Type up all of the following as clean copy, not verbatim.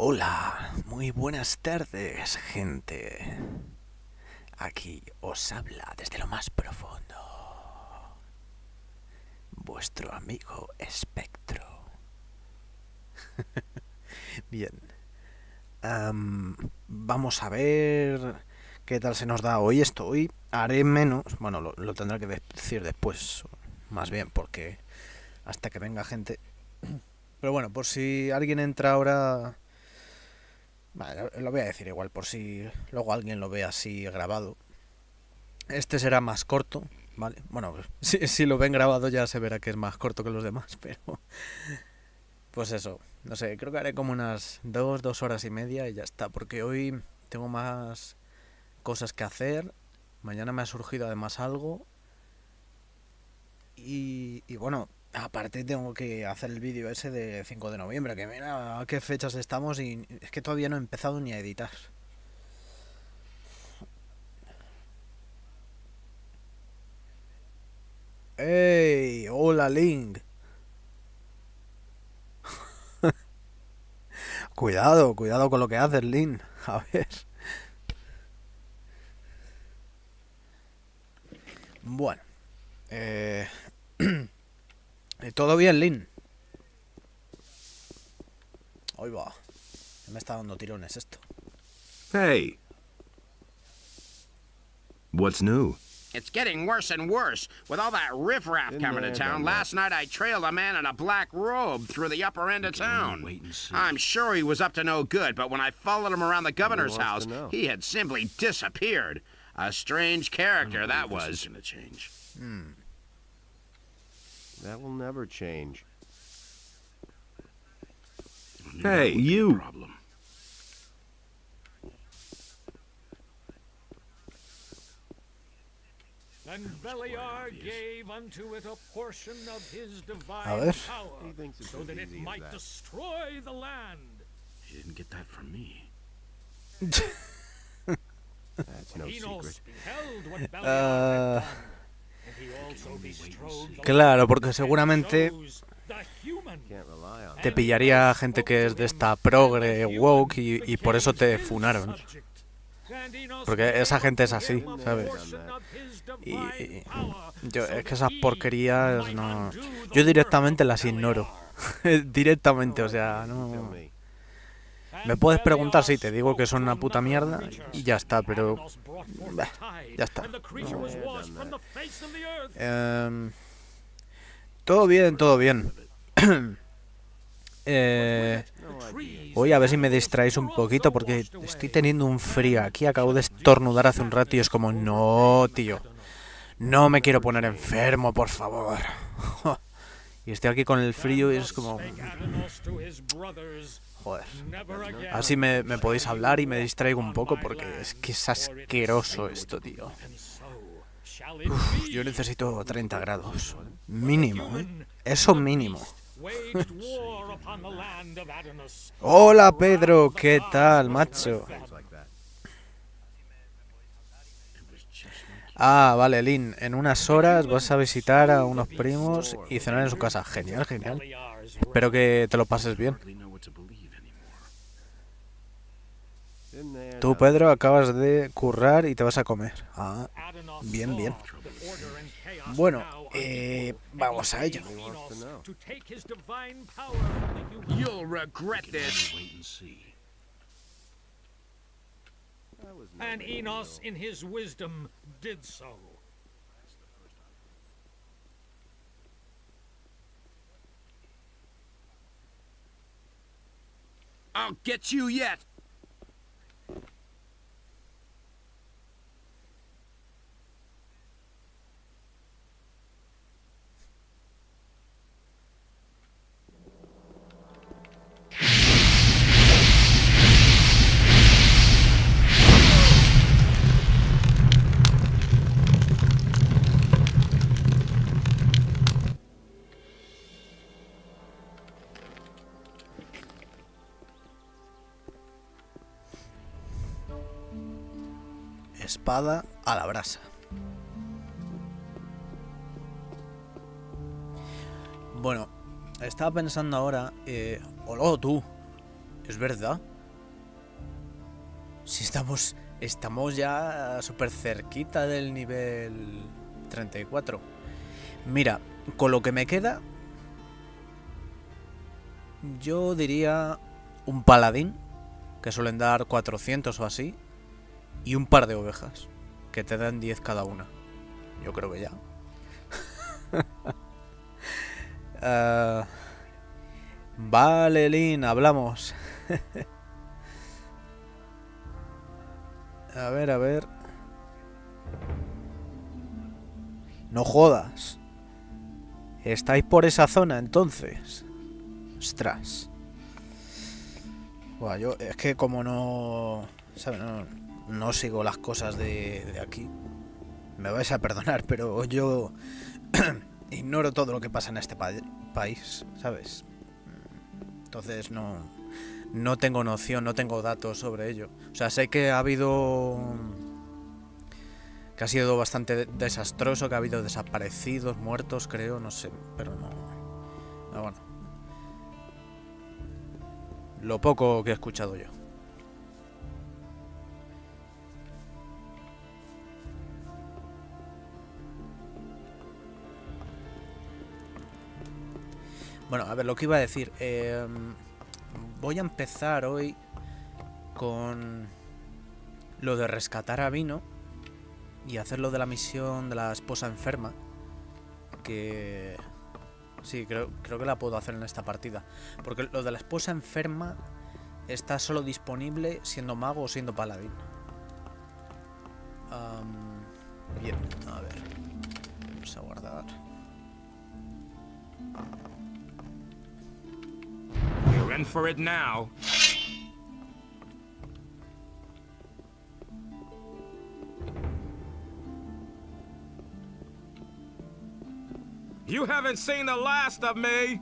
Hola, muy buenas tardes, gente. Aquí os habla desde lo más profundo vuestro amigo Spectro. Bien, vamos a ver qué tal se nos da hoy esto. Hoy haré menos, bueno, lo tendré que decir después, más bien, porque hasta que venga gente. Pero bueno, por si alguien entra ahora... Vale, lo voy a decir igual, por si luego alguien lo ve así grabado. Este será más corto, ¿vale? Bueno, si lo ven grabado ya se verá que es más corto que los demás, pero... Pues eso, no sé, creo que haré como unas 2 horas y media y ya está, porque hoy tengo más cosas que hacer, mañana me ha surgido además algo y bueno, aparte tengo que hacer el vídeo ese de 5 de noviembre, que mira a qué fechas estamos y es que todavía no he empezado ni a editar. ¡Ey! ¡Hola, Link! Cuidado con lo que haces, Link. A ver. Bueno. Eh... ¿Todo bien, Link? Hoy va. Me está dando tirones esto. Hey. What's new? It's getting worse and worse. With all that riffraff coming to town, last night I trailed a man in a black robe through the upper end of town. I'm sure he was up to no good, but when I followed him around the governor's house, he had simply disappeared. A strange character, that was. That will never change. Hey, you. And Beliar gave unto it a portion of his A divine ver. power, He thinks it's so as that it easy as might that. destroy the land. He didn't get that from me. That's no Enos secret. beheld what Beliar had done, and he also bestrode the Claro, porque land, seguramente and chose the human. Can't rely on te it. pillaría gente que es de esta progre woke y por eso te funaron. Porque esa gente es así, ¿sabes? Y yo, es que esas porquerías no... Yo directamente las ignoro. Directamente, o sea, Tell no... me. Me puedes preguntar si te digo que son una puta mierda y ya está, pero... bah, ya está. Em, todo bien, todo bien. Voy a ver si me distraéis un poquito porque estoy teniendo un frío aquí. Acabo de estornudar hace un rato y es como, no, tío. No me quiero poner enfermo, por favor. Y estoy aquí con el frío y es como... Joder. Así me podéis hablar y me distraigo un poco porque es que es asqueroso esto, tío. Uf, yo necesito 30 grados. Mínimo, ¿eh? Eso mínimo. Hola, Pedro. ¿Qué tal, macho? Things like that. Ah, vale, Lin. En unas horas vas a visitar a unos primos y cenar en su casa. Genial, genial. Espero que te lo pases bien. Been there, Tú, done Pedro, acabas de currar y te vas a comer. Ah, bien, bien. Bueno, vamos a ello. that. He wants to know. You'll regret this. That was no And big Enos, deal. in his wisdom, did so. I'll get you yet. Espada a la brasa. Bueno, estaba pensando ahora... Hola, tú. Es verdad. Si estamos ya súper cerquita del nivel 34. Mira, con lo que me queda, yo diría un paladín, que suelen dar 400 o así, y un par de ovejas, que te dan 10 cada una. Yo creo que ya. Vale, Lin, hablamos. A ver. No jodas. ¿Estáis por esa zona entonces? Ostras. Buah, yo es que como no... ¿sabes? No sigo las cosas de aquí. Me vais a perdonar, pero yo ignoro todo lo que pasa en este país, ¿sabes? Entonces no tengo noción, no tengo datos sobre ello. O sea, sé que ha sido bastante desastroso, que ha habido desaparecidos, muertos, creo, no sé, pero no. Pero bueno. Lo poco que he escuchado yo. Bueno, a ver, lo que iba a decir. Voy a empezar hoy con lo de rescatar a Vino y hacer lo de la misión de la esposa enferma. Que... sí, creo que la puedo hacer en esta partida. Porque lo de la esposa enferma está solo disponible siendo mago o siendo paladín. Bien, a ver. Vamos a guardar. You're in for it now. You haven't seen the last of me!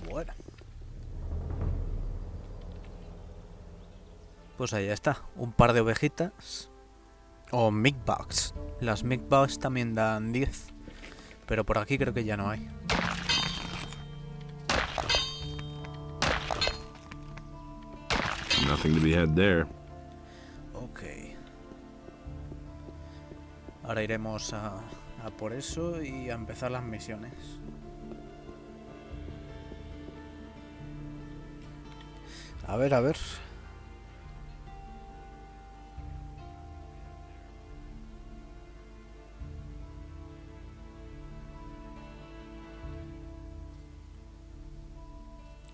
Bueno. Pues ahí está, un par de ovejitas. O meatbugs. Las meatbugs también dan 10. Pero por aquí creo que ya no hay. Nothing to be had there. Ok. Ahora iremos a por eso y a empezar las misiones. A ver.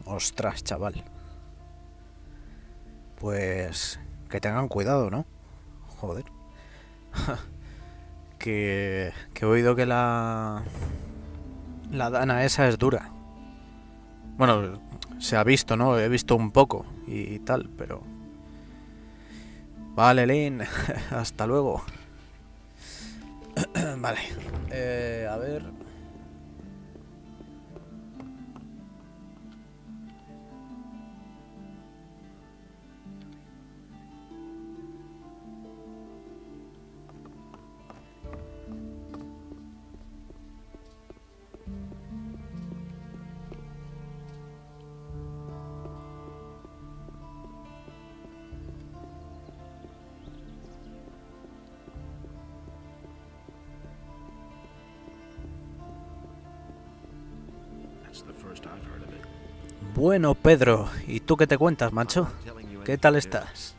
Ostras, chaval. Pues que tengan cuidado, ¿no? Joder. que he oído que la dana esa es dura. Bueno, se ha visto, ¿no? He visto un poco y tal, pero... Vale, Lin. Hasta luego. Vale. A ver... Bueno, Pedro, ¿y tú qué te cuentas, macho? ¿Qué tal estás?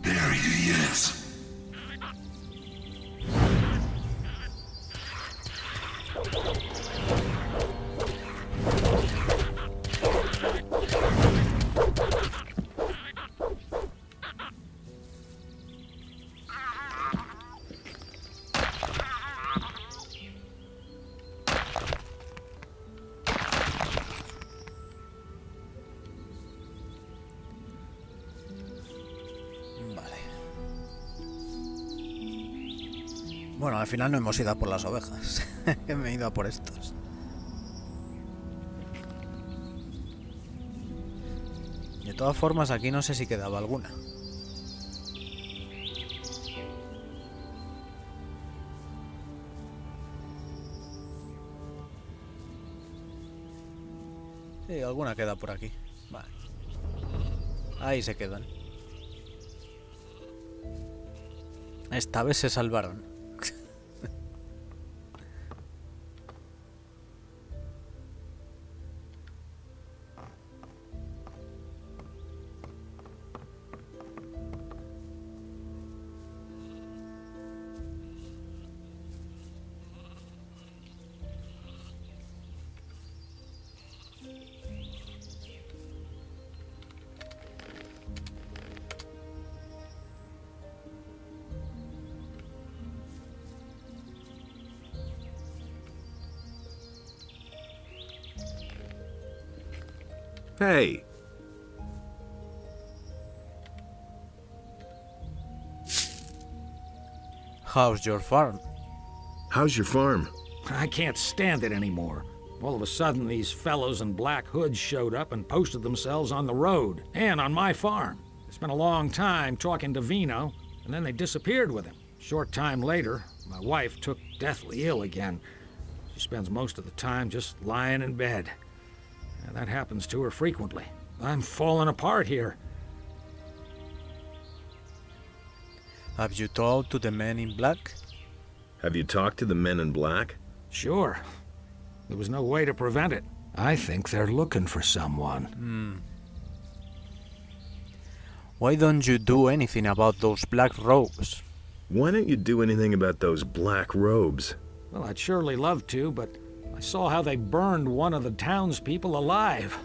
There he is. Bueno, al final no hemos ido a por las ovejas. Me he ido a por estos. De todas formas, aquí no sé si quedaba alguna. Sí, alguna queda por aquí. Vale. Ahí se quedan. Esta vez se salvaron. Hey, How's your farm? how's your farm? I can't stand it anymore. All of a sudden, these fellows in black hoods showed up and posted themselves on the road and on my farm. I spent a long time talking to Vino, and then they disappeared with him. Short time later, my wife took deathly ill again. She spends most of the time just lying in bed. And that happens to her frequently. I'm falling apart here. Have you talked to the men in black? Have you talked to the men in black? Sure. There was no way to prevent it. I think they're looking for someone. Why don't you do anything about those black robes? Why don't you do anything about those black robes? Well, I'd surely love to, but I saw how they burned one of the townspeople alive.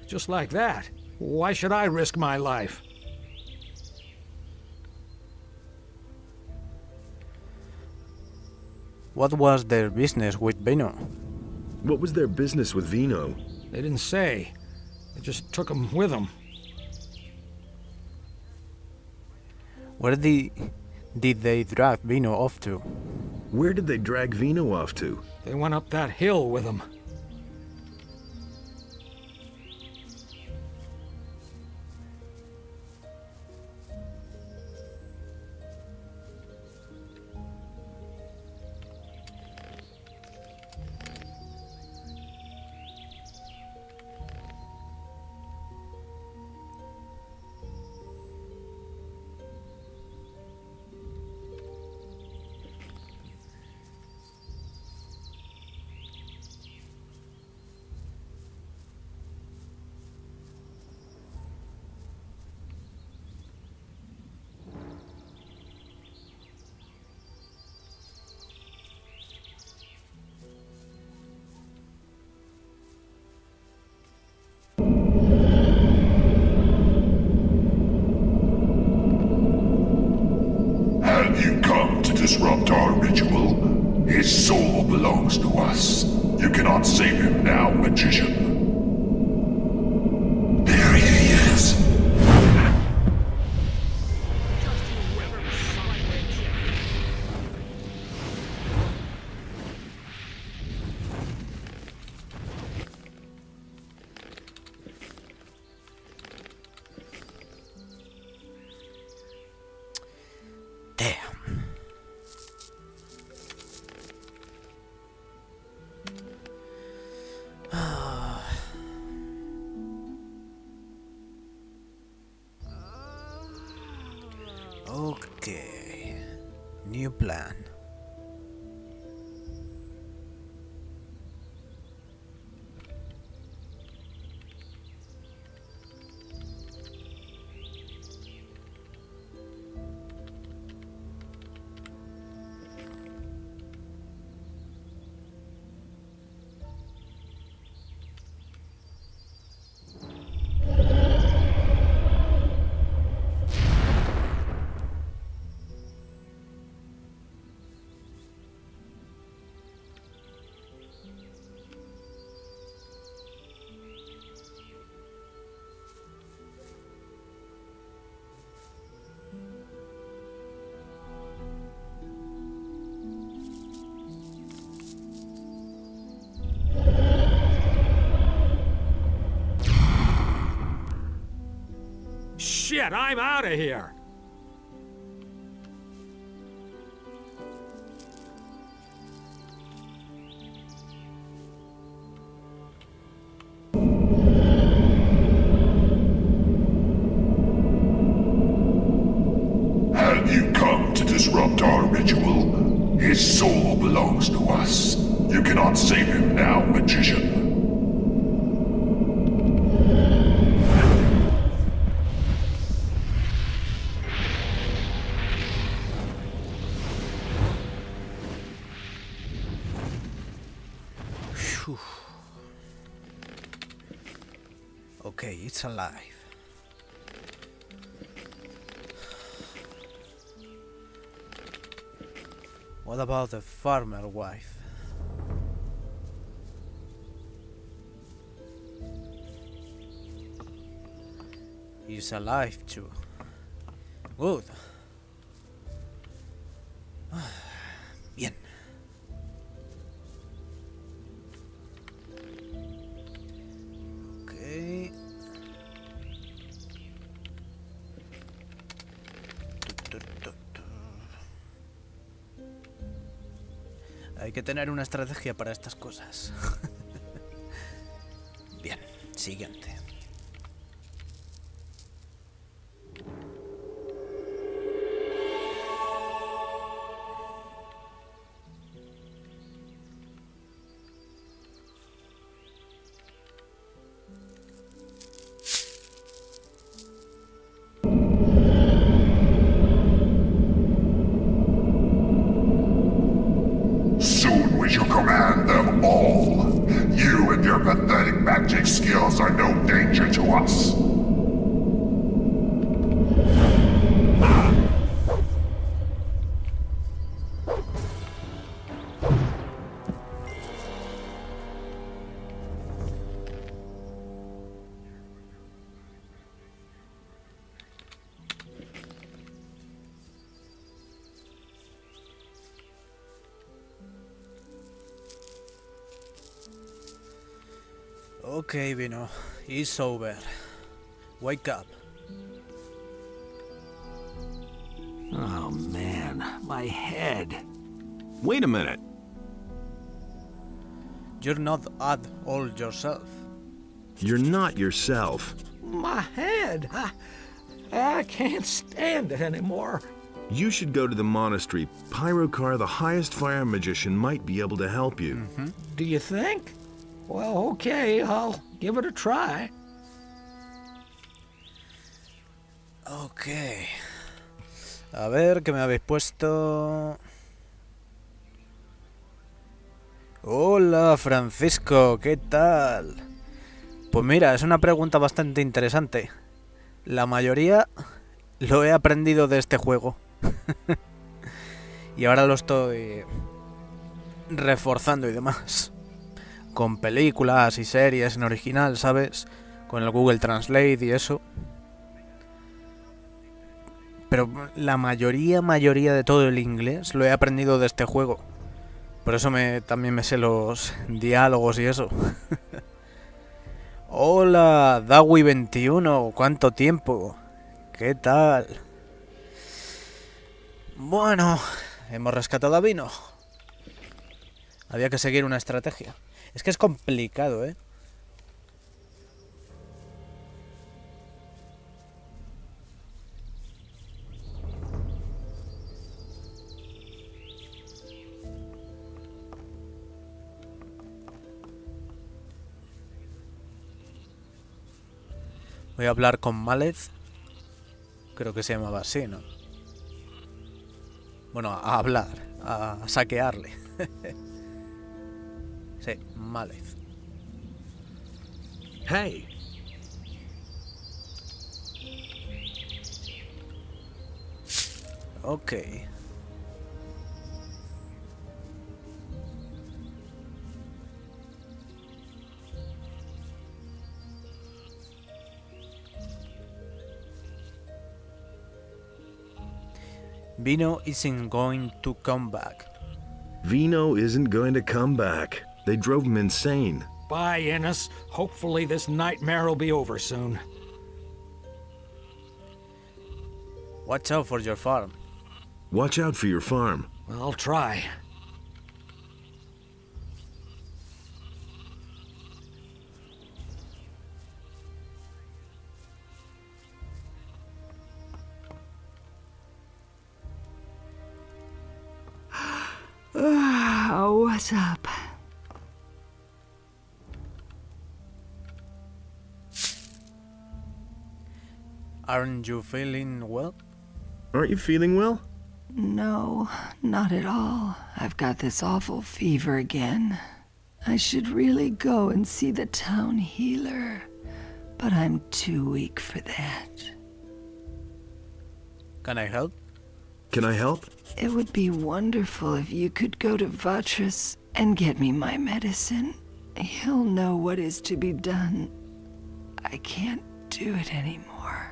Just like that. Why should I risk my life? What was their business with Vino? What was their business with Vino? They didn't say. They just took him with them. Where did they drag Vino off to? Where did they drag Vino off to? They went up that hill with him. You come to disrupt our ritual. His soul belongs to us. You cannot save him now, magician. There he is. Okay. New plan. said, I'm out of here. Have you come to disrupt our ritual? His soul belongs to us. You cannot save him now, magician. Okay, it's alive. What about the farmer wife? He's alive too. Good. Bien. Okay. Hay que tener una estrategia para estas cosas. Bien, siguiente. Soon we shall command them all. You and your pathetic magic skills are no danger to us. Okay, Vino, it's over. Wake up. Oh, man, my head. Wait a minute. You're not at all yourself. You're not yourself. My head. I can't stand it anymore. You should go to the monastery. Pyrokar, the highest fire magician, might be able to help you. Do you think? Well, okay, I'll give it a try. Ok. A ver, ¿qué me habéis puesto? Hola, Francisco, ¿qué tal? Pues mira, es una pregunta bastante interesante. La mayoría lo he aprendido de este juego. Y ahora lo estoy reforzando y demás. Con películas y series en original, ¿sabes? Con el Google Translate y eso. Pero la mayoría de todo el inglés lo he aprendido de este juego. Por eso también me sé los diálogos y eso. Hola, Dawi21, ¿cuánto tiempo? ¿Qué tal? Bueno, hemos rescatado a Vino. Había que seguir una estrategia. Es que es complicado, ¿eh? Voy a hablar con Malez. Creo que se llamaba así, ¿no? Bueno, a hablar, a saquearle. Sí, Malez. Hey, Ok. Vino isn't going to come back. Vino isn't going to come back. They drove him insane. Bye, Innos. Hopefully this nightmare will be over soon. Watch out for your farm. Watch out for your farm. I'll try. What's up? Aren't you feeling well? Aren't you feeling well? No, not at all. I've got this awful fever again. I should really go and see the town healer, but I'm too weak for that. Can I help? Can I help? It would be wonderful if you could go to Vatras and get me my medicine. He'll know what is to be done. I can't do it anymore.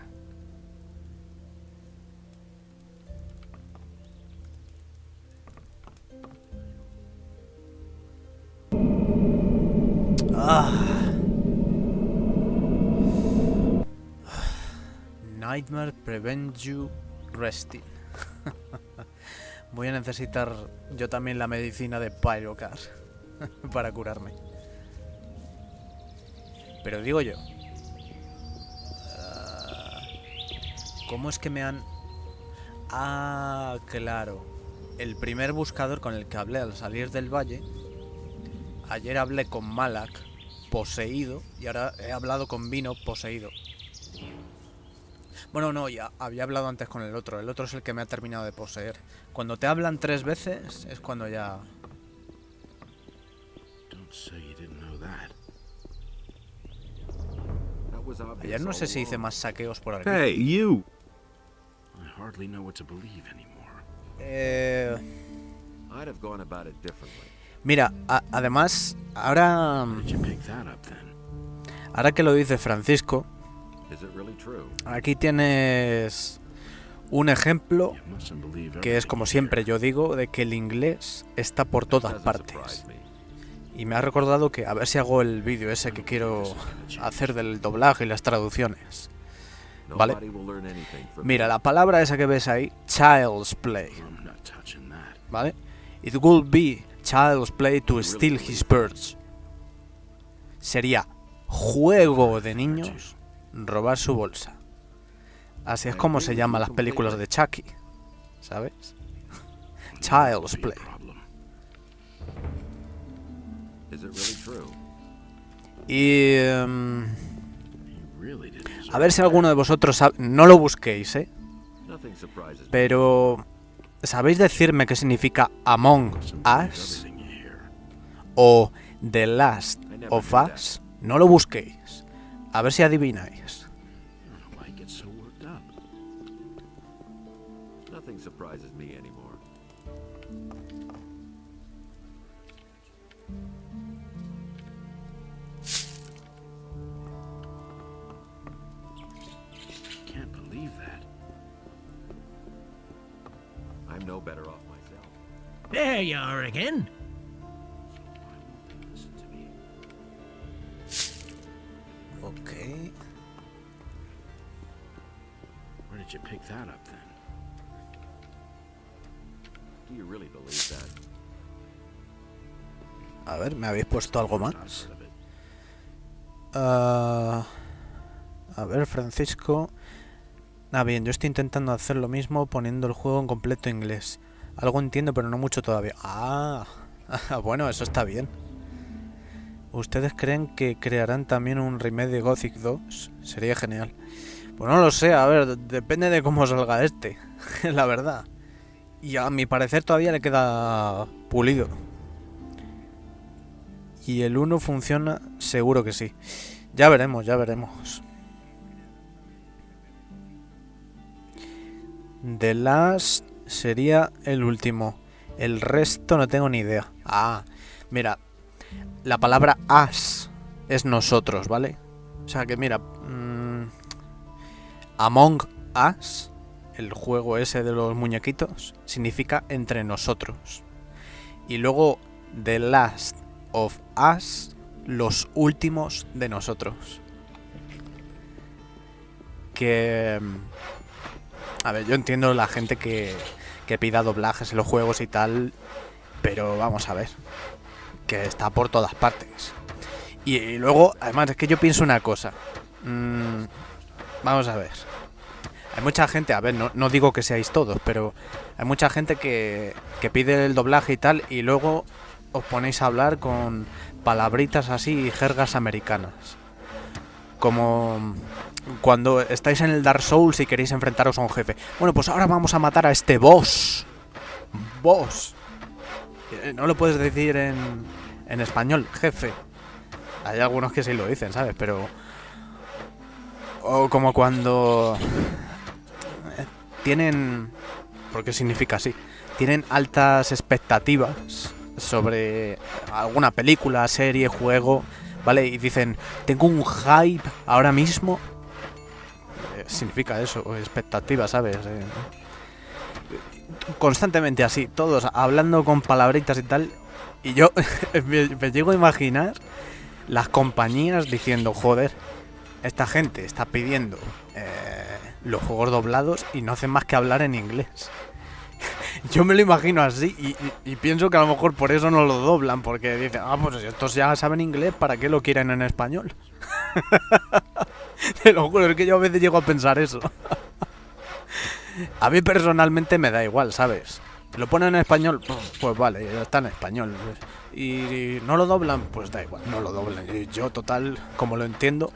Nightmare prevents you resting. Voy a necesitar yo también la medicina de Pyrocar para curarme. Pero digo yo, ¿cómo es que me han...? Ah, claro. El primer buscador con el que hablé al salir del valle. Ayer hablé con Malak, poseído, y ahora he hablado con Vino, poseído. Bueno, no, ya había hablado antes con el otro. El otro es el que me ha terminado de poseer. Cuando te hablan 3 veces es cuando ya... Ayer no sé si hice más saqueos por aquí. Hey, you! I'd have gone about it differently. Mira, además, ahora que lo dice Francisco, Is it really true? aquí tienes un ejemplo que es, como siempre yo digo, de que el inglés está por todas Doesn't partes. surprise me. Y me ha recordado que a ver si hago el vídeo ese que quiero hacer del doblaje y las traducciones. ¿Vale? Nobody will learn anything from Mira, la palabra esa que ves ahí, child's play, ¿vale? It would be child's play to steal his purse. Sería juego de niños robar su bolsa. Así es como se llaman las películas de Chucky, ¿sabes? Child's play. Is it really true? Y... a ver si alguno de vosotros sabe... No lo busquéis, Nothing surprises me. pero... ¿sabéis decirme qué significa Among Us? O The Last of Us. No lo busquéis. A ver si adivináis. Nothing surprises me anymore. Can't believe that. I'm no better off myself. There you are again. Ok. Where did you pick that up then? Do you really believe that? A ver, ¿me habéis puesto algo más? Out of it. A ver, Francisco. Bien, yo estoy intentando hacer lo mismo poniendo el juego en completo inglés. Algo entiendo, pero no mucho todavía. Bueno, eso está bien. ¿Ustedes creen que crearán también un remake de Gothic 2? Sería genial. Pues no lo sé, a ver, depende de cómo salga este, la verdad. Y a mi parecer todavía le queda pulido. ¿Y el 1 funciona? Seguro que sí. Ya veremos, ya veremos. The Last sería el último. El resto no tengo ni idea. Mira, la palabra us es nosotros, ¿vale? O sea que mira, Among Us, el juego ese de los muñequitos, significa entre nosotros. Y luego The Last of Us, los últimos de nosotros. Que A ver, yo entiendo la gente que pida doblajes en los juegos y tal, pero vamos a ver, que está por todas partes. Y luego, además, es que yo pienso una cosa. Vamos a ver. Hay mucha gente, a ver, no digo que seáis todos, pero hay mucha gente que pide el doblaje y tal, y luego os ponéis a hablar con palabritas así y jergas americanas. Como cuando estáis en el Dark Souls y queréis enfrentaros a un jefe. Bueno, pues ahora vamos a matar a este boss. Boss. No lo puedes decir en español, jefe. Hay algunos que sí lo dicen, ¿sabes? Pero... O como cuando... tienen... ¿Por qué significa así? Tienen altas expectativas sobre alguna película, serie, juego, ¿vale? Y dicen, tengo un hype ahora mismo. Significa eso, expectativa, ¿sabes? Constantemente así, todos hablando con palabritas y tal. Y yo me llego a imaginar las compañías diciendo, joder, esta gente está pidiendo los juegos doblados y no hacen más que hablar en inglés. Yo me lo imagino así y pienso que a lo mejor por eso no lo doblan, porque dicen, pues si estos ya saben inglés, ¿para qué lo quieren en español? Te lo juro, es que yo a veces llego a pensar eso. A mí personalmente me da igual, ¿sabes? Lo ponen en español, pues vale, ya está en español. Y no lo doblan, pues da igual, no lo doblan. Y yo, total, como lo entiendo.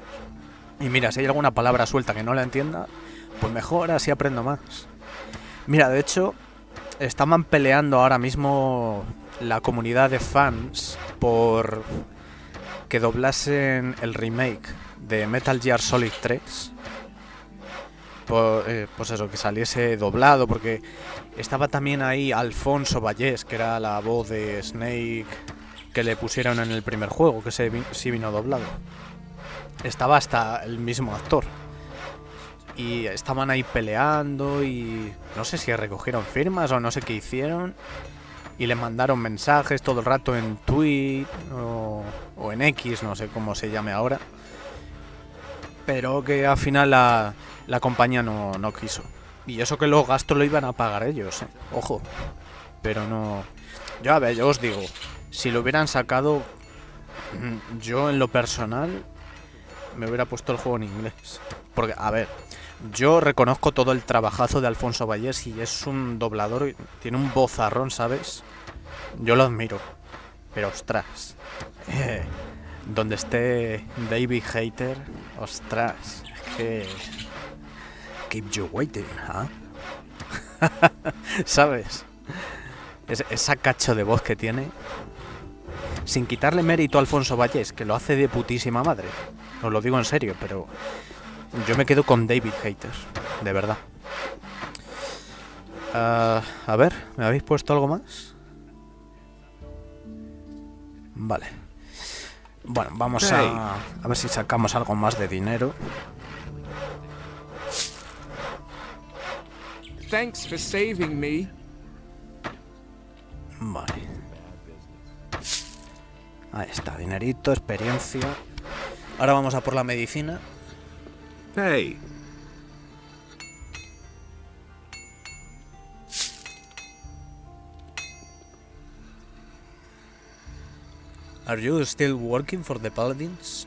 Y mira, si hay alguna palabra suelta que no la entienda, pues mejor, así aprendo más. Mira, de hecho, estaban peleando ahora mismo la comunidad de fans por que doblasen el remake de Metal Gear Solid 3. Pues eso, que saliese doblado, porque estaba también ahí Alfonso Vallés, que era la voz de Snake que le pusieron en el primer juego, que sí vino doblado. Estaba hasta el mismo actor. Y estaban ahí peleando y no sé si recogieron firmas o no sé qué hicieron. Y le mandaron mensajes todo el rato en Tweet o en X, no sé cómo se llame ahora. Pero que al final la compañía no quiso. Y eso que los gastos lo iban a pagar ellos, ojo. Pero no... Yo, a ver, yo os digo, si lo hubieran sacado, yo en lo personal me hubiera puesto el juego en inglés. Porque, a ver, yo reconozco todo el trabajazo de Alfonso Vallés y es un doblador, tiene un vozarrón, ¿sabes? Yo lo admiro. Pero ostras, donde esté David Hater, ostras, es que... Keep you waiting, ¿ah? ¿Sabes? Esa cacho de voz que tiene, sin quitarle mérito a Alfonso Vallés, que lo hace de putísima madre. Os lo digo en serio, pero yo me quedo con David Hater, de verdad. A ver, ¿me habéis puesto algo más? Vale. Bueno, vamos a ver si sacamos algo más de dinero. Thanks for saving me. Vale. Ahí está, dinerito, experiencia. Ahora vamos a por la medicina. Hey. Are you still working for the Paladins?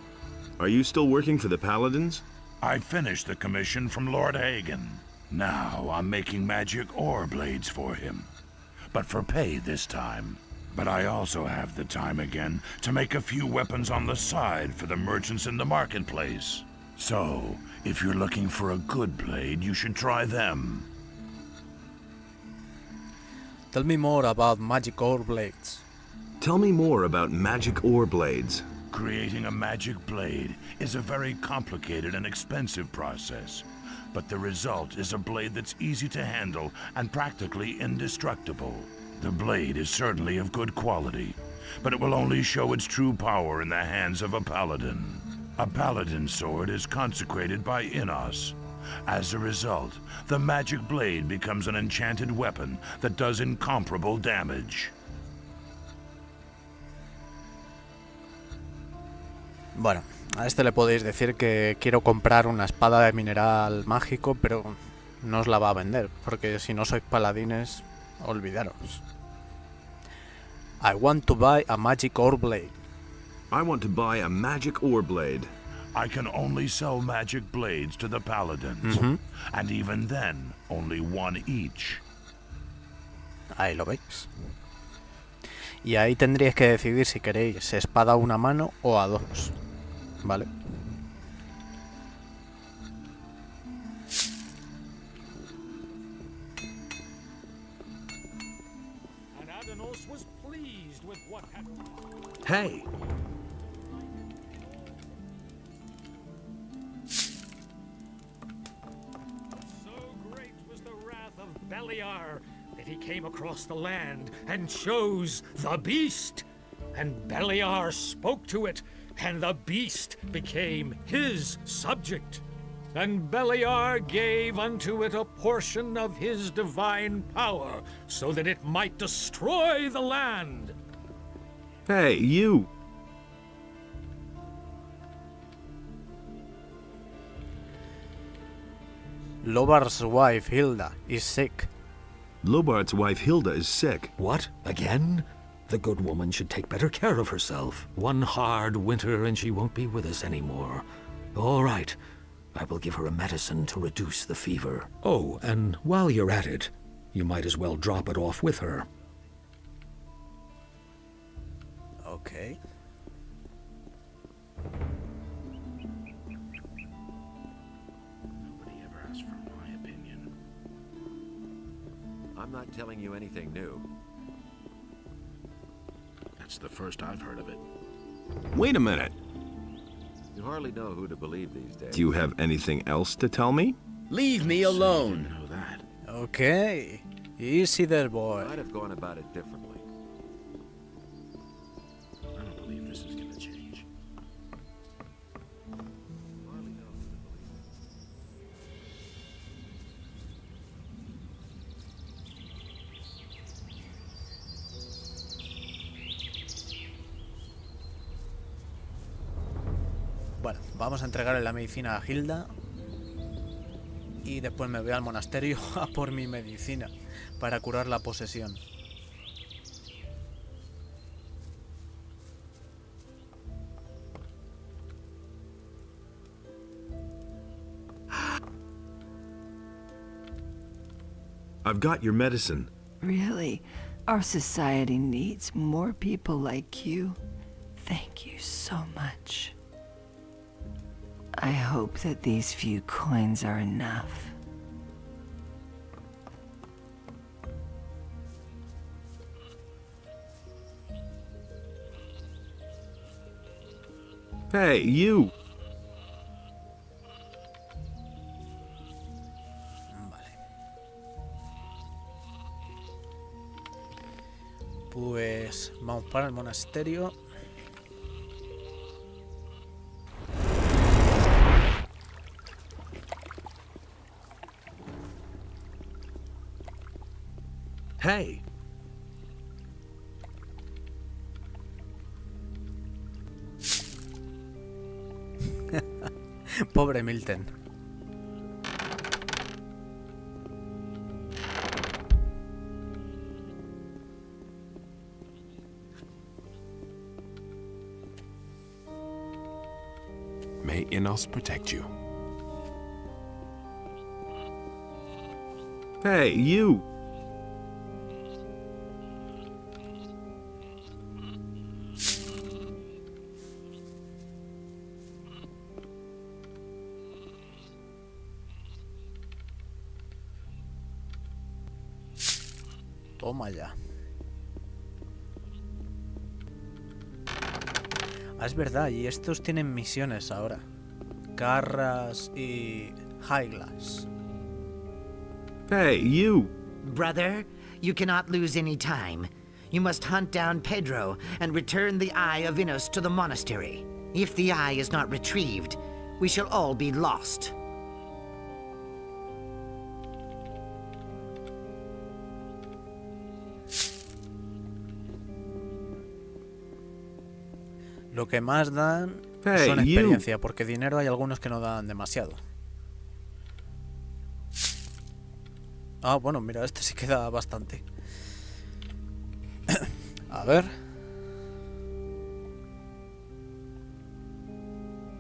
Are you still working for the Paladins? I finished the commission from Lord Hagen. Now I'm making magic ore blades for him. But for pay this time. But I also have the time again to make a few weapons on the side for the merchants in the marketplace. So, if you're looking for a good blade, you should try them. Tell me more about magic ore blades. Tell me more about magic ore blades. Creating a magic blade is a very complicated and expensive process. But the result is a blade that's easy to handle and practically indestructible. The blade is certainly of good quality, but it will only show its true power in the hands of a paladin. A paladin sword is consecrated by Innos. As a result, the magic blade becomes an enchanted weapon that does incomparable damage. Bueno, a este le podéis decir que quiero comprar una espada de mineral mágico, pero no os la va a vender, porque si no sois paladines, olvidaros. I want to buy a magic ore blade. I want to buy a magic ore blade. I can only sell magic blades to the paladins. And even then, only one each. Ahí lo veis. Y ahí tendríais que decidir si queréis espada a una mano o a dos. ¿Vale? Hey! Beliar that he came across the land and chose the beast. And Beliar spoke to it, and the beast became his subject. And Beliar gave unto it a portion of his divine power, so that it might destroy the land. Hey, you! Lobar's wife Hilda is sick. Lobart's wife Hilda is sick. What? Again? The good woman should take better care of herself. One hard winter and she won't be with us anymore. All right. I will give her a medicine to reduce the fever. Oh, and while you're at it, you might as well drop it off with her. Okay. Nobody ever asked for my opinion. I'm not telling you anything new. That's the first I've heard of it. Wait a minute. You hardly know who to believe these days. Do you have anything else to tell me? Leave me alone. Know that. Okay. Easy there, boy. I'd have gone about it differently. I don't believe this is gonna change. You hardly know who to believe. Bueno, vamos a entregarle la medicina a Hilda. Y después me voy al monasterio a por mi medicina para curar la posesión. I've got your medicine. Really? Our society needs more people like you. Thank you so much. I hope that these few coins are enough. Hey, you! Vale. Pues vamos para el monasterio. Hey! Pobre Milton. May Innos protect you. Hey, you! Toma ya. Ah, es verdad, y estos tienen misiones ahora. Carras y Highglass. Hey, you! Brother, you cannot lose any time. You must hunt down Pedro and return the Eye of Innos to the monastery. If the eye is not retrieved, we shall all be lost. Lo que más dan Hey, son you. experiencia, porque dinero hay algunos que no dan demasiado. Ah, bueno, mira, este sí queda bastante. A ver.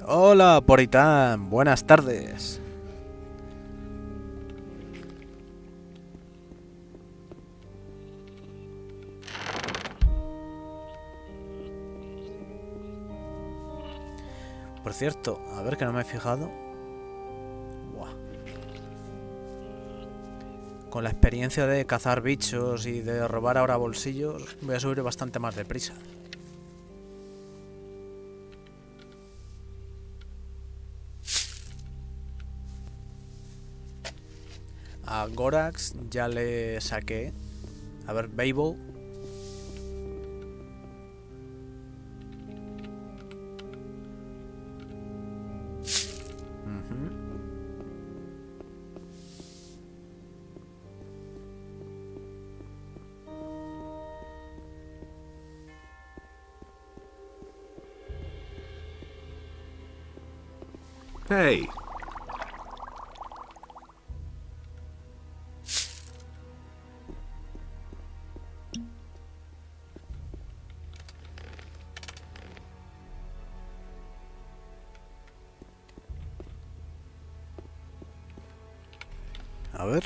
Hola, Poritán. Buenas tardes. Por cierto, a ver que no me he fijado. Buah. Con la experiencia de cazar bichos y de robar ahora bolsillos, voy a subir bastante más deprisa. A Gorax ya le saqué. A ver, Babel. Hey. A ver.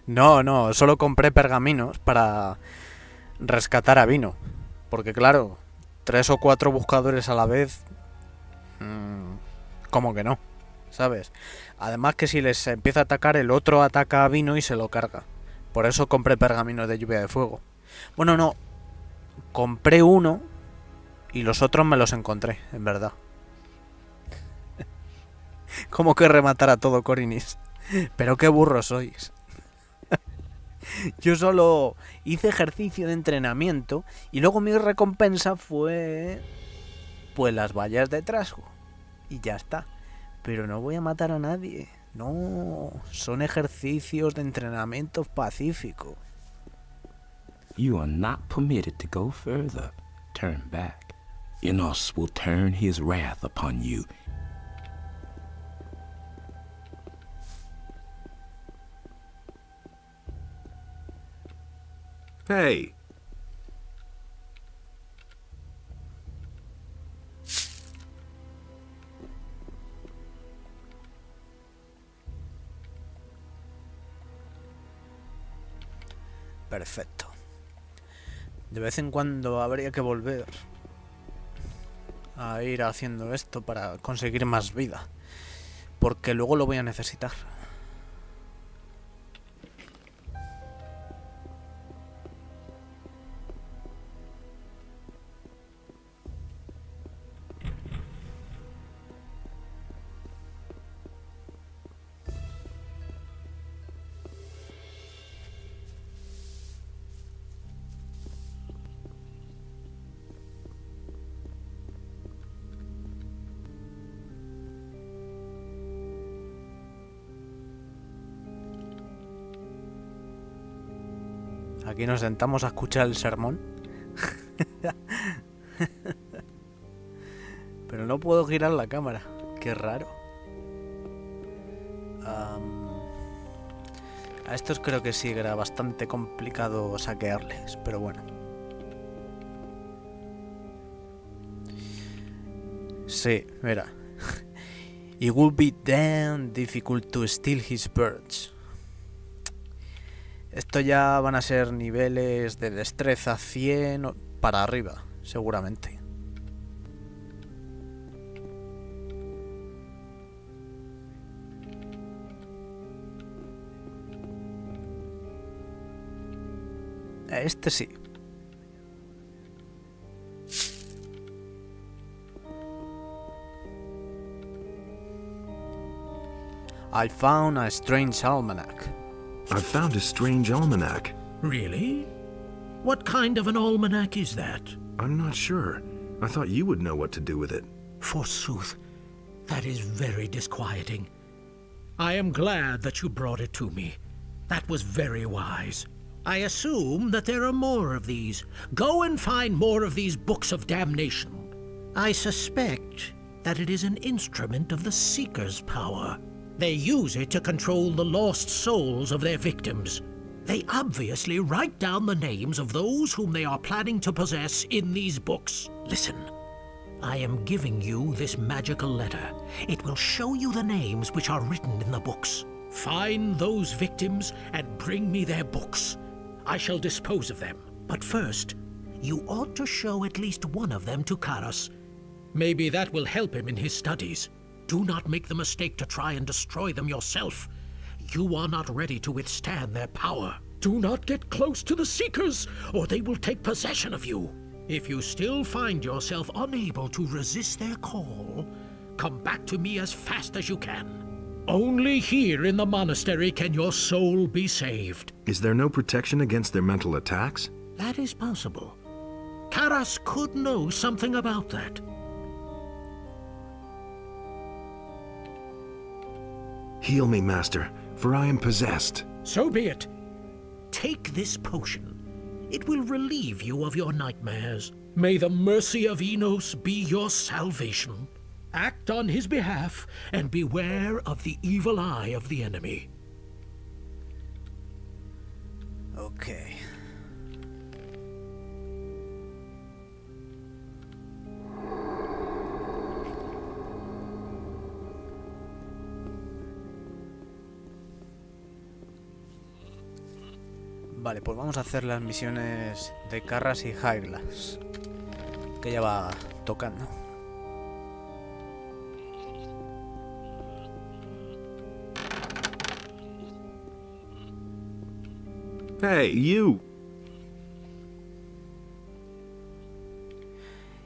No, solo compré pergaminos para rescatar a Vino. Porque claro, 3 o 4 buscadores a la vez... ¿cómo que no? ¿Sabes? Además que si les empieza a atacar, el otro ataca a Vino y se lo carga. Por eso compré pergaminos de lluvia de fuego. Bueno, no. Compré uno y los otros me los encontré, en verdad. ¿Cómo que rematar a todo, Corinis? Pero qué burros sois. Yo solo hice ejercicio de entrenamiento y luego mi recompensa fue... pues las vallas de trasgo. Y ya está. Pero no voy a matar a nadie. No, son ejercicios de entrenamiento pacífico. You are not permitted to go further. Turn back. Innos will turn his wrath upon you. Hey. Perfecto. De vez en cuando habría que volver a ir haciendo esto para conseguir más vida, porque luego lo voy a necesitar. Aquí nos sentamos a escuchar el sermón. Pero no puedo girar la cámara. Qué raro. A estos creo que sí era bastante complicado saquearles, pero bueno. Sí, mira. It would be damn difficult to steal his birds. Esto ya van a ser niveles de destreza 100 para arriba, seguramente. Este sí. I found a strange almanac. I found a strange almanac. Really? What kind of an almanac is that? I'm not sure. I thought you would know what to do with it. Forsooth, that is very disquieting. I am glad that you brought it to me. That was very wise. I assume that there are more of these. Go and find more of these books of damnation. I suspect that it is an instrument of the Seeker's power. They use it to control the lost souls of their victims. They obviously write down the names of those whom they are planning to possess in these books. Listen, I am giving you this magical letter. It will show you the names which are written in the books. Find those victims and bring me their books. I shall dispose of them. But first, you ought to show at least one of them to Karas. Maybe that will help him in his studies. Do not make the mistake to try and destroy them yourself. You are not ready to withstand their power. Do not get close to the Seekers, or they will take possession of you. If you still find yourself unable to resist their call, come back to me as fast as you can. Only here in the monastery can your soul be saved. Is there no protection against their mental attacks? That is possible. Karas could know something about that. Heal me, Master, for I am possessed. So be it. Take this potion. It will relieve you of your nightmares. May the mercy of Innos be your salvation. Act on his behalf and beware of the evil eye of the enemy. Okay. Vale, pues vamos a hacer las misiones de Karas y Highglass, que ya va tocando. Hey, you!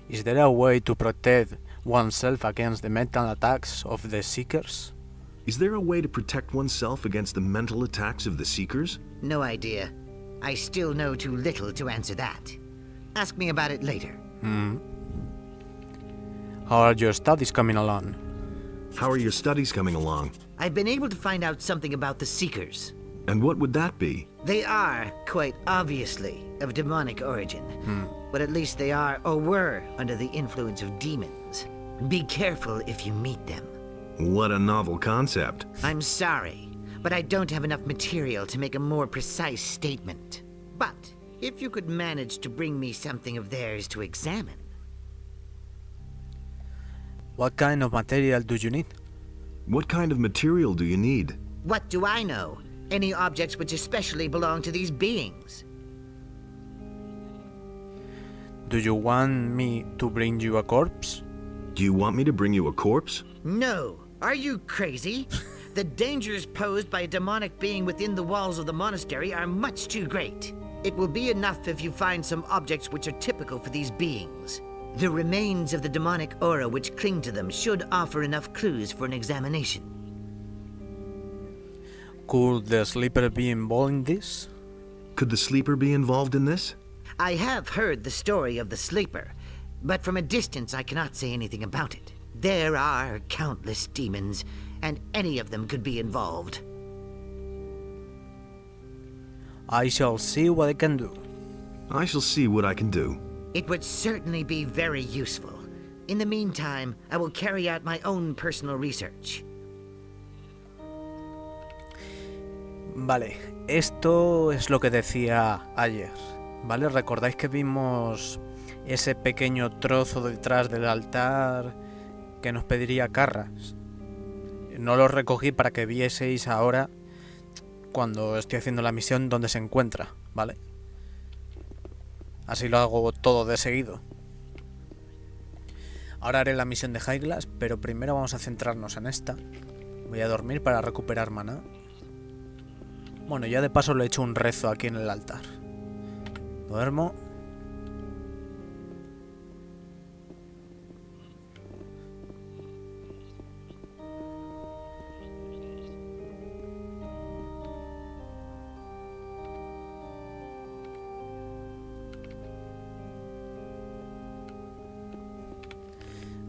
Is there a way to protect oneself against the mental attacks of the Seekers? Is there a way to protect oneself against the mental attacks of the Seekers? No idea. I still know too little to answer that. Ask me about it later. How are your studies coming along? How are your studies coming along? I've been able to find out something about the Seekers. And what would that be? They are, quite obviously, of demonic origin. But at least they are, or were, under the influence of demons. Be careful if you meet them. What a novel concept. I'm sorry, but I don't have enough material to make a more precise statement. But if you could manage to bring me something of theirs to examine. What kind of material do you need? What kind of material do you need? What do I know? Any objects which especially belong to these beings. Do you want me to bring you a corpse? Do you want me to bring you a corpse? No. Are you crazy? The dangers posed by a demonic being within the walls of the monastery are much too great. It will be enough if you find some objects which are typical for these beings. The remains of the demonic aura which cling to them should offer enough clues for an examination. Could the sleeper be involved in this? Could the sleeper be involved in this? I have heard the story of the sleeper, but from a distance I cannot say anything about it. There are countless demons, and any of them could be involved. I shall see what I can do. I shall see what I can do. It would certainly be very useful. In the meantime, I will carry out my own personal research. Vale, esto es lo que decía ayer, ¿vale? ¿Recordáis que vimos ese pequeño trozo detrás del altar que nos pediría Karas? No lo recogí para que vieseis ahora, cuando estoy haciendo la misión, dónde se encuentra, ¿vale? Así lo hago todo de seguido. Ahora haré la misión de Highglass, pero primero vamos a centrarnos en esta. Voy a dormir para recuperar maná. Bueno, ya de paso le he hecho un rezo aquí en el altar. Duermo.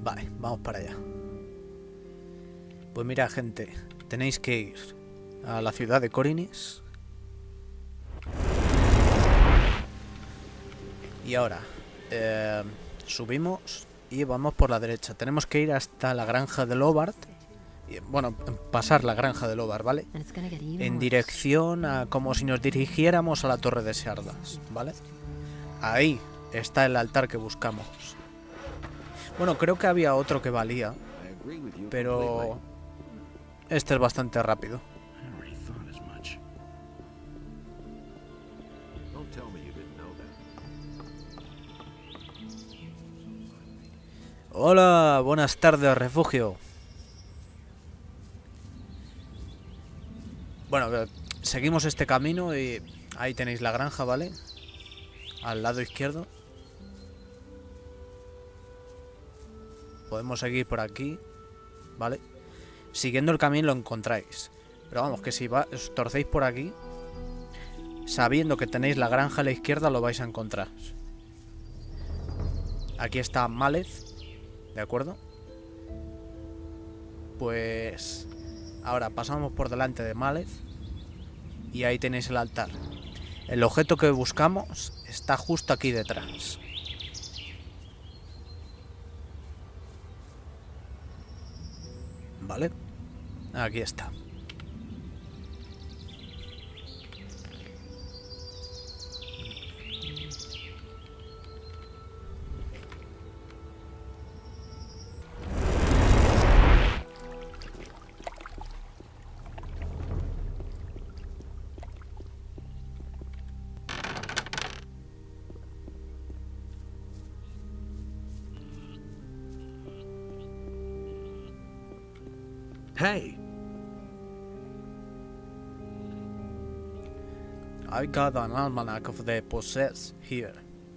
Vale, vamos para allá. Pues mira, gente, tenéis que ir a la ciudad de Corinis. Y ahora subimos y vamos por la derecha. Tenemos que ir hasta la granja de Lobart. Bueno, pasar la granja de Lobart, ¿vale? En dirección a como si nos dirigiéramos a la torre de Sardas, ¿vale? Ahí está el altar que buscamos. Bueno, creo que había otro que valía, pero este es bastante rápido. Hola, buenas tardes, refugio. Bueno, seguimos este camino y ahí tenéis la granja, ¿vale? Al lado izquierdo. Podemos seguir por aquí, ¿vale? Siguiendo el camino lo encontráis. Pero vamos, que si os torcéis por aquí, sabiendo que tenéis la granja a la izquierda, lo vais a encontrar. Aquí está Malez, ¿de acuerdo? Pues ahora pasamos por delante de Malez y ahí tenéis el altar. El objeto que buscamos está justo aquí detrás. ¿Vale? Aquí está. Hey! I got an almanac of the possessed here.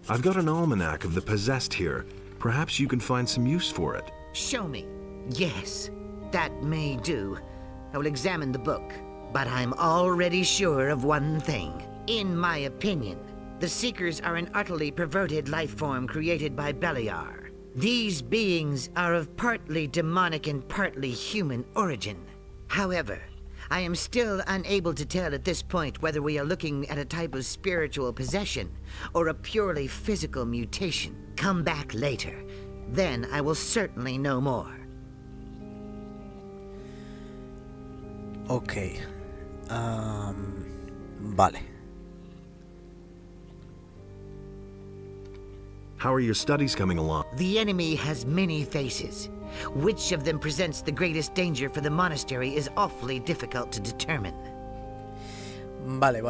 I've got an almanac of the possessed here. Perhaps you can find some use for it. Show me. Yes, that may do. I will examine the book, but I'm already sure of one thing. In my opinion, the Seekers are an utterly perverted life form created by Beliar. These beings are of partly demonic and partly human origin. However, I am still unable to tell at this point whether we are looking at a type of spiritual possession or a purely physical mutation. Come back later. Then I will certainly know more. Ok. Vale. How are your studies coming along? The enemy has many faces. Which of them presents the greatest danger for the monastery is awfully difficult to determine. Vale.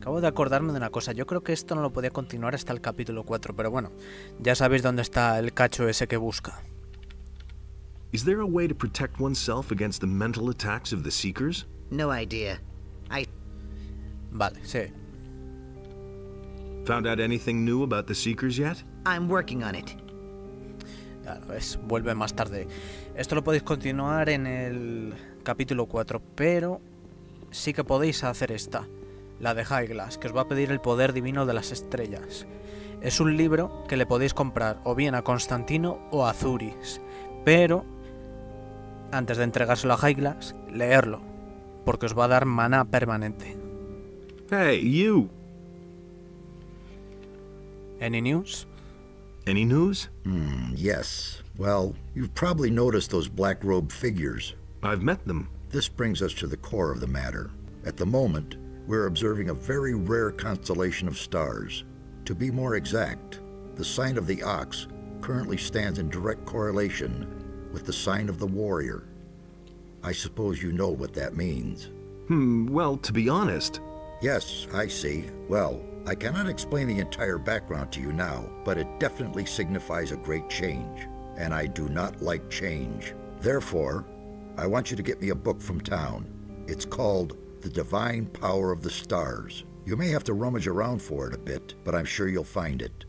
Acabo de acordarme de una cosa. Yo creo que esto no lo podía continuar hasta el capítulo 4, pero bueno, ya sabéis dónde está el cacho ese que busca. Is there a way to protect oneself against the mental attacks of the Seekers? No idea. Vale, sí. Found out anything new about the Seekers yet? I'm working on it. Claro, vuelve más tarde. Esto lo podéis continuar en el capítulo 4, pero sí que podéis hacer esta, la de High Glass, que os va a pedir el poder divino de las estrellas. Es un libro que le podéis comprar o bien a Constantino o a Zuris, pero antes de entregárselo a High Glass, leerlo, porque os va a dar maná permanente. Hey, you! Any news? Any news? Yes. Well, you've probably noticed those black-robed figures. I've met them. This brings us to the core of the matter. At the moment, we're observing a very rare constellation of stars. To be more exact, the sign of the ox currently stands in direct correlation with the sign of the warrior. I suppose you know what that means. Well, to be honest... Yes, I see. Well, I cannot explain the entire background to you now, but it definitely signifies a great change, and I do not like change. Therefore, I want you to get me a book from town. It's called The Divine Power of the Stars. You may have to rummage around for it a bit, but I'm sure you'll find it.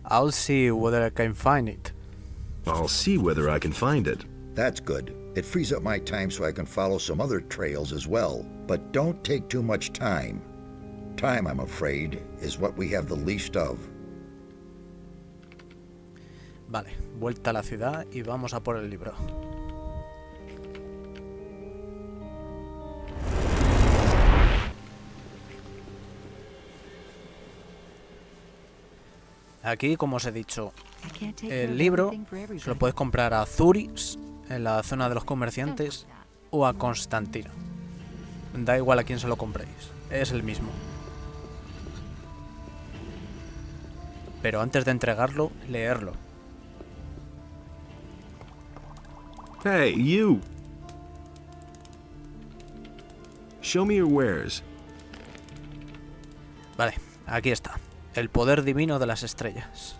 I'll see whether I can find it. I'll see whether I can find it. That's good. It frees up my time so I can follow some other trails as well. But don't take too much time. Time, I'm afraid, is what we have the least of. Vale, vuelta a la ciudad y vamos a por el libro. Aquí, como os he dicho, el libro se lo puedes comprar a Zuris, en la zona de los comerciantes, o a Constantino. Da igual a quién se lo compréis, es el mismo. Pero antes de entregarlo, leerlo. Hey, you! Show me your wares. Vale, aquí está. El poder divino de las estrellas.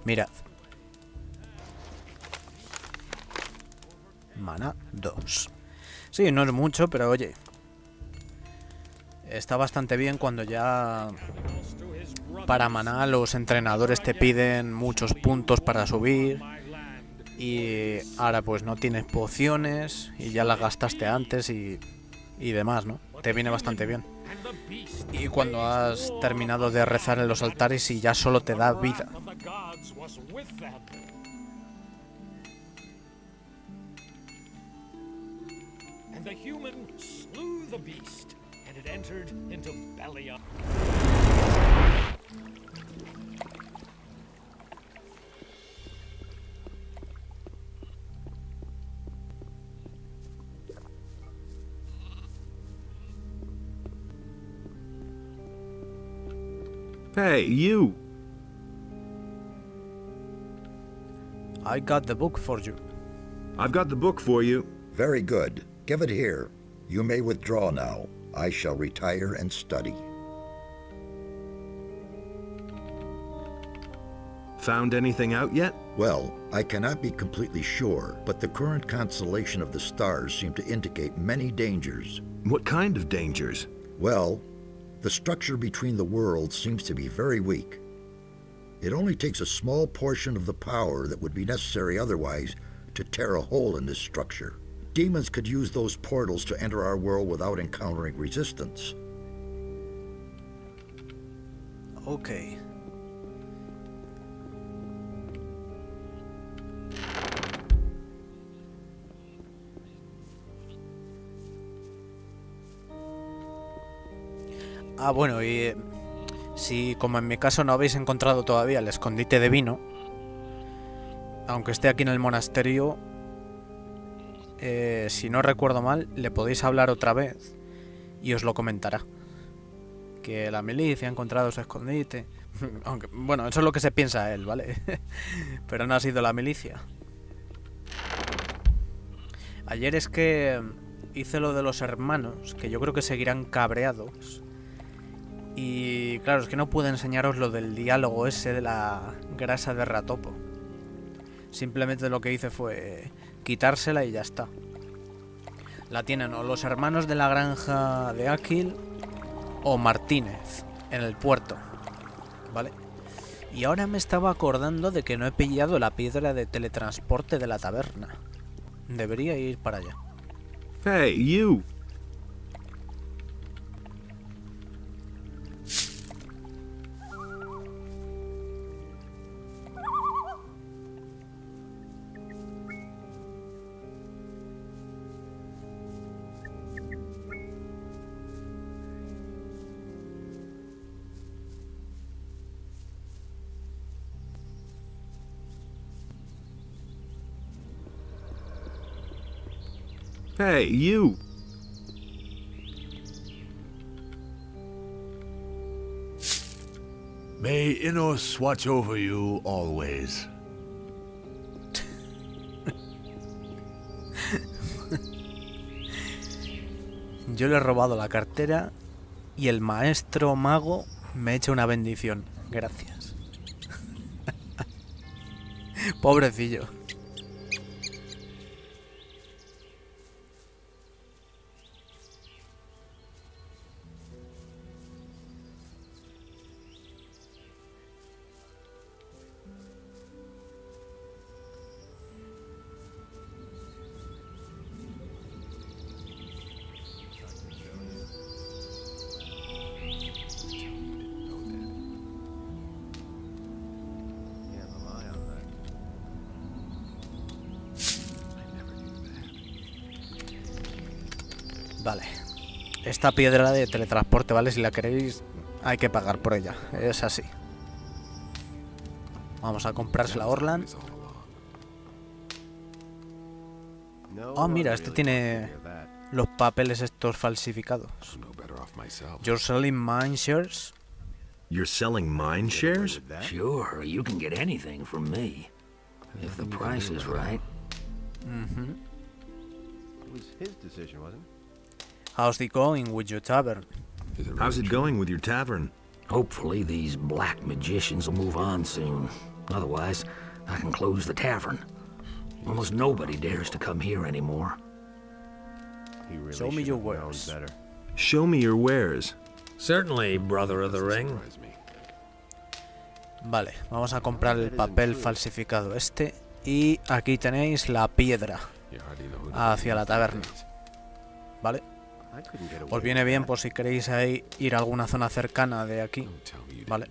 Mirad. Mana 2. Sí, no es mucho, pero oye, está bastante bien cuando ya para maná los entrenadores te piden muchos puntos para subir y ahora pues no tienes pociones y ya las gastaste antes y demás, ¿no? Te viene bastante bien. Y cuando has terminado de rezar en los altares y ya solo te da vida. Hey, you! I got the book for you. I've got the book for you. Very good. Give it here. You may withdraw now. I shall retire and study. Found anything out yet? Well, I cannot be completely sure, but the current constellation of the stars seem to indicate many dangers. What kind of dangers? Well, the structure between the worlds seems to be very weak. It only takes a small portion of the power that would be necessary otherwise to tear a hole in this structure. Demons could use those portals to enter our world without encountering resistance. Okay. Ah, bueno, y si como en mi caso no habéis encontrado todavía el escondite de vino, aunque esté aquí en el monasterio, si no recuerdo mal, le podéis hablar otra vez y os lo comentará. Que la milicia ha encontrado su escondite. Aunque, bueno, eso es lo que se piensa él, ¿vale? Pero no ha sido la milicia. Ayer es que hice lo de los hermanos, que yo creo que seguirán cabreados. Y claro, es que no puedo enseñaros lo del diálogo ese de la grasa de ratopo. Simplemente lo que hice fue quitársela y ya está. La tienen o los hermanos de la granja de Aquil o Martínez, en el puerto, ¿vale? Y ahora me estaba acordando de que no he pillado la piedra de teletransporte de la taberna. Debería ir para allá. Hey, you! Hey, you! May Innos watch over you always. Yo le he robado la cartera y el maestro mago me echa una bendición. Gracias. Pobrecillo. Vale. Esta piedra de teletransporte, ¿vale? Si la queréis, hay que pagar por ella. Es así. Vamos a comprársela a Orland. Oh, mira, este tiene los papeles estos falsificados. You're selling mine shares? You're selling mine shares? Sure, you can get anything from me. If the price is right. It was his decision, wasn't it? How's it going with your tavern? How's it going with your tavern? Hopefully these black magicians will move on soon. Otherwise, I can close the tavern. Almost nobody dares to come here anymore. Show me your wares. Show me your wares. Certainly, brother of the ring. Vale, vamos a comprar el papel falsificado este. Y aquí tenéis la piedra hacia la taberna. Vale. Os viene bien por si queréis ahí ir a alguna zona cercana de aquí. Vale.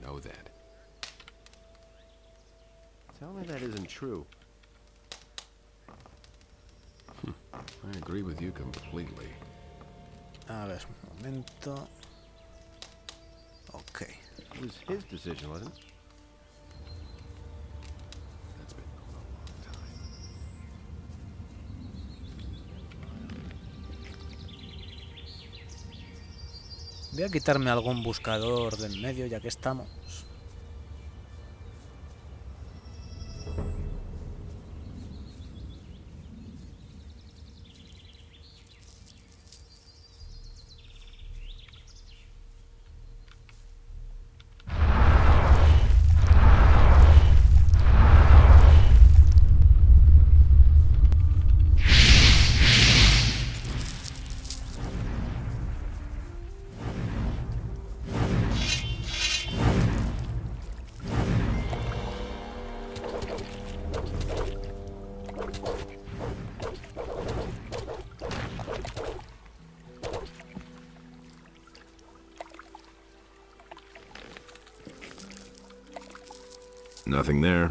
Tell me that isn't true. I agree with you completely. A ver, un momento. Ok. It was his decision, wasn't it? Voy a quitarme algún buscador del medio ya que estamos. Nothing there.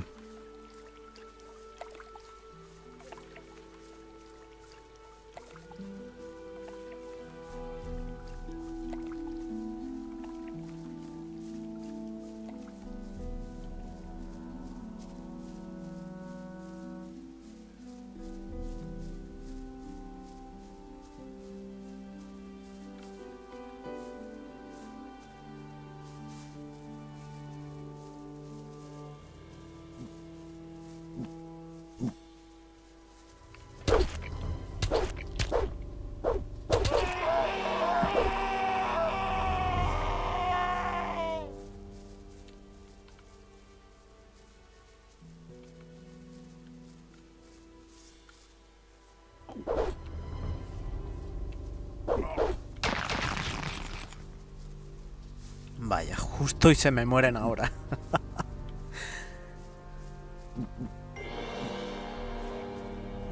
Vaya, justo y se me mueren ahora.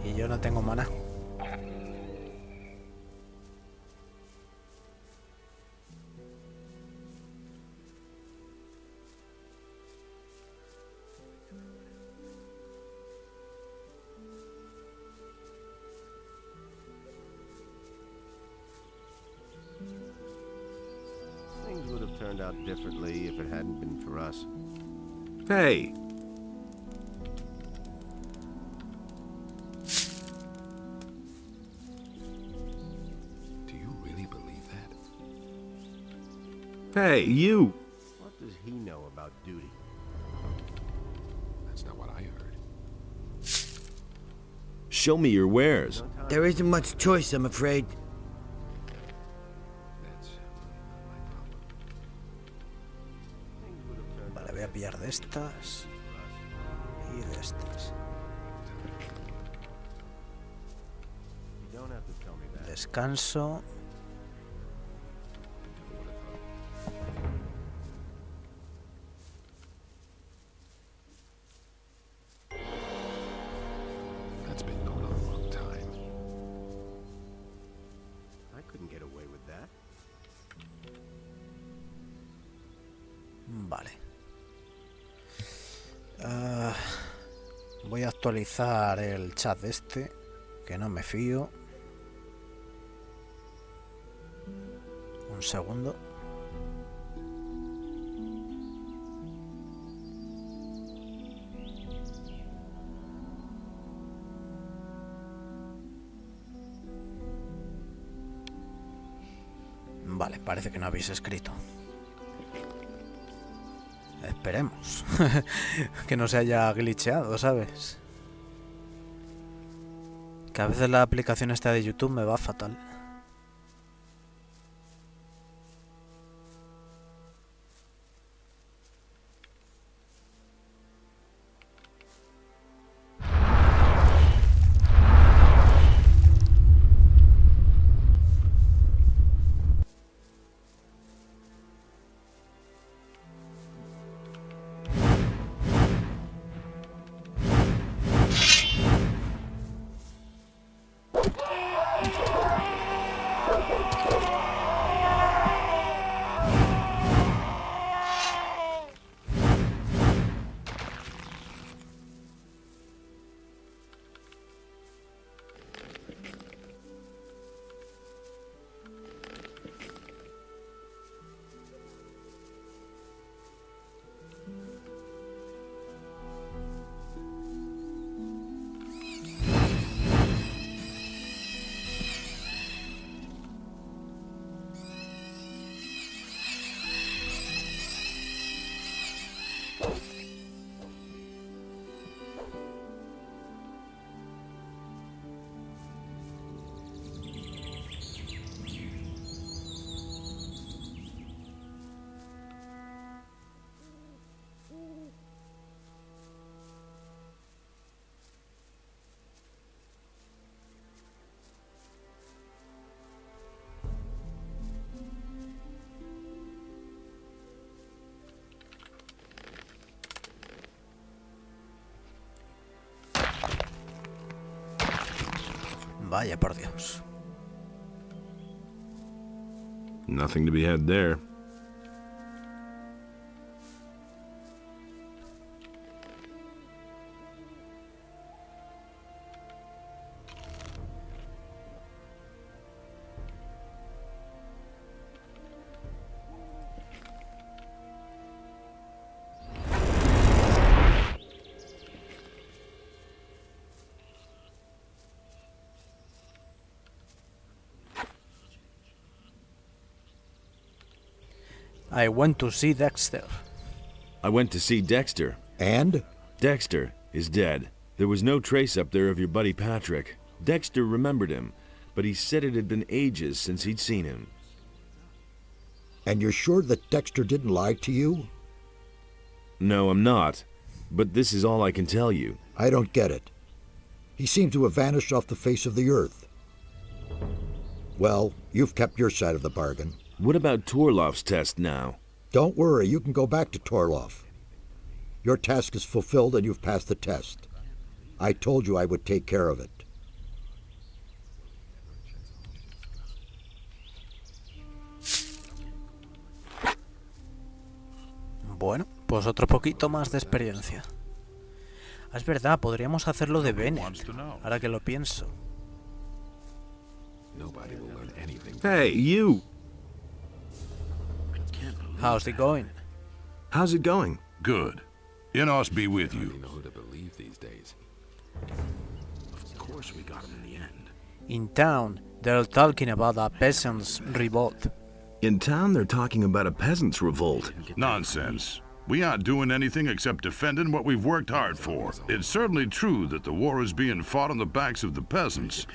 Y yo no tengo mana. Things would have turned out differently if it hadn't been for us. Hey! Do you really believe that? Hey, you! What does he know about duty? That's not what I heard. Show me your wares. There isn't much choice, I'm afraid. Vale, voy a pillar de estas. Y de estas. Descanso. That's been going on a long time. I couldn't get away with that. Vale. Voy a actualizar el chat de este, que no me fío. Un segundo. Vale, parece que no habéis escrito. Esperemos. Que no se haya glitcheado, ¿sabes? Que a veces la aplicación esta de YouTube me va fatal. Vaya por Dios. Nothing to be had there. I went to see Dexter. I went to see Dexter. And? Dexter is dead. There was no trace up there of your buddy Patrick. Dexter remembered him, but he said it had been ages since he'd seen him. And you're sure that Dexter didn't lie to you? No, I'm not. But this is all I can tell you. I don't get it. He seemed to have vanished off the face of the earth. Well, you've kept your side of the bargain. What about Torloff's test now? Don't worry, you can go back to Torloff. Your task is fulfilled and you've passed the test. I told you I would take care of it. Bueno, pues otro poquito más de experiencia. Es verdad, podríamos hacerlo de Bennett, ahora que lo pienso. Hey, you! How's it going? How's it going? Good. Innos be with you. Of course we got him in the end. In town, they're talking about a peasants' revolt. In town, they're talking about a peasants' revolt. Nonsense. We aren't doing anything except defending what we've worked hard for. It's certainly true that the war is being fought on the backs of the peasants,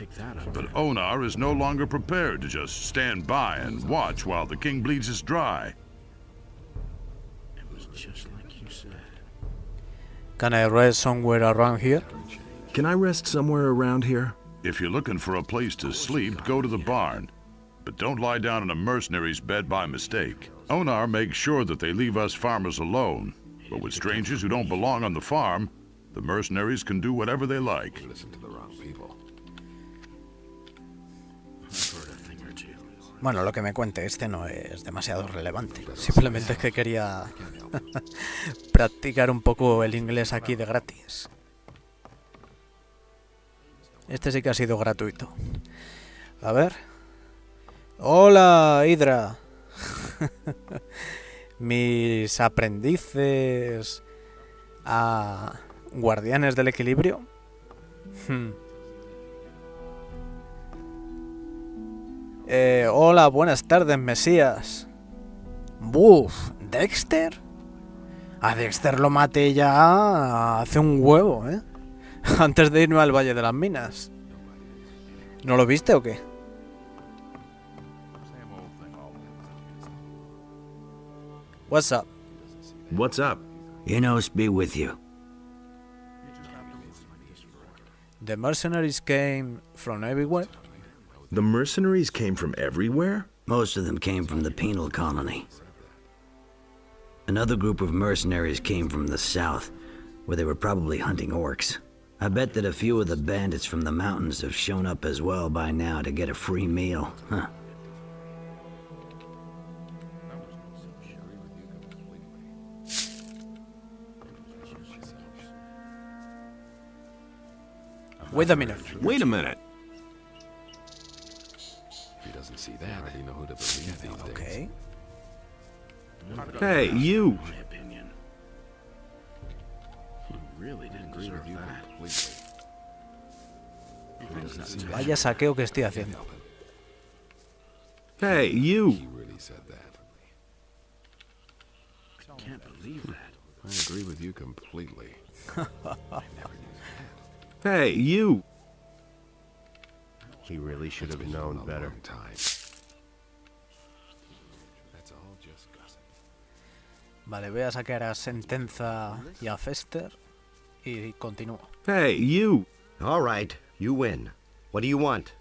but Onar is no longer prepared to just stand by and watch while the king bleeds us dry. It was just like you said. Can I rest somewhere around here? Can I rest somewhere around here? If you're looking for a place to sleep, go to the barn. But don't lie down in a mercenary's bed by mistake. Onar makes sure that they leave us farmers alone. But with strangers who don't belong on the farm, the mercenaries can do whatever they like. Listen to the wrong people. Bueno, lo que me cuente este no es demasiado relevante. Simplemente es que quería practicar un poco el inglés aquí de gratis. Este sí que ha sido gratuito. A ver. Hola, Hydra. Mis aprendices a guardianes del equilibrio. Hola, buenas tardes, Mesías. Buf, ¿Dexter? A Dexter lo maté ya hace un huevo, ¿eh? Antes de irme al Valle de las Minas. ¿No lo viste o qué? What's up? What's up? Innos be with you. The mercenaries came from everywhere? The mercenaries came from everywhere? Most of them came from the penal colony. Another group of mercenaries came from the south, where they were probably hunting orcs. I bet that a few of the bandits from the mountains have shown up as well by now to get a free meal, huh? Wait a minute. Wait a minute. If he doesn't see that, how do you know who to believe these days? Okay. Hey, you! My opinion. He really didn't deserve that. Vaya saqueo que estoy haciendo. Hey, you! He really said that. I can't believe that. I agree with you completely. I never knew that. Hey, you! He really should have known better. Vale, voy a sacar a Sentenza y a Fester y continúo. Hey, you! All right, you win. What do you want?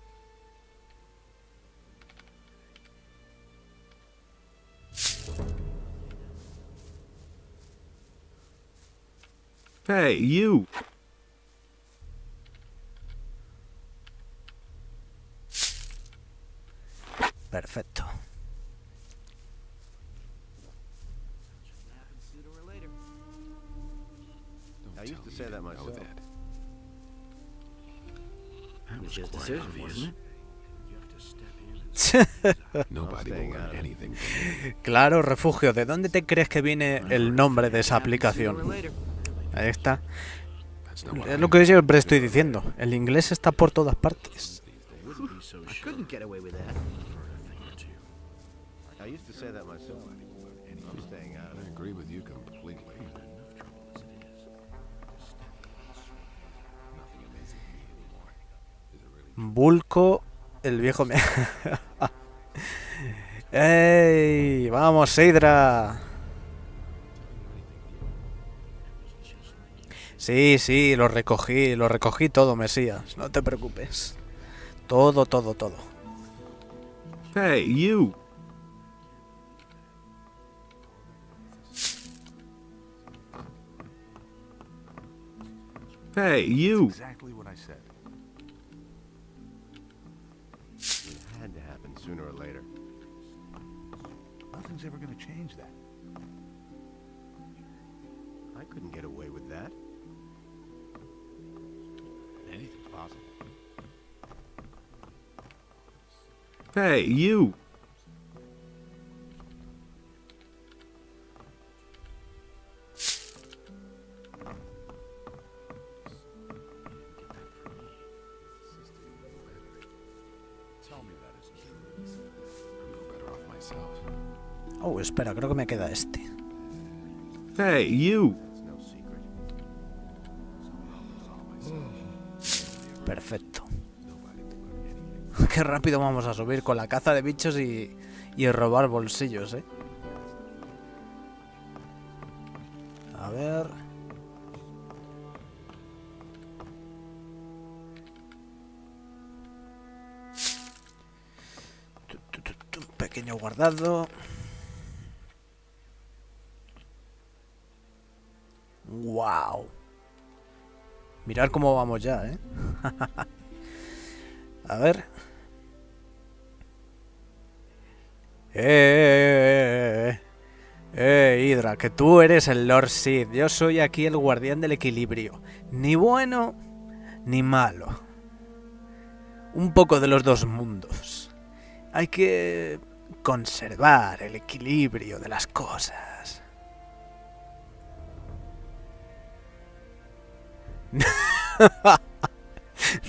Hey, you! Perfecto. I used to say that myself. That was Just a quite decision, obvious. wasn't Nobody will learn anything from me. Claro, refugio. ¿De dónde te crees que viene el nombre de esa aplicación? Ahí está. Es lo que yo siempre estoy diciendo. El inglés está por todas partes. I couldn't get away with that. I used to say that myself. I'm staying out of I it. agree with you completely. Vulco, el viejo... ¡Ey! ¡Vamos, Sidra! Sí, sí, lo recogí todo, Mesías. No te preocupes. Todo, todo, todo. Hey, you! Hey, you! Exactly what I said. It had to happen sooner or later. Nothing's ever gonna change that. I couldn't get away with that. Anything's possible. Hey, you! Oh, espera, creo que me queda este. Hey, you! Perfecto. Qué rápido vamos a subir con la caza de bichos y robar bolsillos, ¿eh? A ver... Un pequeño guardado. Wow. Mirad cómo vamos ya, ¿eh? A ver. Hydra, que tú eres el Lord Sid. Yo soy aquí el guardián del equilibrio. Ni bueno, ni malo. Un poco de los dos mundos. Hay que conservar el equilibrio de las cosas.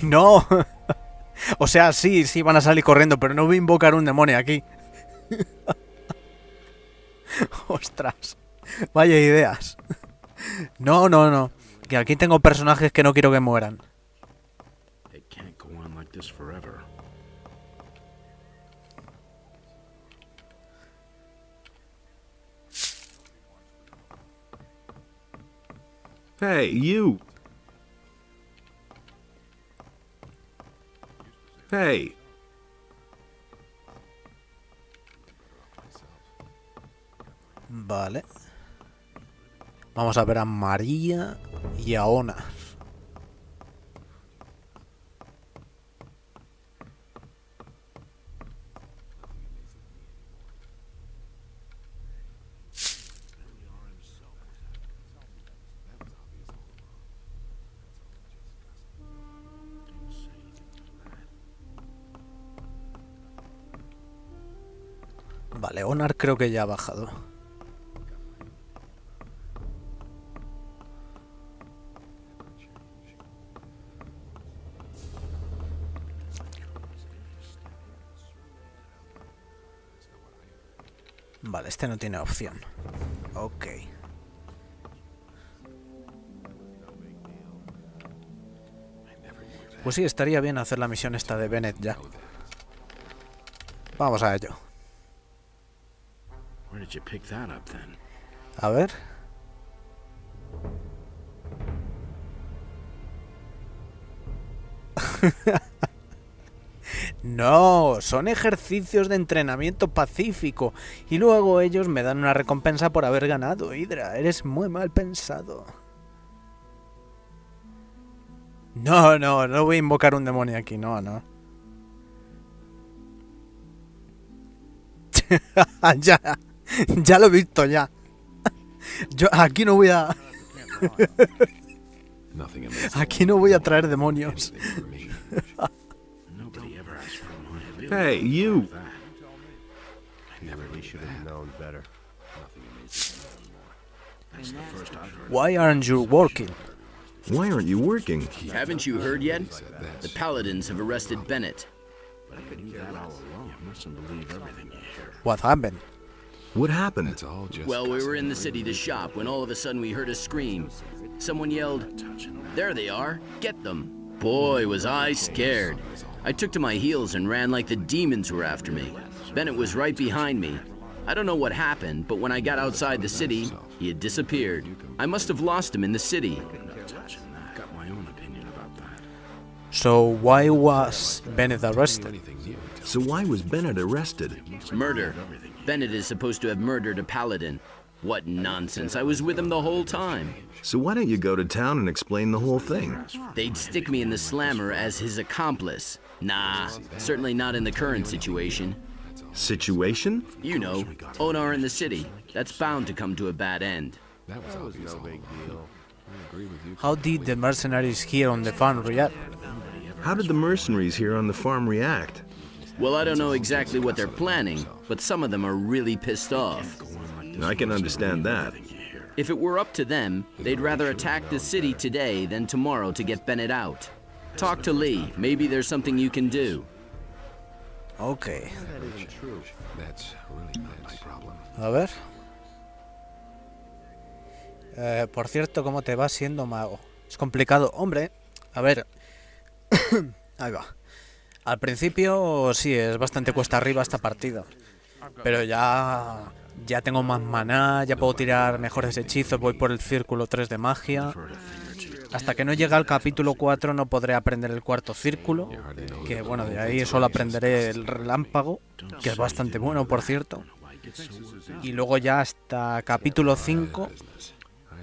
No. O sea, sí van a salir corriendo, pero no voy a invocar un demonio aquí. Ostras. Vaya ideas. No. Que aquí tengo personajes que no quiero que mueran. Hey, you! Hey! Vale. Vamos a ver a María y a Ona. Vale, Onar creo que ya ha bajado. Vale, este no tiene opción. Ok. Pues sí, estaría bien hacer la misión esta de Bennett ya. Vamos a ello. A ver. No, son ejercicios de entrenamiento pacífico. Y luego ellos me dan una recompensa por haber ganado. Hydra, eres muy mal pensado. No voy a invocar un demonio aquí, no. Ya lo he visto ya. Yo aquí no voy a... Aquí no voy a traer demonios. Hey, you! Why aren't you working? Why aren't you working? Haven't you heard yet? The Paladins have arrested Bennett. What happened? What happened? Well, we were in the city to shop when all of a sudden we heard a scream. Someone yelled, "There they are! Get them!" Boy, was I scared. I took to my heels and ran like the demons were after me. Bennett was right behind me. I don't know what happened, but when I got outside the city, he had disappeared. I must have lost him in the city. So why was Bennett arrested? So why was Bennett arrested? Murder. Bennett is supposed to have murdered a paladin. What nonsense. I was with him the whole time. So why don't you go to town and explain the whole thing? They'd stick me in the slammer as his accomplice. Nah, certainly not in the current situation. Situation? You know, Onar in the city. That's bound to come to a bad end. That was no big deal. I agree with you. How did the mercenaries here on the farm react? How did the mercenaries here on the farm react? Well, I don't know exactly what they're planning, but some of them are really pissed off. I can understand that. If it were up to them, they'd rather attack the city today than tomorrow to get Bennett out. Talk to Lee. Maybe there's something you can do. Okay. That isn't true. That's really not my problem. A ver. Por cierto, ¿cómo te va siendo mago? Es complicado. Hombre, a ver. Ahí va. Al principio sí, es bastante cuesta arriba esta partida. Pero ya tengo más maná, ya puedo tirar mejores hechizos, voy por el círculo 3 de magia. Hasta que no llegue al capítulo 4 no podré aprender el cuarto círculo, que bueno, de ahí solo aprenderé el relámpago, que es bastante bueno, por cierto. Y luego ya hasta capítulo 5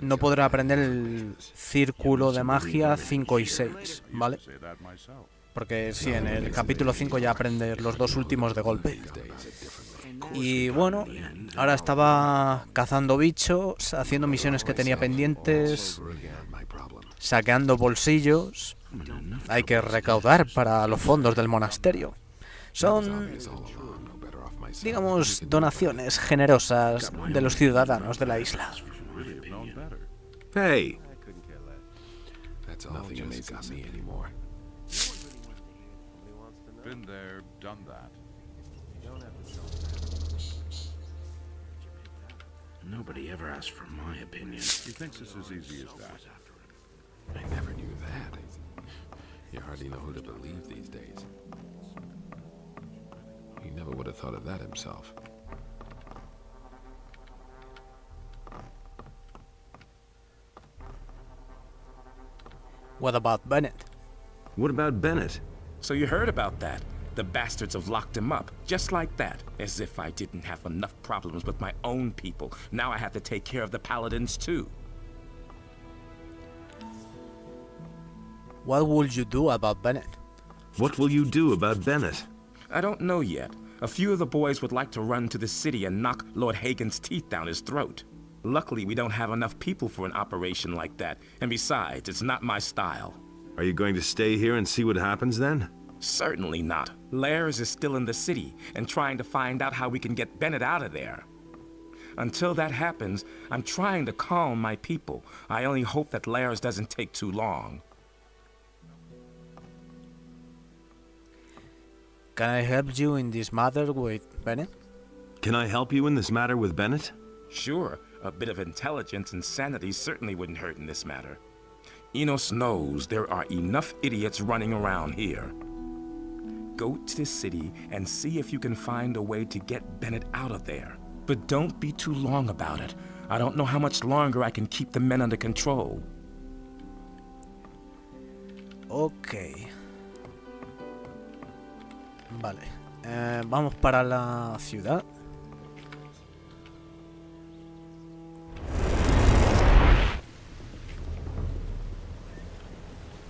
no podré aprender el círculo de magia 5 y 6, ¿vale? Porque sí, en el capítulo 5 ya aprendes los dos últimos de golpe. Y bueno, ahora estaba cazando bichos, haciendo misiones que tenía pendientes, saqueando bolsillos. Hay que recaudar para los fondos del monasterio. Son digamos, donaciones generosas de los ciudadanos de la isla. Hey! That's nothing amazes me anymore. Been there, done that. Nobody ever asked for my opinion. He thinks it's as easy as that. I never knew that. You hardly know who to believe these days. He never would have thought of that himself. What about Bennett? What about Bennett? So you heard about that? The bastards have locked him up, just like that. As if I didn't have enough problems with my own people. Now I have to take care of the paladins too. What will you do about Bennett? What will you do about Bennett? I don't know yet. A few of the boys would like to run to the city and knock Lord Hagen's teeth down his throat. Luckily, we don't have enough people for an operation like that. And besides, it's not my style. Are you going to stay here and see what happens then? Certainly not. Lairs is still in the city and trying to find out how we can get Bennett out of there. Until that happens, I'm trying to calm my people. I only hope that Lairs doesn't take too long. Can I help you in this matter with Bennett? Can I help you in this matter with Bennett? Sure. A bit of intelligence and sanity certainly wouldn't hurt in this matter. Innos knows there are enough idiots running around here. Go to the city and see if you can find a way to get Bennett out of there. But don't be too long about it. I don't know how much longer I can keep the men under control. Ok. Vale. Vamos para la ciudad.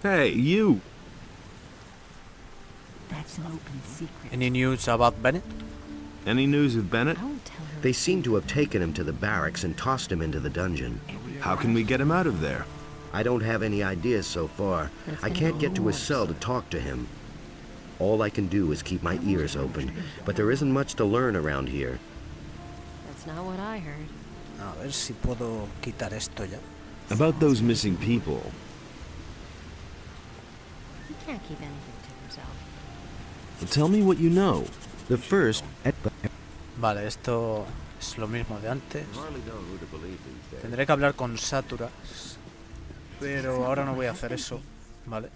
Hey, you! That's an open secret. Any news about Bennett? Any news of Bennett? They seem to have taken him to the barracks and tossed him into the dungeon. How can we get him out of there? I don't have any ideas so far. I can't get to his cell to talk to him. All I can do is keep my ears open, but there isn't much to learn around here. That's not what I heard. A ver si puedo quitar esto ya. About those missing people. You can't keep anything to yourself. Well, tell me what you know. The first... Vale, esto es lo mismo de antes. Tendré que hablar con Saturas, pero ahora no voy a hacer eso, ¿vale?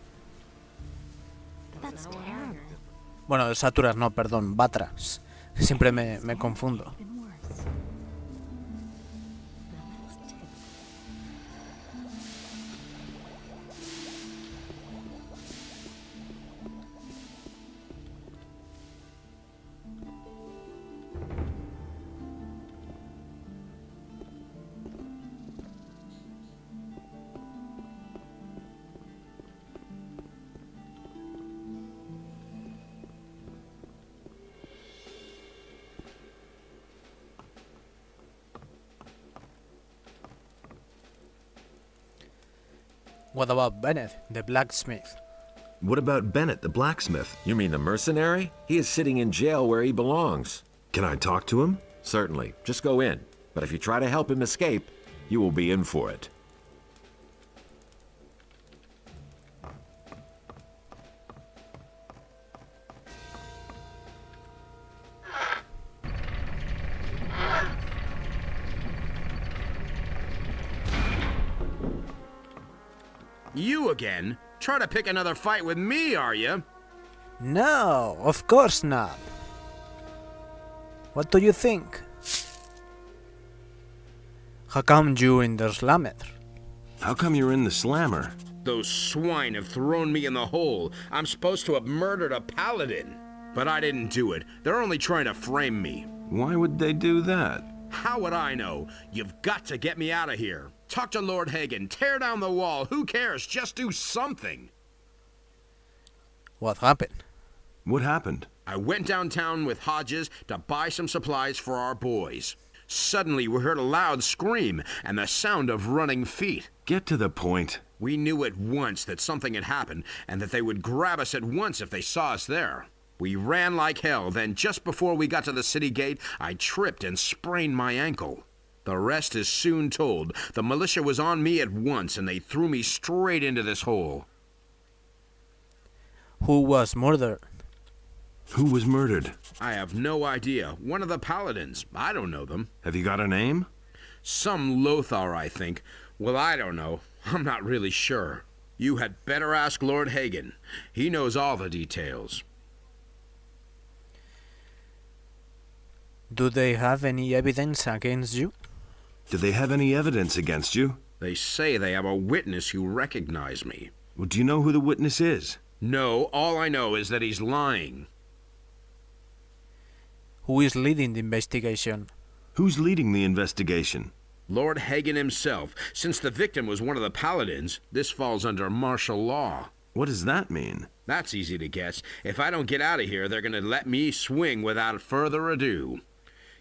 Bueno, Saturas no, perdón, Batras. Siempre me confundo. What about Bennett, the blacksmith? What about Bennett, the blacksmith? You mean the mercenary? He is sitting in jail where he belongs. Can I talk to him? Certainly. Just go in. But if you try to help him escape, you will be in for it. You again? Try to pick another fight with me, are you? No, of course not. What do you think? How come you in the slammer? How come you're in the slammer? Those swine have thrown me in the hole. I'm supposed to have murdered a paladin. But I didn't do it. They're only trying to frame me. Why would they do that? How would I know? You've got to get me out of here. Talk to Lord Hagen. Tear down the wall. Who cares? Just do something. What happened? What happened? I went downtown with Hodges to buy some supplies for our boys. Suddenly we heard a loud scream and the sound of running feet. Get to the point. We knew at once that something had happened and that they would grab us at once if they saw us there. We ran like hell, then just before we got to the city gate, I tripped and sprained my ankle. The rest is soon told. The militia was on me at once, and they threw me straight into this hole. Who was murdered? Who was murdered? I have no idea. One of the paladins. I don't know them. Have you got a name? Some Lothar, I think. Well, I don't know. I'm not really sure. You had better ask Lord Hagen. He knows all the details. Do they have any evidence against you? Do they have any evidence against you? They say they have a witness who recognized me. Well, do you know who the witness is? No, all I know is that he's lying. Who is leading the investigation? Who's leading the investigation? Lord Hagen himself. Since the victim was one of the paladins, this falls under martial law. What does that mean? That's easy to guess. If I don't get out of here, they're going to let me swing without further ado.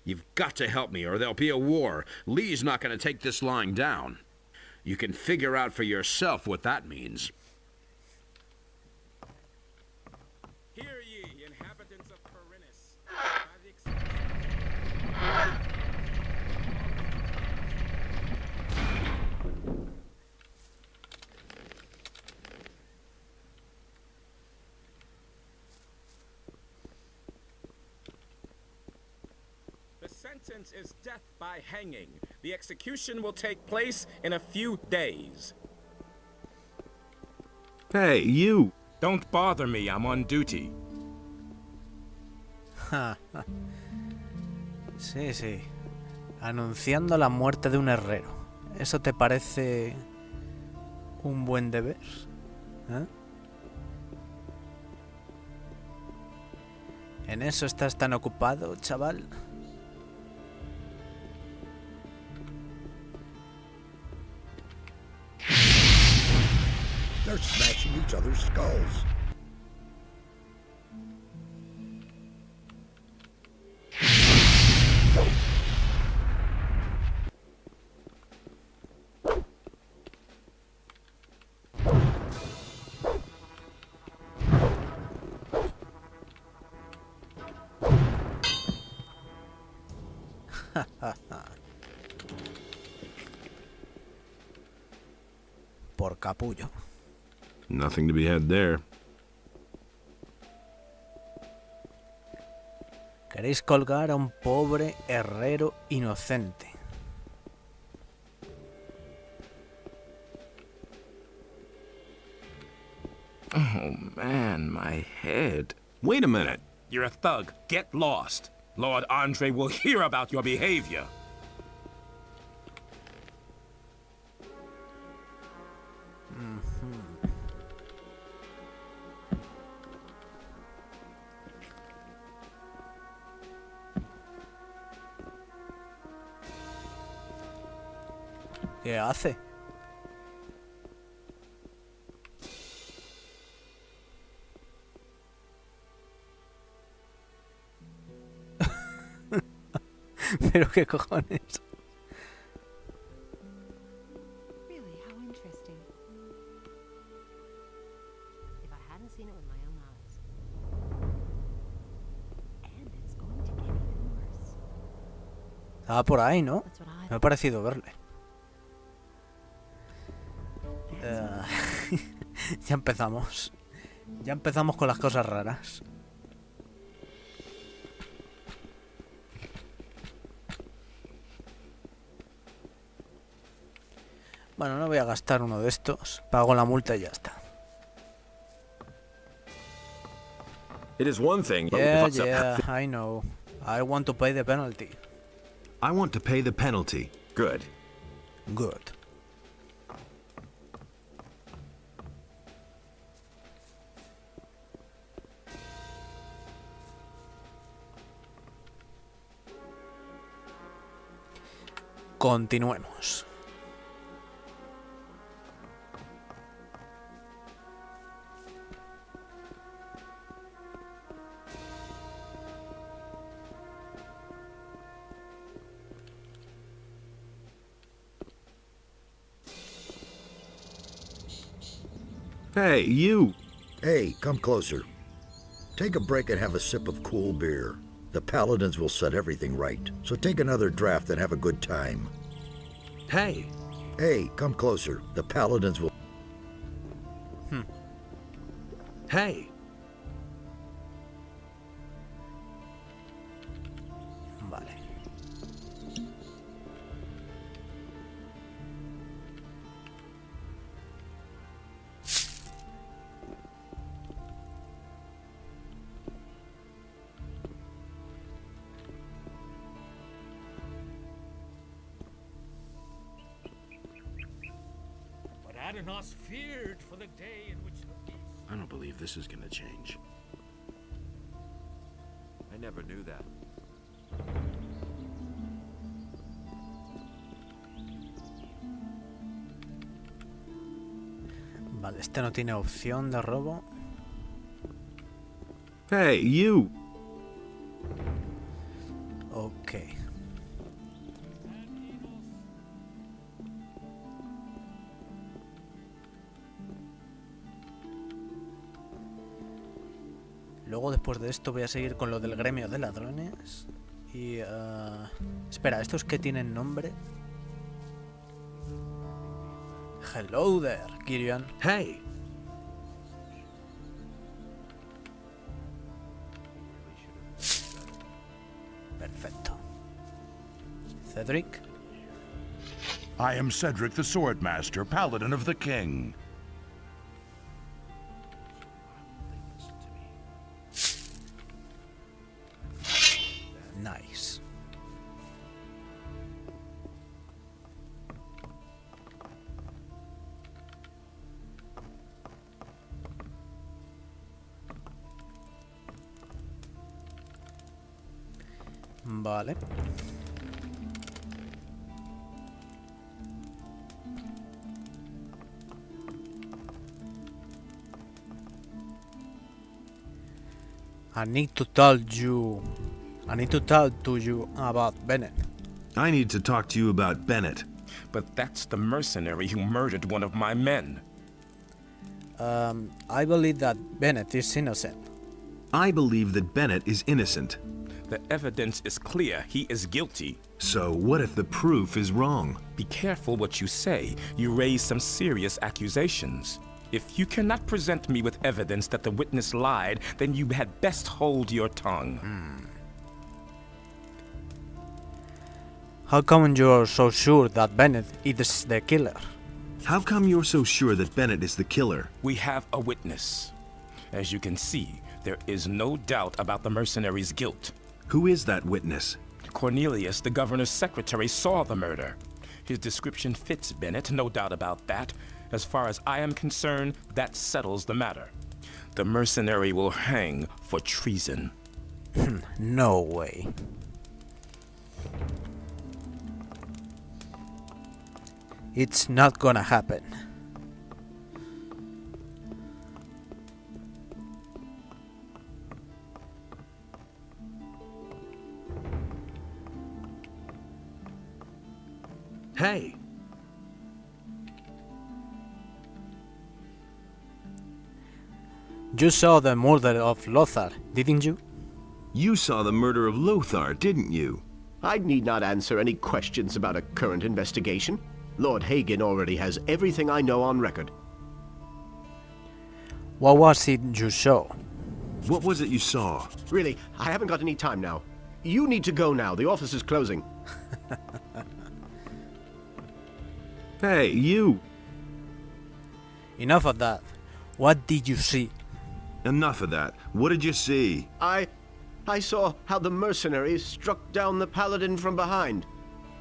You've got to help me, or there'll be a war. Lee's not going to take this lying down. You can figure out for yourself what that means. Hear ye, inhabitants of Perinus. The sentence is death by hanging. The execution will take place in a few days. Hey, you! Don't bother me, I'm on duty. Sí, sí. Anunciando la muerte de un herrero. ¿Eso te parece un buen deber? ¿Eh? ¿En eso estás tan ocupado, chaval? They're smashing each other's skulls. Por capullo. Nothing to be had there. Queréis colgar a un pobre herrero inocente. Oh man, my head. Wait a minute. You're a thug. Get lost. Lord Andre will hear about your behavior. ¿Qué hace? Pero qué cojones. Really, how interesting. If I hadn't seen it with my own eyes. And it's going to get even worse. Estaba por ahí, ¿no? Me ha parecido verle. Ya empezamos. Ya empezamos con las cosas raras. Bueno, no voy a gastar uno de estos. Pago la multa y ya está. It is one thing. Yeah, I know. I want to pay the penalty. I want to pay the penalty. Good. Good. Continuemos. Hey, you! Hey, come closer. Take a break and have a sip of cool beer. The paladins will set everything right. So take another draft and have a good time. Hey! Hey, come closer. The paladins will... Hey! Vale. But Adanos feared for the day in which the beast... I don't believe this is gonna change. I never knew that. Vale, este no tiene opción de robo. Hey, you! Ok. Luego, después de esto, voy a seguir con lo del gremio de ladrones. Y... espera, ¿estos que tienen nombre? Hello there, Kirian. Hey! Perfecto. Cedric. I am Cedric the Swordmaster, Paladin of the King. Nice. Vale. I need to talk to you about Bennett. I need to talk to you about Bennett. But that's the mercenary who murdered one of my men. I believe that Bennett is innocent. I believe that Bennett is innocent. The evidence is clear. He is guilty. So what if the proof is wrong? Be careful what you say. You raise some serious accusations. If you cannot present me with evidence that the witness lied, then you had best hold your tongue. How come you're so sure that Bennett is the killer? How come you're so sure that Bennett is the killer? We have a witness. As you can see, there is no doubt about the mercenary's guilt. Who is that witness? Cornelius, the governor's secretary, saw the murder. His description fits Bennett, no doubt about that. As far as I am concerned, that settles the matter. The mercenary will hang for treason. No way. It's not gonna happen. Hey! You saw the murder of Lothar, didn't you? You saw the murder of Lothar, didn't you? I need not answer any questions about a current investigation. Lord Hagen already has everything I know on record. What was it you saw? What was it you saw? Really, I haven't got any time now. You need to go now. The office is closing. Hey, you! Enough of that. What did you see? Enough of that. What did you see? I saw how the mercenary struck down the paladin from behind.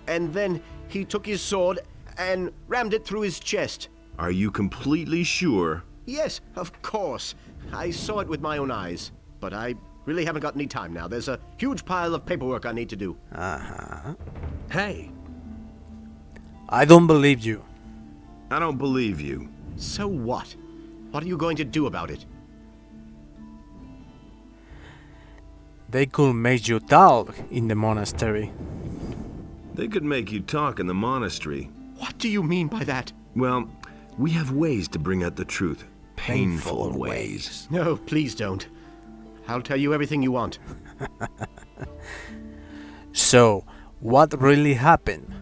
And then he took his sword and rammed it through his chest. Are you completely sure? Yes, of course. I saw it with my own eyes. But I really haven't got any time now. There's a huge pile of paperwork I need to do. Hey! I don't believe you. I don't believe you. So what? What are you going to do about it? They could make you talk in the monastery. They could make you talk in the monastery. What do you mean by that? Well, we have ways to bring out the truth. Painful ways. No, please don't. I'll tell you everything you want. So, what really happened?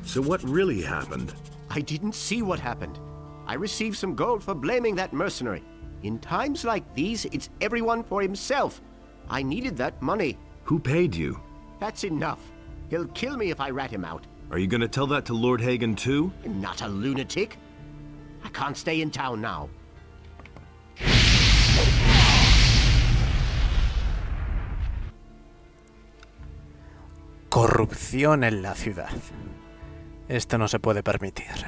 So what really happened? I didn't see what happened. I received some gold for blaming that mercenary. In times like these, it's everyone for himself. I needed that money. Who paid you? That's enough. He'll kill me if I rat him out. Are you gonna tell that to Lord Hagen too? Not a lunatic. I can't stay in town now. Corrupción en la ciudad. Esto no se puede permitir.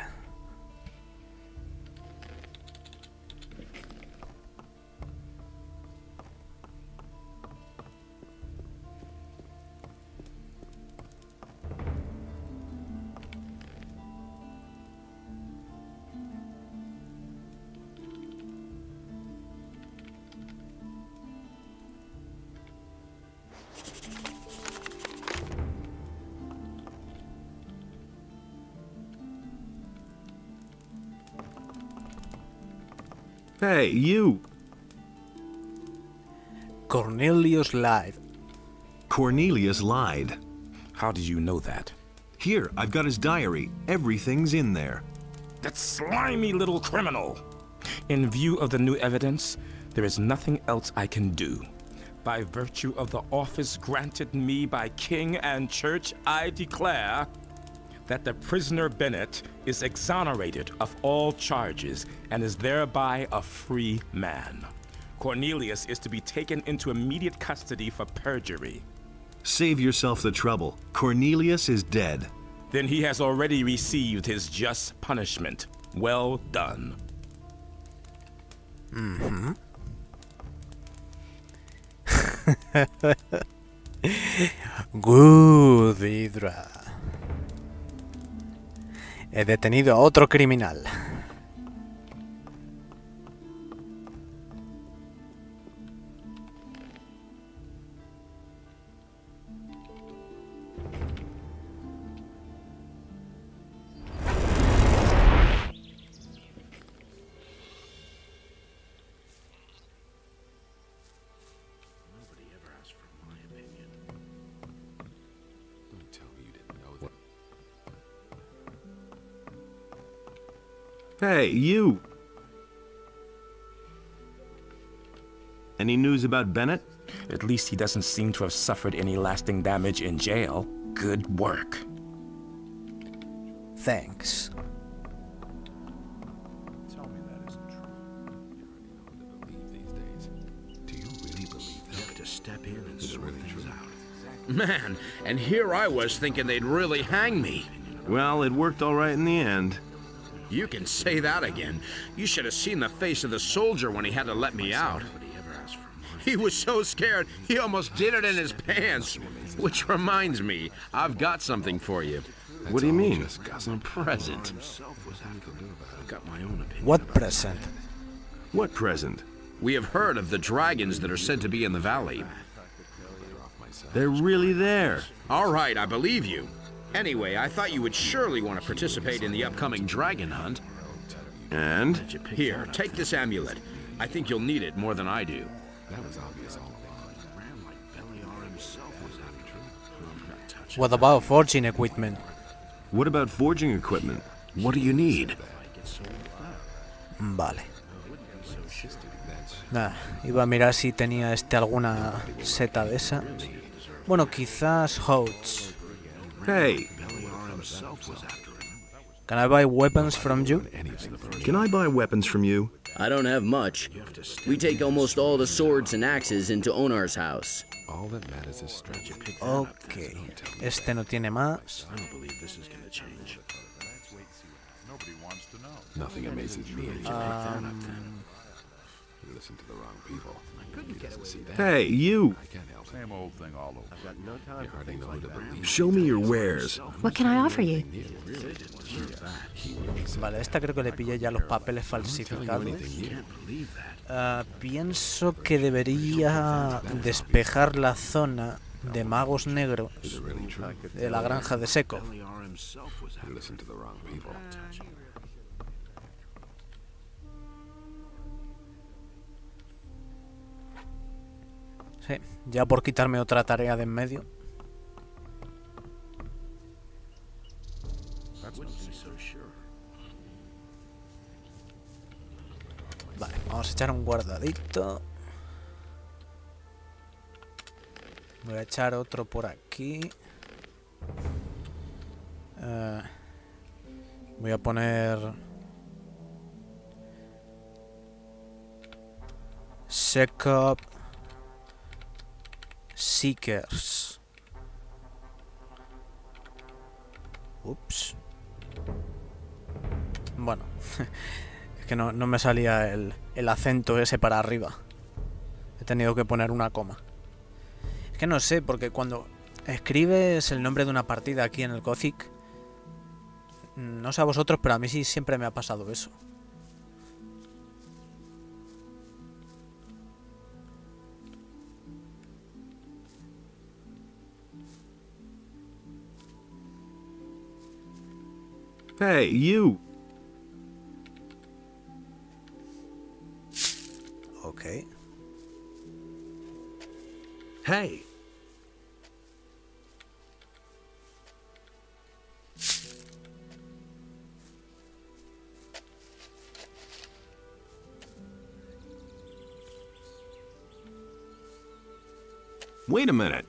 Hey, you! Cornelius lied. Cornelius lied. How did you know that? Here, I've got his diary. Everything's in there. That slimy little criminal! In view of the new evidence, there is nothing else I can do. By virtue of the office granted me by king and church, I declare that the prisoner Bennett is exonerated of all charges and is thereby a free man. Cornelius is to be taken into immediate custody for perjury. Save yourself the trouble. Cornelius is dead. Then he has already received his just punishment. Well done. Mm-hmm. Good, Hydra. He detenido a otro criminal. Hey, you! Any news about Bennett? At least he doesn't seem to have suffered any lasting damage in jail. Good work. Thanks. Tell me that isn't true. You already know what to believe these days. Do you really believe that? You have to step in and sort things out. Man, and here I was thinking they'd really hang me. Well, it worked all right in the end. You can say that again. You should have seen the face of the soldier when he had to let me out. He was so scared, he almost did it in his pants. Which reminds me, I've got something for you. What do you mean? A present. I've got my own opinion. What present? What present? We have heard of the dragons that are said to be in the valley. They're really there. All right, I believe you. Anyway, I thought you would surely want to participate in the upcoming dragon hunt. And? Here, take this amulet. I think you'll need it more than I do. That was obvious all along. What about forging equipment? What about forging equipment? What do you need? Vale. Nada, iba a mirar si tenía alguna seta de esa. Bueno, quizás Hodge. Hey! Can I buy weapons from you? Can I buy weapons from you? I don't have much. We take almost all the swords and axes into Onar's house. All that matters is strength. Ok. Este no tiene más. I don't believe this is going to change. Nobody wants to know. Nothing amazes me. You listen to the wrong people. He doesn't see that. Hey, you! I can't help it. Same old thing all over. I've got no time for things like that. Show me your wares. What can I offer you? Vale, esta creo que le pillé ya los papeles falsificados. Pienso que debería despejar la zona de magos negros de la granja de Seco. You listen to the wrong people. Sí, ya por quitarme otra tarea de en medio. Vale, vamos a echar un guardadito. Voy a echar otro por aquí. Voy a poner Secop Seekers. Ups. Bueno, es que no me salía el acento ese para arriba. He tenido que poner una coma. Es que no sé, porque cuando escribes el nombre de una partida aquí en el Gothic, no sé a vosotros, pero a mí sí siempre me ha pasado eso. Hey, you! Okay. Hey! Wait a minute.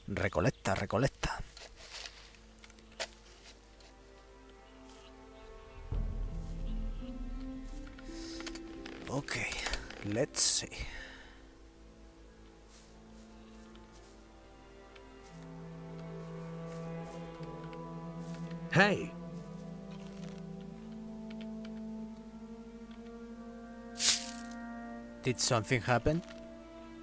Recolecta, recolecta. Okay, let's see. Hey! Did something happen?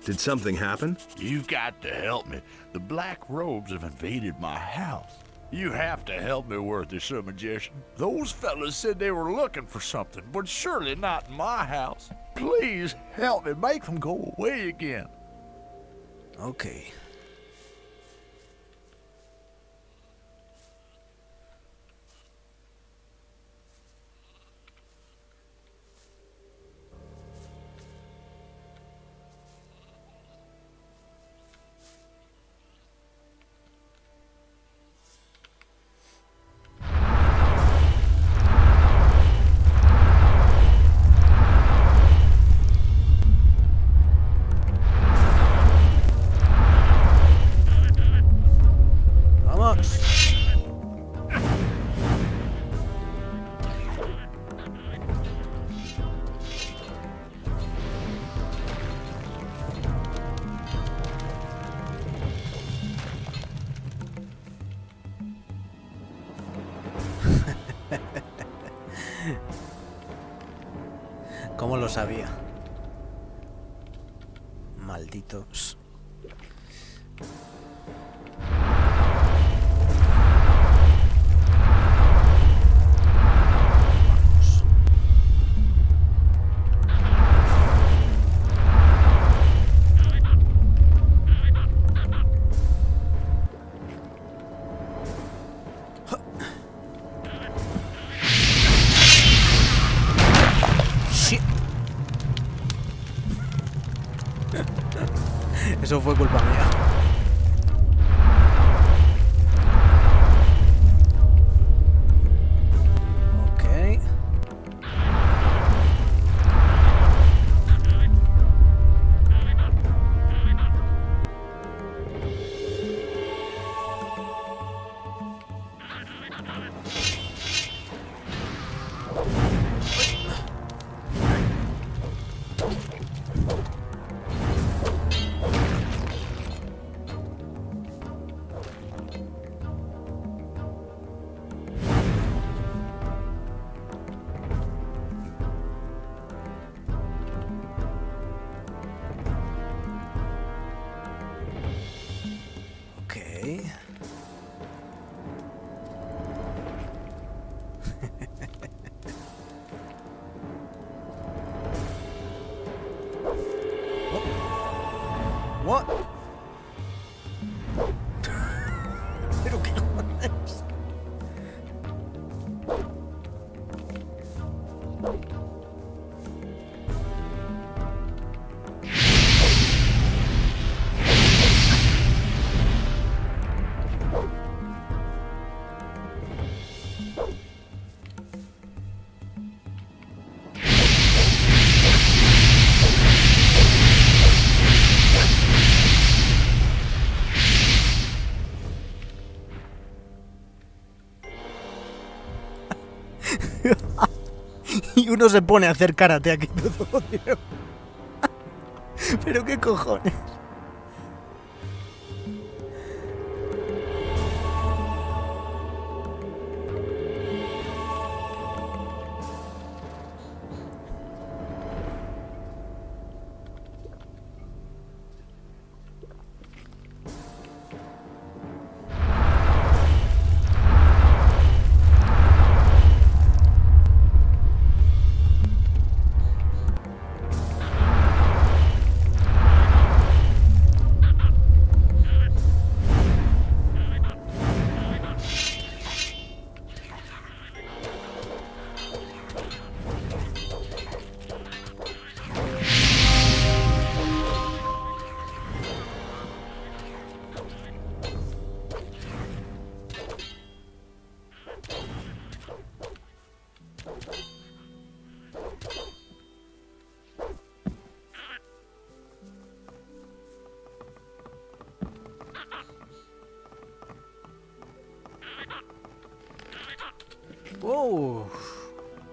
Did something happen? You've got to help me. The Black Robes have invaded my house. You have to help me, Worthy Sir Magician. Those fellas said they were looking for something, but surely not in my house. Please help me make them go away again. Okay. ¿Cómo lo sabía? Malditos. Eso fue culpa mía. Ok. What? Pero qué joder. Y uno se pone a hacer karate aquí todo, tío. Pero qué cojones.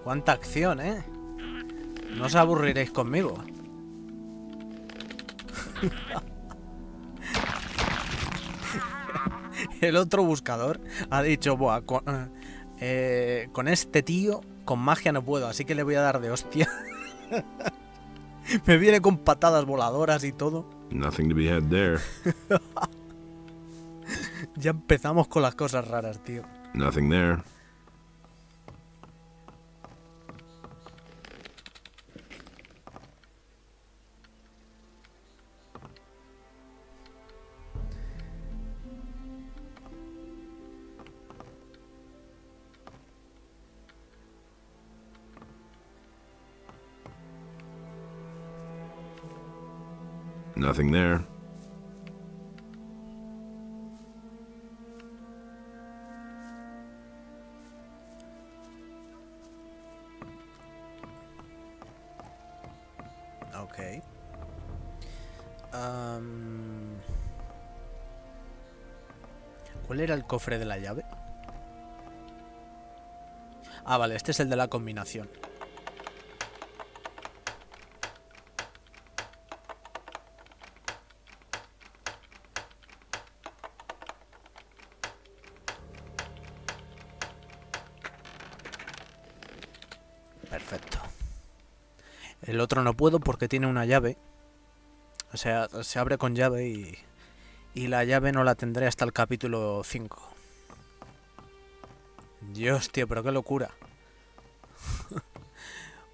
Cuánta acción, ¿eh? No os aburriréis conmigo. El otro buscador ha dicho, buah, con este tío, con magia no puedo, así que le voy a dar de hostia. Me viene con patadas voladoras y todo. Nothing to be had there. Ya empezamos con las cosas raras, tío. Nothing there. Nothing there. Ok. ¿Cuál era el cofre de la llave? Ah, vale, este es el de la combinación. Perfecto. El otro no puedo porque tiene una llave. O sea, se abre con llave y la llave no la tendré hasta el capítulo 5. Dios, tío, pero qué locura.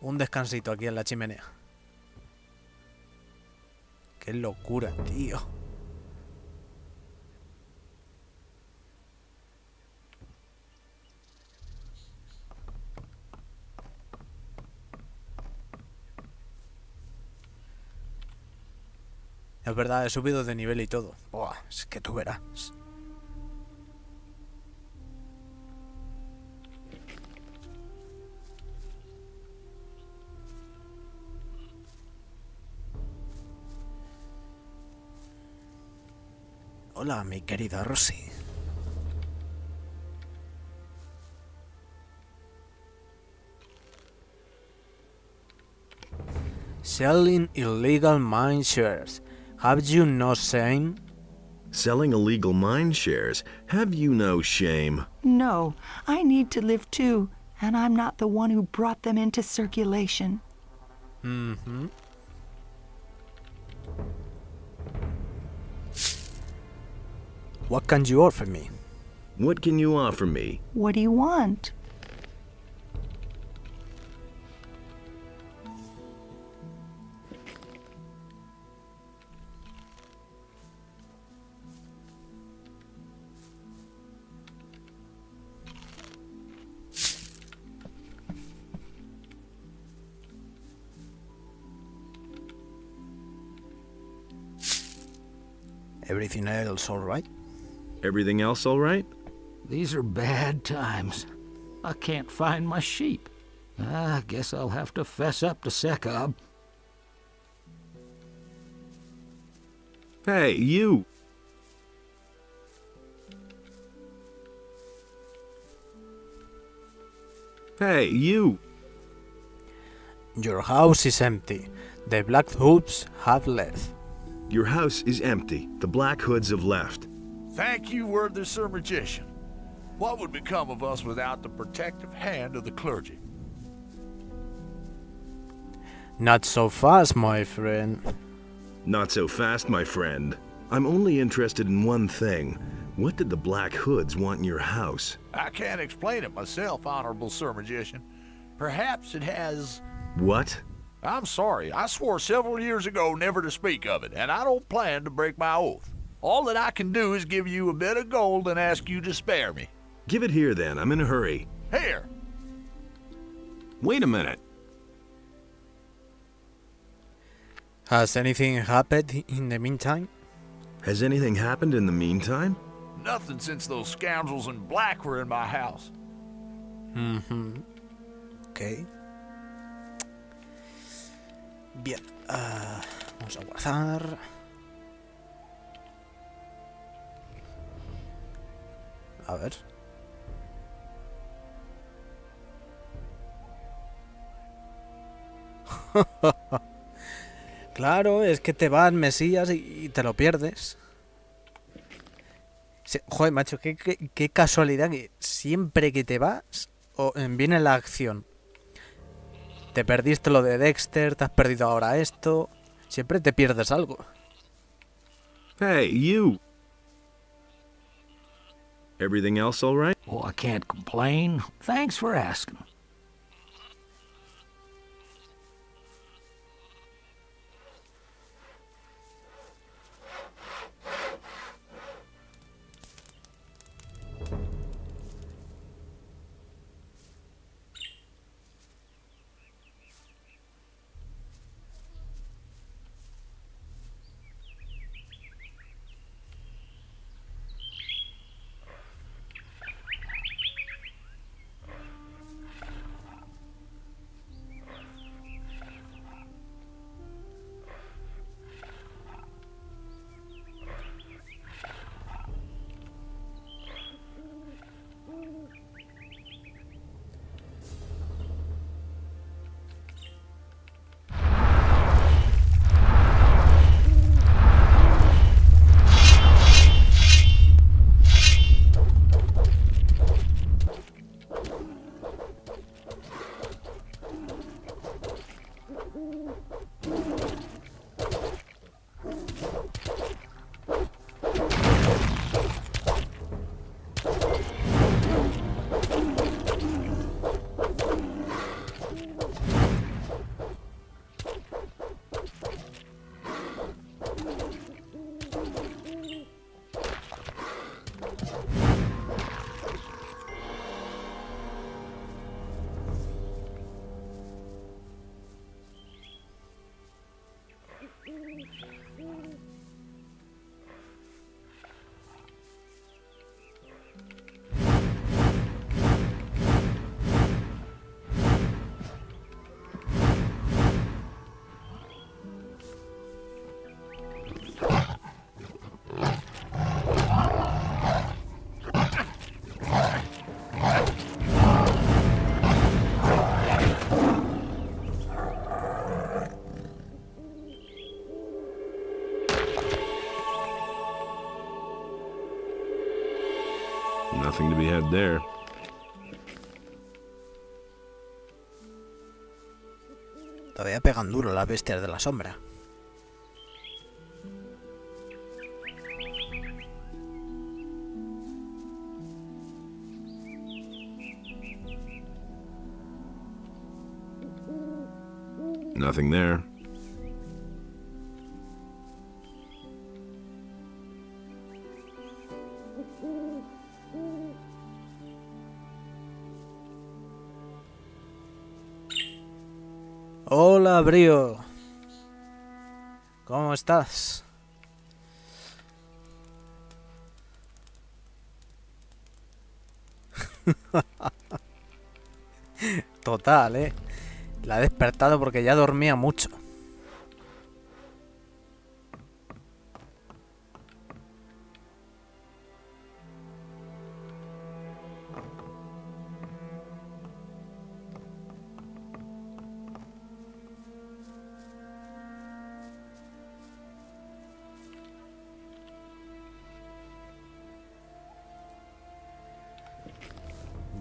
Un descansito aquí en la chimenea. Qué locura, tío. Es verdad, he subido de nivel y todo. Buah, es que tú verás. Hola, mi querida Rosy. Selling illegal mine shares. Have you no shame? Selling illegal mine shares. Have you no shame? No, I need to live too, and I'm not the one who brought them into circulation. Mm-hmm. What can you offer me? What can you offer me? What do you want? Everything else all right? Everything else all right? These are bad times. I can't find my sheep. I guess I'll have to fess up to Sekob. Hey, you! Hey, you! Your house is empty. The Black Hoods have left. Your house is empty. The Black Hoods have left. Thank you, worthy Sir Magician. What would become of us without the protective hand of the clergy? Not so fast, my friend. Not so fast, my friend. I'm only interested in one thing. What did the Black Hoods want in your house? I can't explain it myself, Honorable Sir Magician. Perhaps it has... What? I'm sorry. I swore several years ago never to speak of it, and I don't plan to break my oath. All that I can do is give you a bit of gold and ask you to spare me. Give it here, then. I'm in a hurry. Here! Wait a minute. Has anything happened in the meantime? Has anything happened in the meantime? Nothing since those scoundrels in black were in my house. Ok. Bien. Vamos a guardar. A ver. Claro, es que te vas Mesías y te lo pierdes. Joder, macho, qué casualidad que siempre que te vas viene la acción. Te perdiste lo de Dexter, te has perdido ahora esto. Siempre te pierdes algo. Hey, you! Everything else all right? Oh, I can't complain. Thanks for asking. Nothing to be had there. Todavía pegan duro las bestias de la sombra. Nothing there. Hola, Brío. ¿Cómo estás? Total, ¿eh? La he despertado porque ya dormía mucho.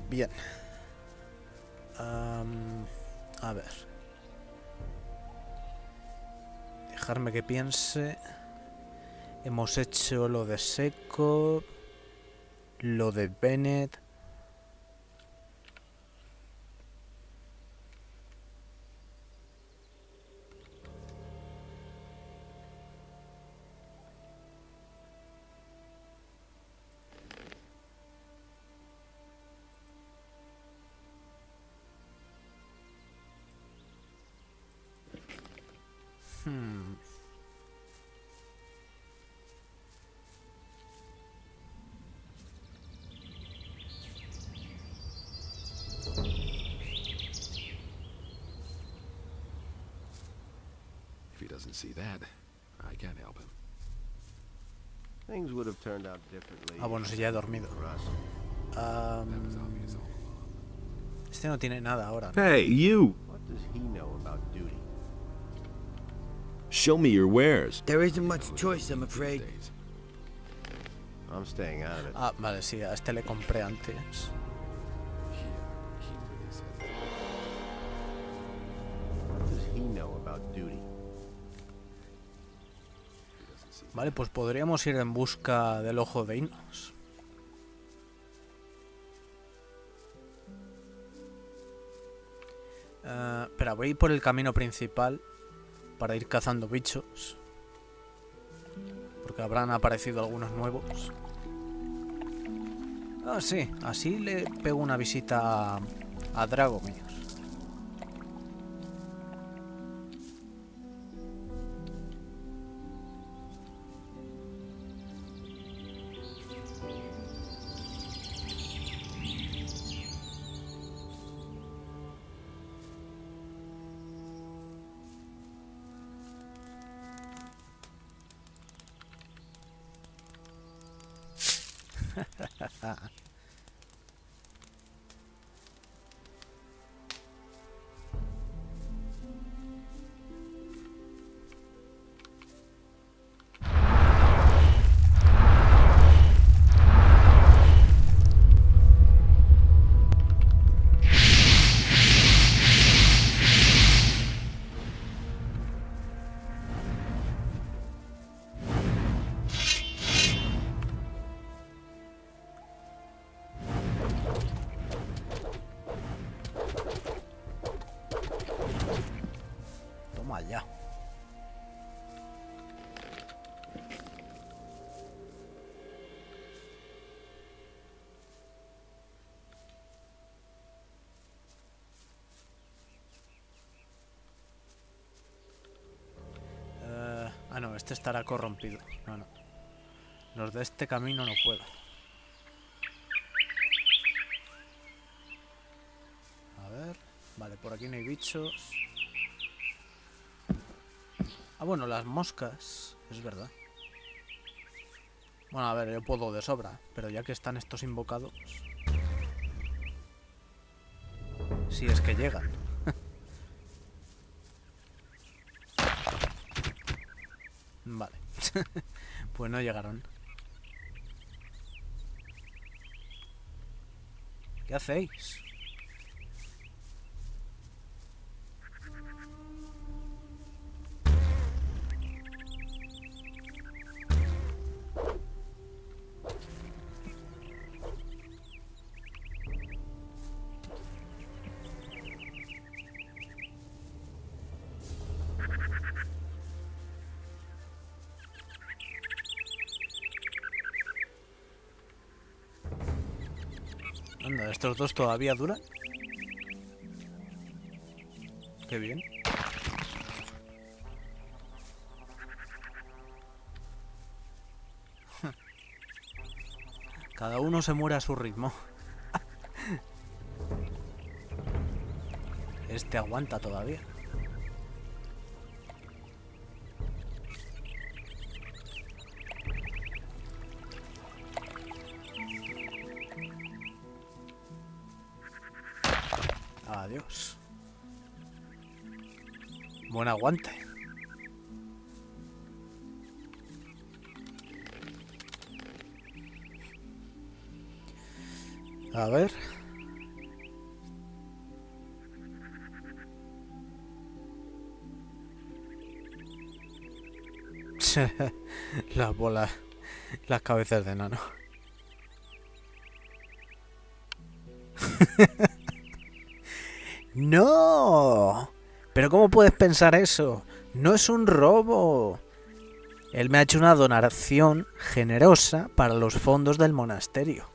Bien. A ver. Dejarme que piense. Hemos hecho lo de Seco, lo de Bennett. If he doesn't see that, I can't help him. Things would have turned out differently. Ah, bueno, si ya he dormido. Este no tiene nada ahora, ¿no? Hey, you! What does he know about duty? Show me your wares. There isn't much choice, I'm afraid. I'm staying out of it. Ah, vale, sí, a este le compré antes. What does he know about duty? Vale, pues podríamos ir en busca del Ojo de Innos. Espera, voy a ir por el camino principal para ir cazando bichos, porque habrán aparecido algunos nuevos. Ah, sí, así le pego una visita a Dragomir. Toma ya. Ah, no, este estará corrompido. No, no. Los de este camino no puedo. A ver. Vale, por aquí no hay bichos. Ah, bueno, las moscas. Es verdad. Bueno, a ver, yo puedo de sobra. Pero ya que están estos invocados... Si es que llegan. Vale. Pues no llegaron. ¿Qué hacéis? Anda, ¿estos dos todavía duran? Qué bien. Cada uno se muere a su ritmo. Este aguanta todavía. Adiós. Buen aguante. A ver. Las bolas, las cabezas de enano. ¡No! ¿Pero cómo puedes pensar eso? No es un robo. Él me ha hecho una donación generosa para los fondos del monasterio.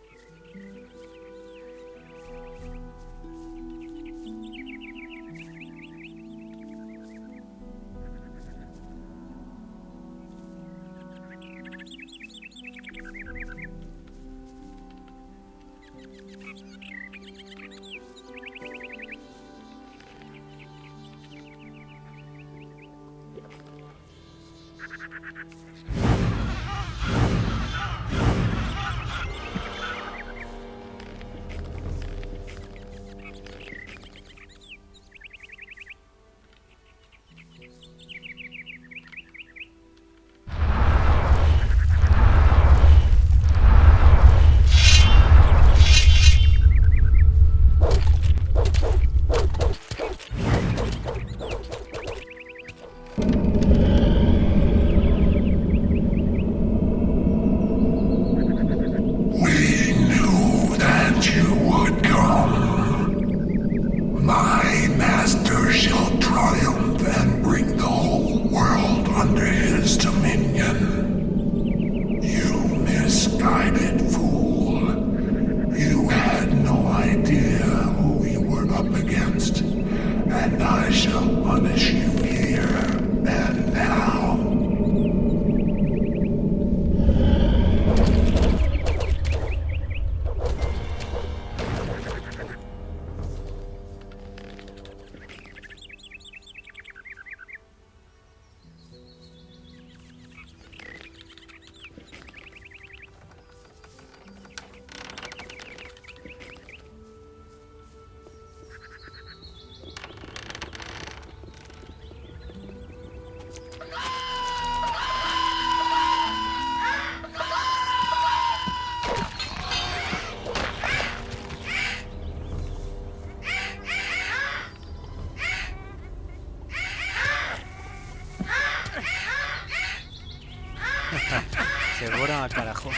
Se borra al carajo.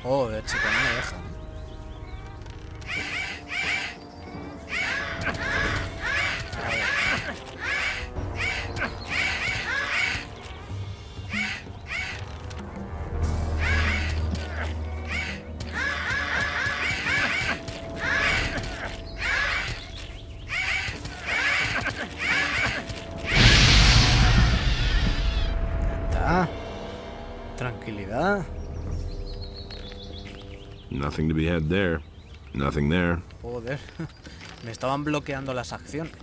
Joder, chico, no me dejan. Tranquilidad. Nothing to be had there. Nothing there. Joder, me estaban bloqueando las acciones.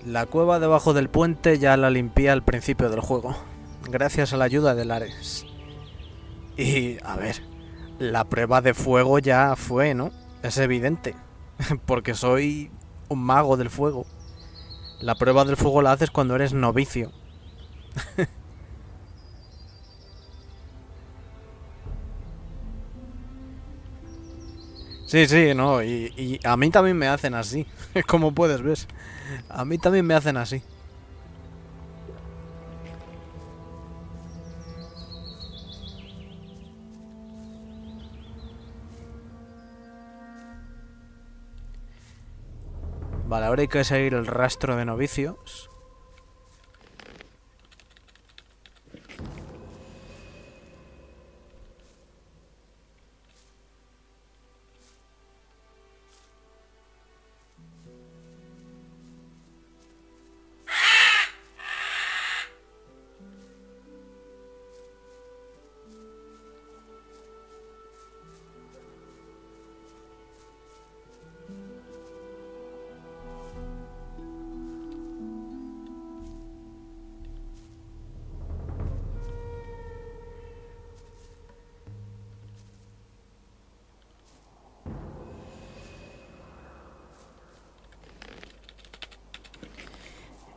La cueva debajo del puente ya la limpié al principio del juego, gracias a la ayuda de Lares. Y, a ver, la prueba de fuego ya fue, ¿no? Es evidente, porque soy un mago del fuego. La prueba del fuego la haces cuando eres novicio. Sí, sí, no, y a mí también me hacen así, como puedes ver. A mí también me hacen así. Vale, ahora hay que seguir el rastro de novicios.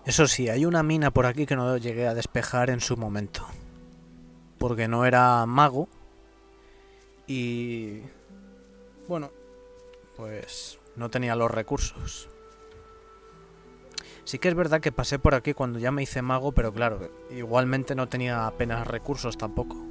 Eso sí, hay una mina por aquí que no llegué a despejar en su momento. Porque no era mago. Y... bueno, pues no tenía los recursos. Sí que es verdad que pasé por aquí cuando ya me hice mago, pero claro, igualmente no tenía apenas recursos tampoco.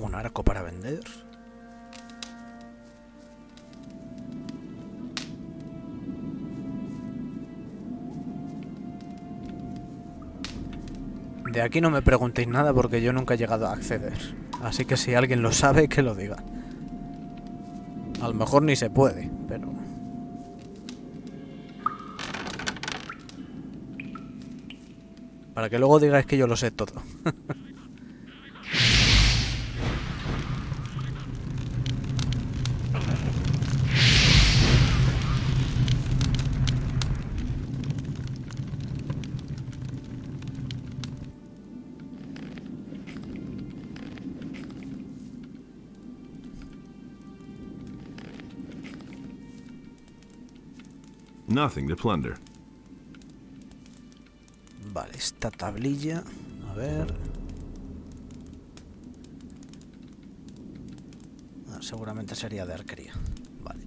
Un arco para vender. De aquí no me preguntéis nada porque yo nunca he llegado a acceder. Así que si alguien lo sabe, que lo diga. A lo mejor ni se puede, pero... para que luego digáis que yo lo sé todo. Nothing to plunder. Vale, esta tablilla... a ver... seguramente sería de arquería. Vale.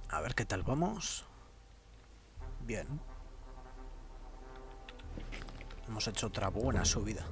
A ver qué tal vamos. Bien. Hemos hecho otra buena subida.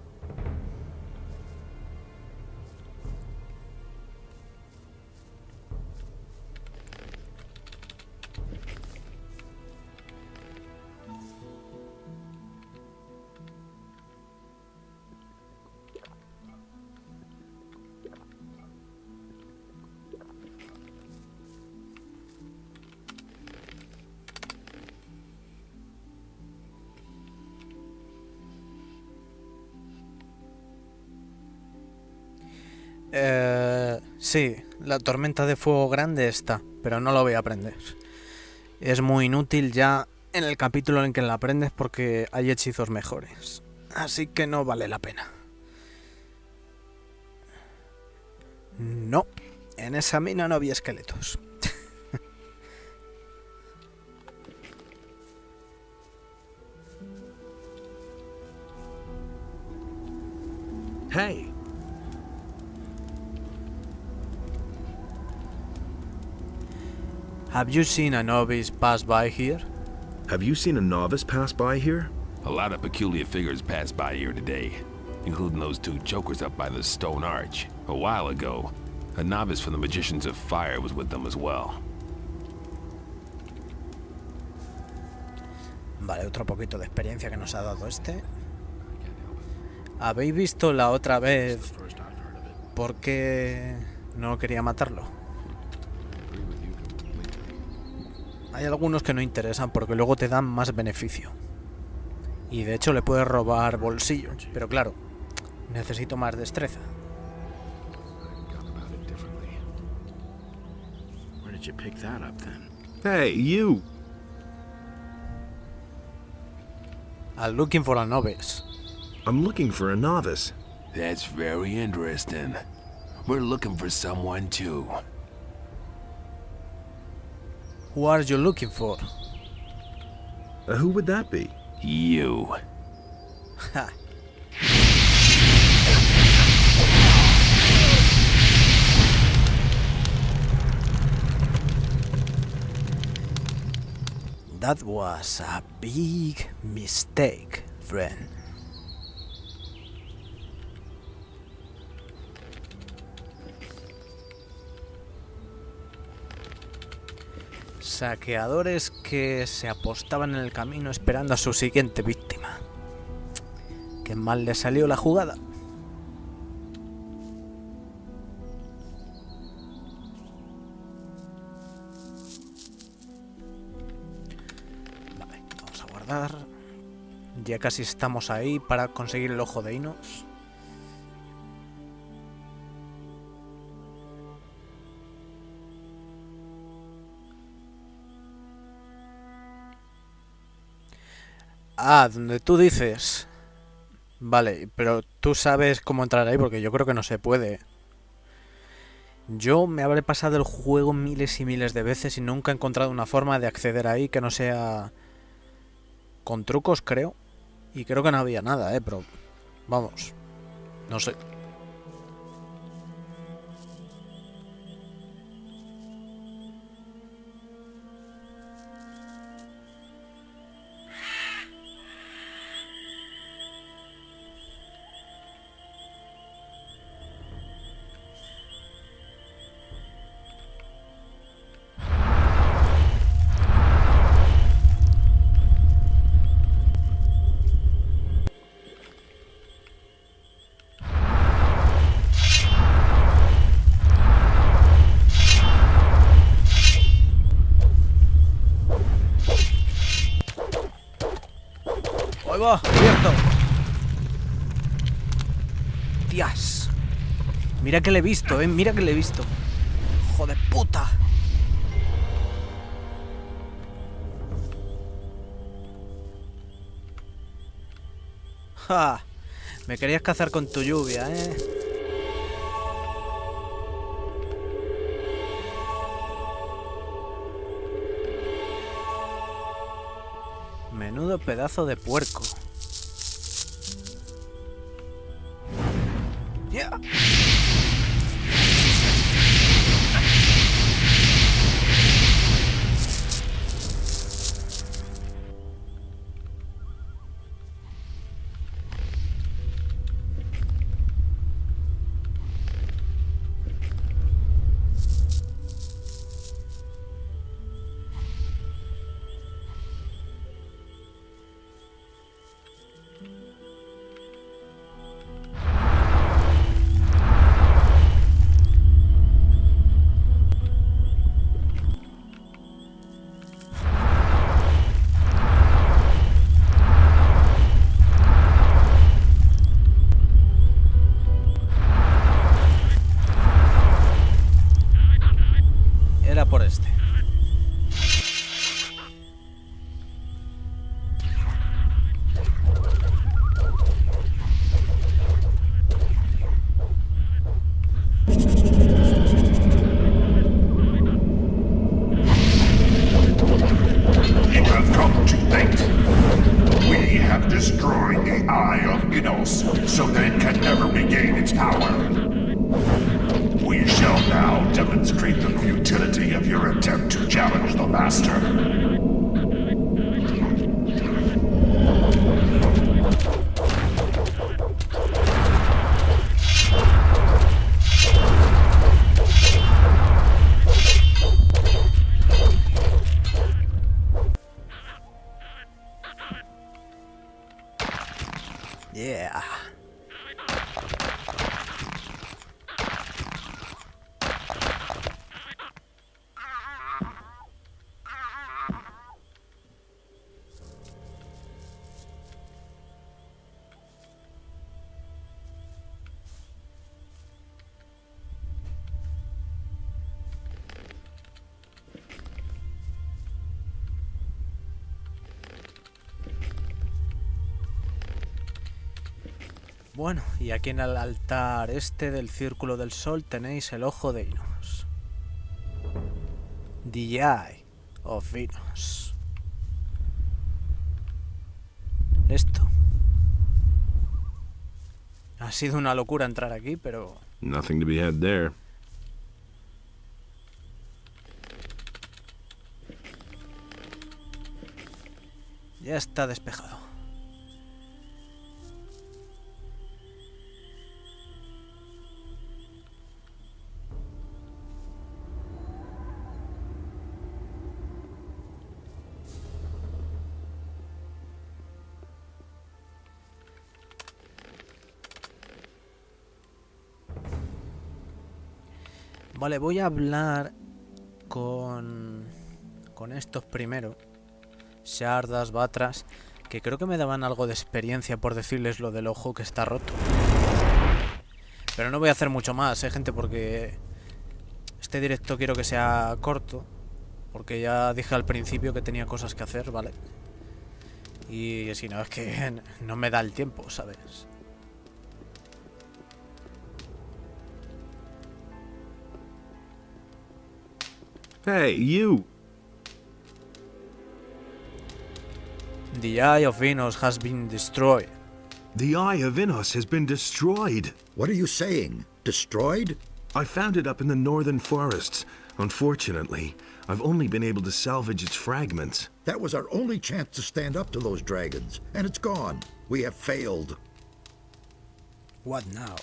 Sí, la tormenta de fuego grande está, pero no lo voy a aprender. Es muy inútil ya en el capítulo en que la aprendes porque hay hechizos mejores. Así que no vale la pena. No, en esa mina no había esqueletos. Hey! Have you seen a novice pass by here? Have you seen a novice pass by here? A lot of peculiar figures passed by here today, including those two jokers up by the stone arch. A while ago, a novice from the Magicians of Fire was with them as well. Vale, otro poquito de experiencia que nos ha dado este. ¿Habéis visto la otra vez por qué no quería matarlo? Hay algunos que no interesan porque luego te dan más beneficio. Y de hecho le puedes robar bolsillos. Pero claro, necesito más destreza. Where did you pick that up then? Hey, you! I'm looking for a novice. I'm looking for a novice. That's very interesting. We're looking for someone too. Who are you looking for? Who would that be? You. Ha. That was a big mistake, friend. Saqueadores que se apostaban en el camino esperando a su siguiente víctima. Qué mal le salió la jugada. Vale, vamos a guardar. Ya casi estamos ahí para conseguir el Ojo de Innos. Ah, donde tú dices. Vale, pero tú sabes cómo entrar ahí porque yo creo que no se puede. Yo me habré pasado el juego miles y miles de veces y nunca he encontrado una forma de acceder ahí que no sea con trucos, creo. Y creo que no había nada, pero vamos, no sé. ¡Ahí va! ¡Abierto! ¡Tías! Mira que le he visto, mira que le he visto. ¡Hijo de puta! ¡Ja! Me querías cazar con tu lluvia, Menudo pedazo de puerco. ¡Ya! demonstrate the futility of your attempt to challenge the Master. Yeah. Bueno, y aquí en el altar este del Círculo del Sol tenéis el Ojo de Innos. The Eye of Innos. Esto. Ha sido una locura entrar aquí, pero... Nothing to be had there. Ya está despejado. Vale, voy a hablar con estos primero. Shardas, Batras, que creo que me daban algo de experiencia por decirles lo del ojo que está roto. Pero no voy a hacer mucho más, gente, porque este directo quiero que sea corto. Porque ya dije al principio que tenía cosas que hacer, ¿vale? Y si no, es que no me da el tiempo, ¿sabes? Hey, you! The Eye of Innos has been destroyed. The Eye of Innos has been destroyed. What are you saying? Destroyed? I found it up in the northern forests. Unfortunately, I've only been able to salvage its fragments. That was our only chance to stand up to those dragons, and it's gone. We have failed. What now?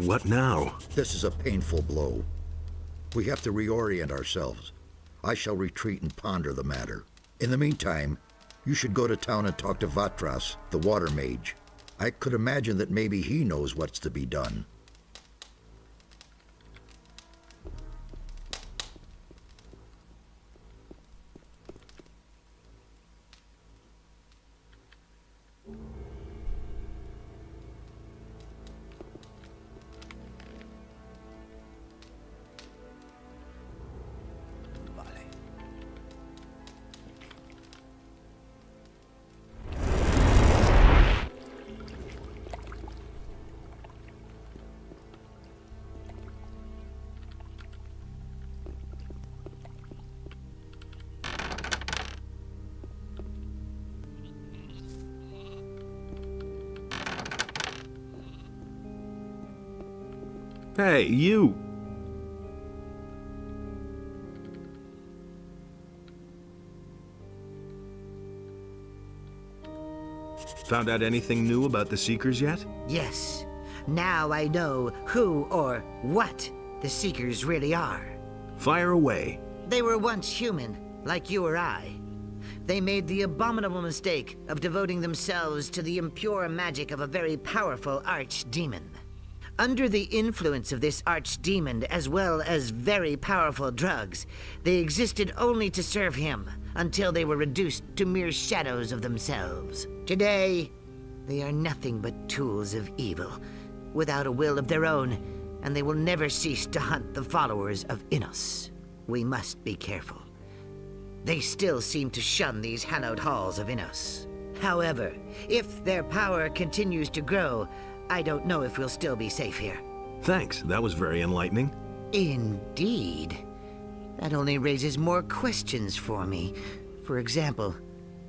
What now? This is a painful blow. We have to reorient ourselves. I shall retreat and ponder the matter. In the meantime, you should go to town and talk to Vatras, the water mage. I could imagine that maybe he knows what's to be done. Hey, you! Found out anything new about the Seekers yet? Yes. Now I know who or what the Seekers really are. Fire away. They were once human, like you or I. They made the abominable mistake of devoting themselves to the impure magic of a very powerful archdemon. Under the influence of this archdemon, as well as very powerful drugs, they existed only to serve him, until they were reduced to mere shadows of themselves. Today, they are nothing but tools of evil, without a will of their own, and they will never cease to hunt the followers of Innos. We must be careful. They still seem to shun these hallowed halls of Innos. However, if their power continues to grow, I don't know if we'll still be safe here. Thanks, that was very enlightening. Indeed. That only raises more questions for me. For example,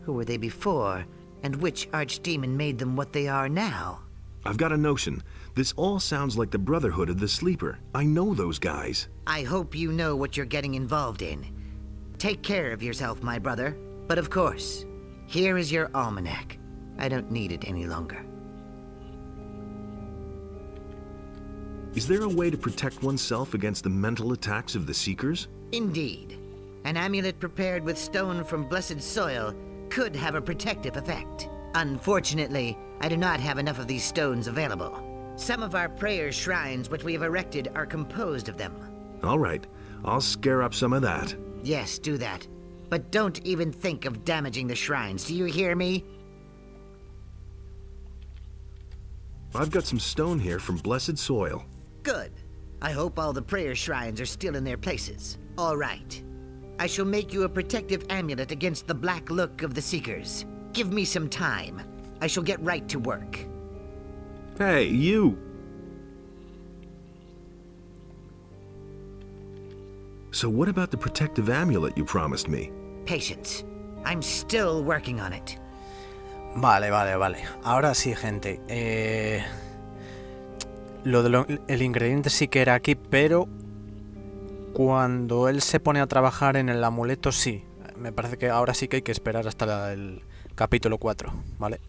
who were they before, and which archdemon made them what they are now? I've got a notion. This all sounds like the Brotherhood of the Sleeper. I know those guys. I hope you know what you're getting involved in. Take care of yourself, my brother. But of course, here is your almanac. I don't need it any longer. Is there a way to protect oneself against the mental attacks of the Seekers? Indeed. An amulet prepared with stone from blessed soil could have a protective effect. Unfortunately, I do not have enough of these stones available. Some of our prayer shrines which we have erected are composed of them. All right, I'll scare up some of that. Yes, do that. But don't even think of damaging the shrines, do you hear me? I've got some stone here from blessed soil. Good. I hope all the prayer shrines are still in their places. All right. I shall make you a protective amulet against the black look of the Seekers. Give me some time. I shall get right to work. Hey, you! So what about the protective amulet you promised me? Patience. I'm still working on it. Vale. Ahora sí, gente. El ingrediente sí que era aquí, pero cuando él se pone a trabajar en el amuleto, sí. Me parece que ahora sí que hay que esperar hasta el capítulo 4, ¿vale?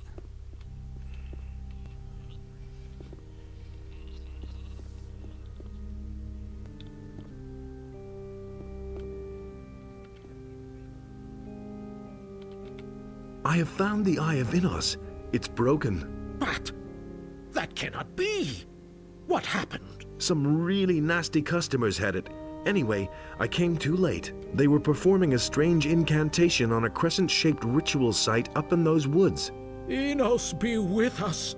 I have found the Eye of Innos. It's broken. But that cannot be. What happened? Some really nasty customers had it. Anyway, I came too late. They were performing a strange incantation on a crescent-shaped ritual site up in those woods. Innos be with us.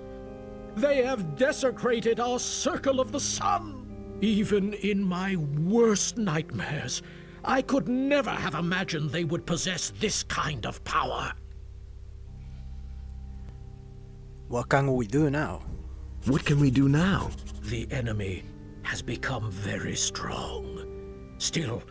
They have desecrated our circle of the sun. Even in my worst nightmares, I could never have imagined they would possess this kind of power. What can we do now? What can we do now? The enemy has become very strong. Still,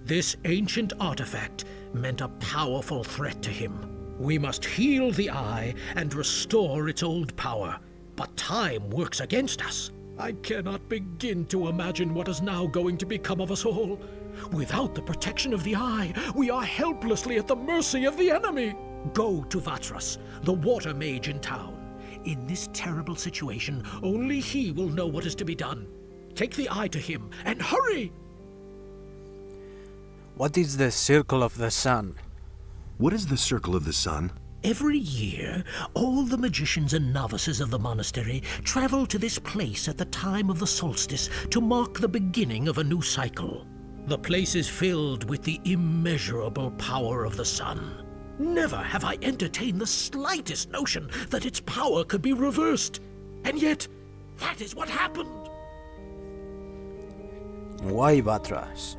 this ancient artifact meant a powerful threat to him. We must heal the eye and restore its old power. But time works against us. I cannot begin to imagine what is now going to become of us all. Without the protection of the eye, we are helplessly at the mercy of the enemy. Go to Vatras, the water mage in town. In this terrible situation, only he will know what is to be done. Take the eye to him, and hurry! What is the Circle of the Sun? What is the Circle of the Sun? Every year, all the magicians and novices of the monastery travel to this place at the time of the solstice to mark the beginning of a new cycle. The place is filled with the immeasurable power of the sun. Never have I entertained the slightest notion that its power could be reversed. And yet, that is what happened. Why Vatras?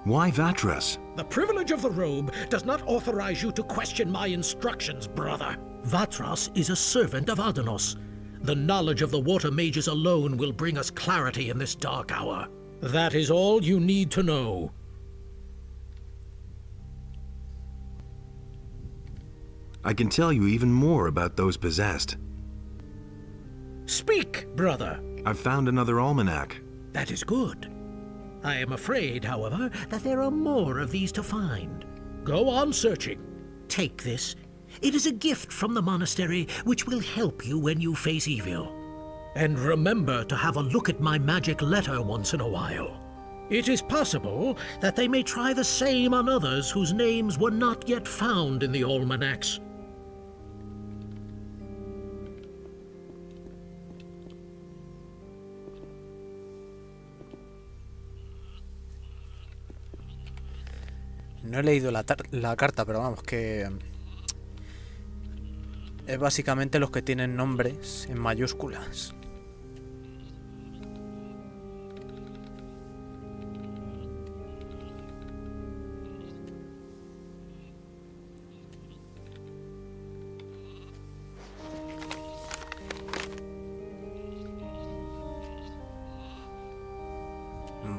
Why Vatras? The privilege of the robe does not authorize you to question my instructions, brother. Vatras is a servant of Adanos. The knowledge of the water mages alone will bring us clarity in this dark hour. That is all you need to know. I can tell you even more about those possessed. Speak, brother. I've found another almanac. That is good. I am afraid, however, that there are more of these to find. Go on searching. Take this. It is a gift from the monastery which will help you when you face evil. And remember to have a look at my magic letter once in a while. It is possible that they may try the same on others whose names were not yet found in the almanacs. No he leído la carta, pero vamos, que es básicamente los que tienen nombres en mayúsculas.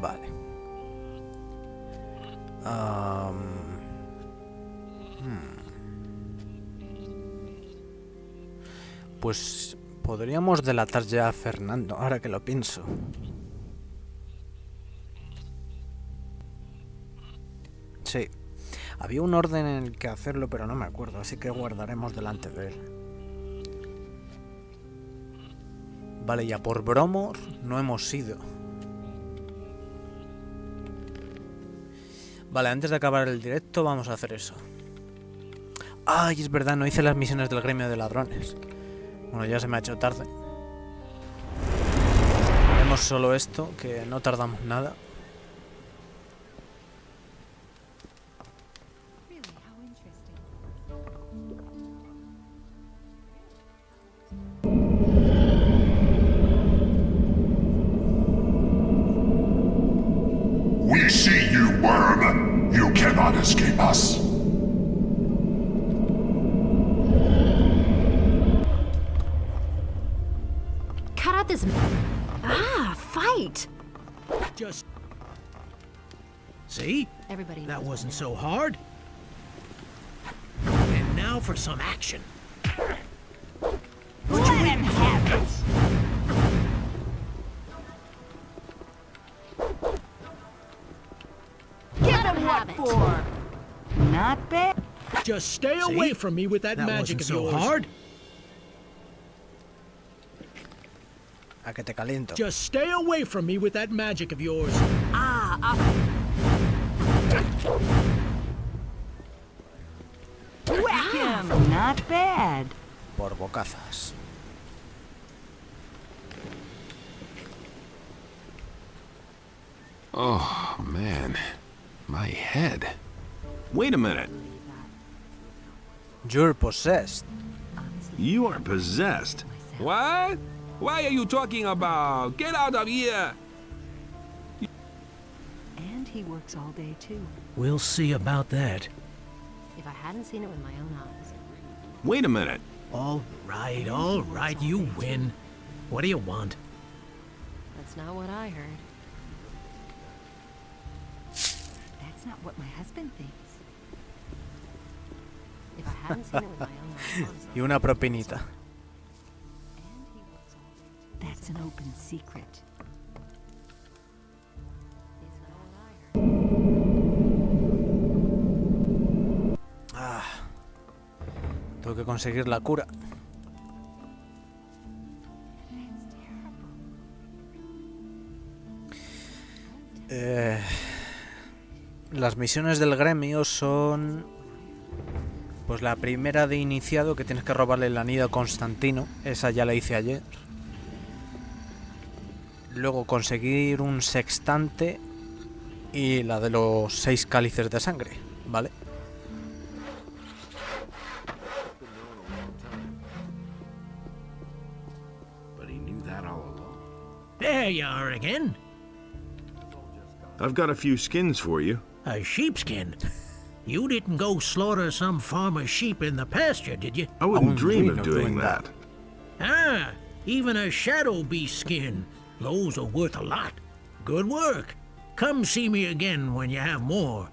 Vale. Podríamos delatar ya a Fernando, ahora que lo pienso. Sí. Había un orden en el que hacerlo, pero no me acuerdo, así que guardaremos delante de él. Vale, ya por bromos no hemos ido. Vale, antes de acabar el directo vamos a hacer eso. Ay, es verdad, no hice las misiones del gremio de ladrones. Bueno, ya se me ha hecho tarde. Haremos solo esto, que no tardamos nada. We see you, worm. You cannot escape us. Cut out this... fight! Just... See? Everybody That knows wasn't by so hard. And now for some action. Let him have it! Give him what for? Not bad. Just stay away from me with that magic of yours. hard. A que te caliento. Just stay away from me with that magic of yours. Whack him! Not bad. Por bocazas. Oh, man. My head. Wait a minute. You're possessed. You are possessed. What? Why are you talking about? Get out of here! And he works all day, too. We'll see about that. If I hadn't seen it with my own eyes. Wait a minute. All right, you win. What do you want? That's not what I heard. That's not what my husband thinks. If I hadn't seen it with my own eyes. Y una propinita. That's an open secret. Tengo que conseguir la cura. Las misiones del gremio son... Pues la primera de iniciado, que tienes que robarle el anillo a Constantino. Esa ya la hice ayer. Luego conseguir un sextante y la de los 6 cálices de sangre, ¿vale? There you are again. I've got a few skins for you. A sheepskin? You didn't go slaughter some farmer's sheep in the pasture, did you? I wouldn't dream of doing that. Ah, even a shadow beast skin. Those are worth a lot. Good work. Come see me again when you have more.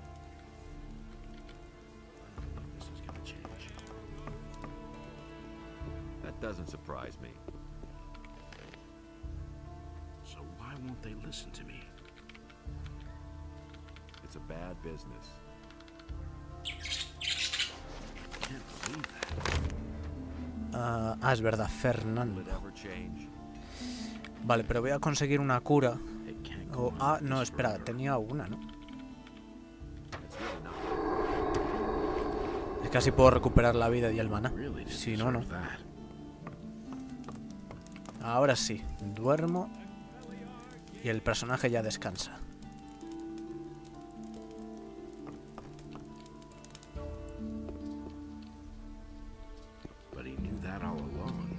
That doesn't surprise me. So why won't they listen to me? It's a bad business. Can't believe Es verdad, Fernando. Vale, pero voy a conseguir una cura. No, espera, tenía una, ¿no? Es que así puedo recuperar la vida y el maná. Si no, no. Ahora sí, duermo y el personaje ya descansa. But he knew that all along.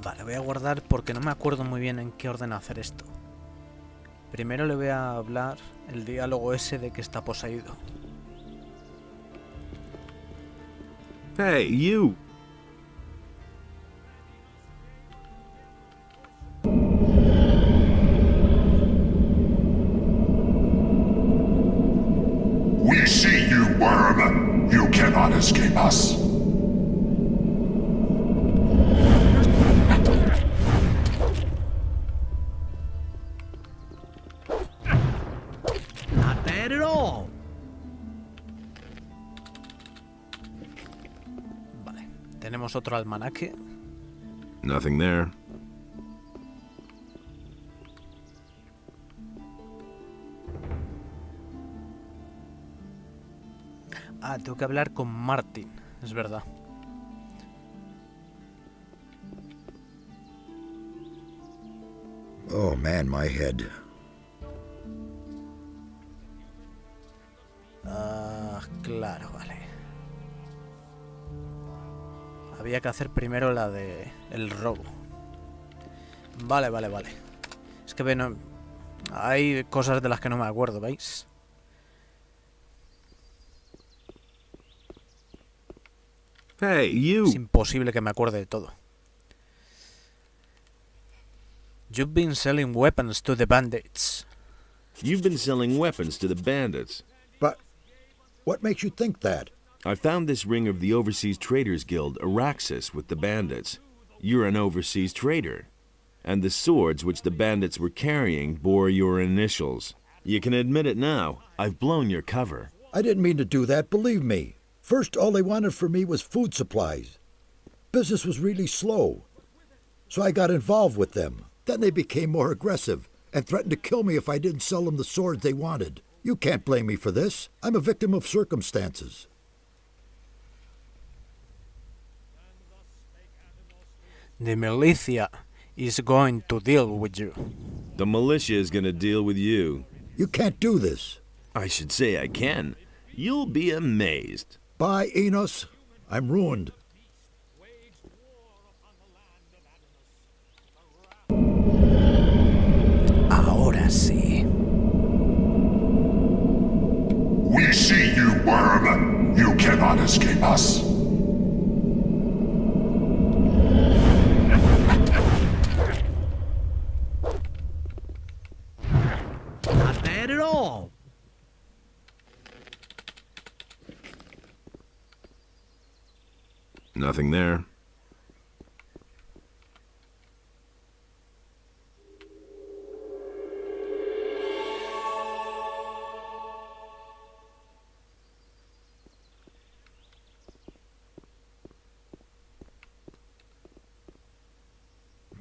Vale, voy a guardar porque no me acuerdo muy bien en qué orden hacer esto. Primero le voy a hablar el diálogo ese de que está poseído. Hey, you! We see you, worm. tenemos otro almanaque. Nothing there. Ah, tengo que hablar con Martin, es verdad. Oh man, my head. Ah, claro, vale. Había que hacer primero la de el robo. Vale. Es que bueno, hay cosas de las que no me acuerdo, ¿veis? Hey, you! Es imposible que me acuerde de todo. You've been selling weapons to the bandits. You've been selling weapons to the bandits. But what makes you think that? I found this ring of the Overseas Traders Guild, Araxis, with the bandits. You're an overseas trader. And the swords which the bandits were carrying bore your initials. You can admit it now. I've blown your cover. I didn't mean to do that, believe me. First, all they wanted from me was food supplies. Business was really slow, so I got involved with them. Then they became more aggressive and threatened to kill me if I didn't sell them the swords they wanted. You can't blame me for this. I'm a victim of circumstances. The militia is going to deal with you. The militia is going to deal with you. You can't do this. I should say I can. You'll be amazed. Bye, Enos. I'm ruined. Ahora sí. We see you, worm. You cannot escape us. Not bad at all. Nothing there.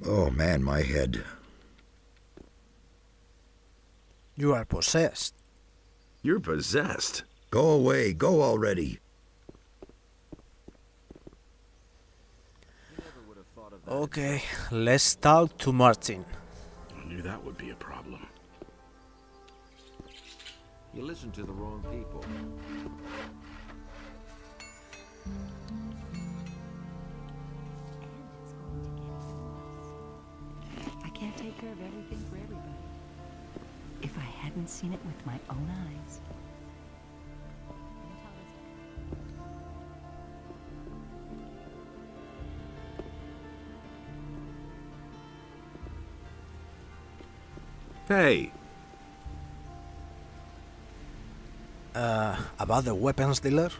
Oh man, my head. You are possessed. You're possessed. Go away, go already. Okay, let's talk to Martin. I knew that would be a problem. You listen to the wrong people. I can't take care of everything for everybody. If I hadn't seen it with my own eyes. Hey. About the weapons dealer?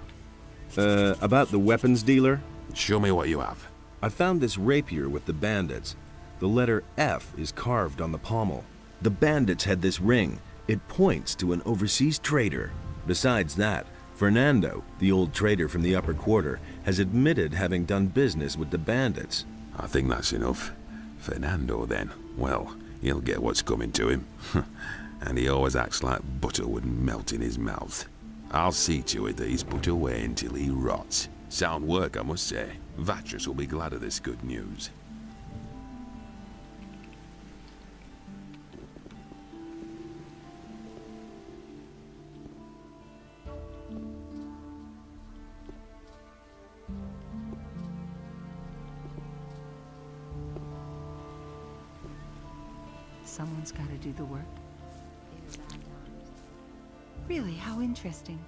About the weapons dealer? Show me what you have. I found this rapier with the bandits. The letter F is carved on the pommel. The bandits had this ring. It points to an overseas trader. Besides that, Fernando, the old trader from the upper quarter, has admitted having done business with the bandits. I think that's enough. Fernando, then. Well, he'll get what's coming to him. And he always acts like butter would melt in his mouth. I'll see to it that he's put away until he rots. Sound work, I must say. Vatras will be glad of this good news. Someone's got to do the work. Really, how interesting.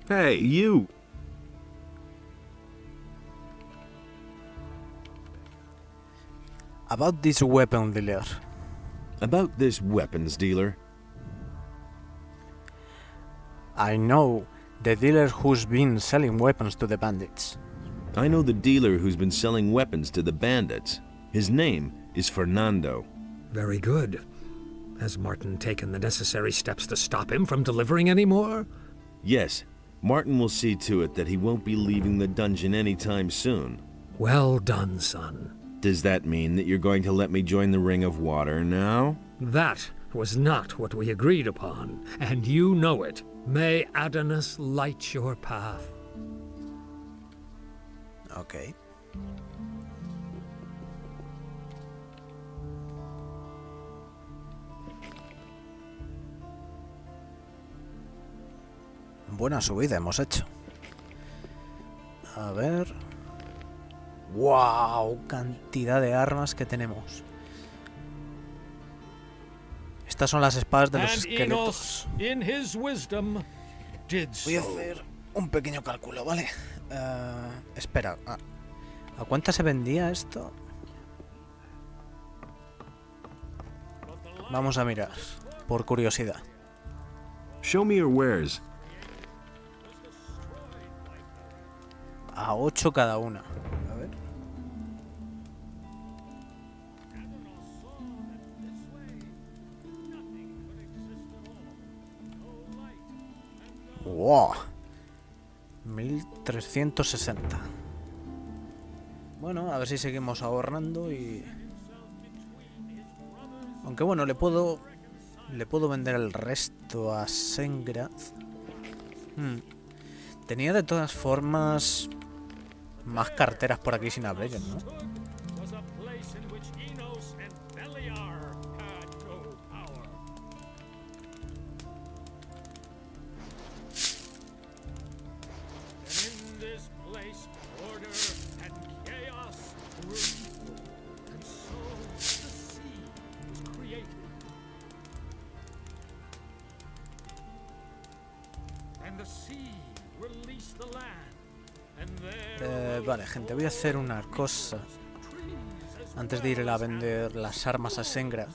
Hey, you! About this weapon dealer. About this weapons dealer. I know the dealer who's been selling weapons to the bandits. I know the dealer who's been selling weapons to the bandits. His name is Fernando. Very good. Has Martin taken the necessary steps to stop him from delivering any more? Yes. Martin will see to it that he won't be leaving the dungeon anytime soon. Well done, son. Does that mean that you're going to let me join the Ring of Water now? That was not what we agreed upon, and you know it. May Adonis light your path. Ok. Buena subida hemos hecho. A ver... ¡Wow! Cantidad de armas que tenemos. Estas son las espadas de los esqueletos. Voy a hacer un pequeño cálculo, ¿vale? Espera, ¿a cuántas se vendía esto? Vamos a mirar, por curiosidad. Show me your wares. A 8 cada una. A ver. ¡Wow! 1360. Bueno, a ver si seguimos ahorrando y... Aunque bueno, le puedo vender el resto a Sengrad. Tenía de todas formas más carteras por aquí sin abrir, ¿no? Vale, gente, voy a hacer una cosa antes de ir a vender las armas a Sengrad.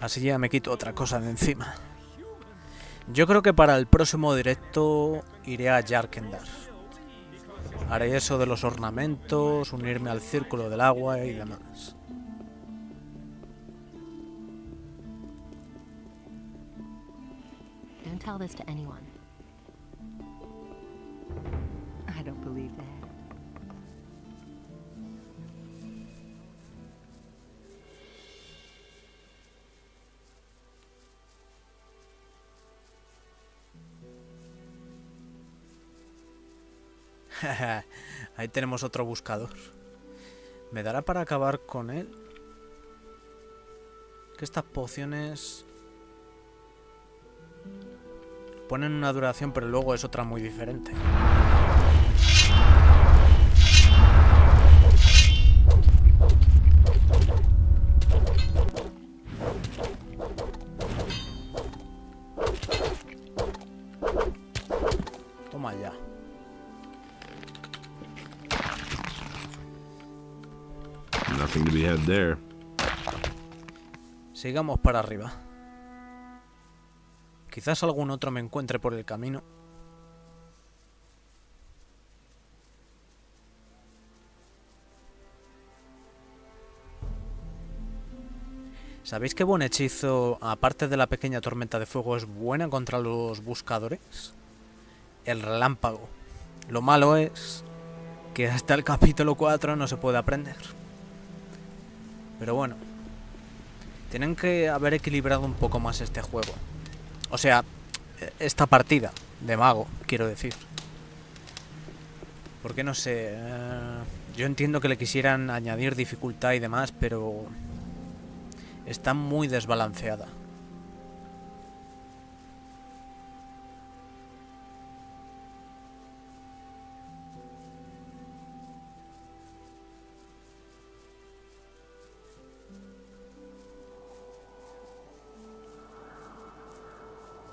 Así ya me quito otra cosa de encima. Yo creo que para el próximo directo iré a Jharkendar. Haré eso de los ornamentos, unirme al círculo del agua y demás. Don't tell this to anyone. I don't believe that. Ahí tenemos otro buscador. ¿Me dará para acabar con él? Que estas pociones ponen una duración, pero luego es otra muy diferente. Toma ya. Nothing to be had there. Sigamos para arriba. Quizás algún otro me encuentre por el camino. ¿Sabéis qué buen hechizo, aparte de la pequeña tormenta de fuego, es buena contra los buscadores? El relámpago. Lo malo es que hasta el capítulo 4 no se puede aprender. Pero bueno, tienen que haber equilibrado un poco más este juego. O sea, esta partida de mago, quiero decir. Porque no sé, yo entiendo que le quisieran añadir dificultad y demás, pero está muy desbalanceada.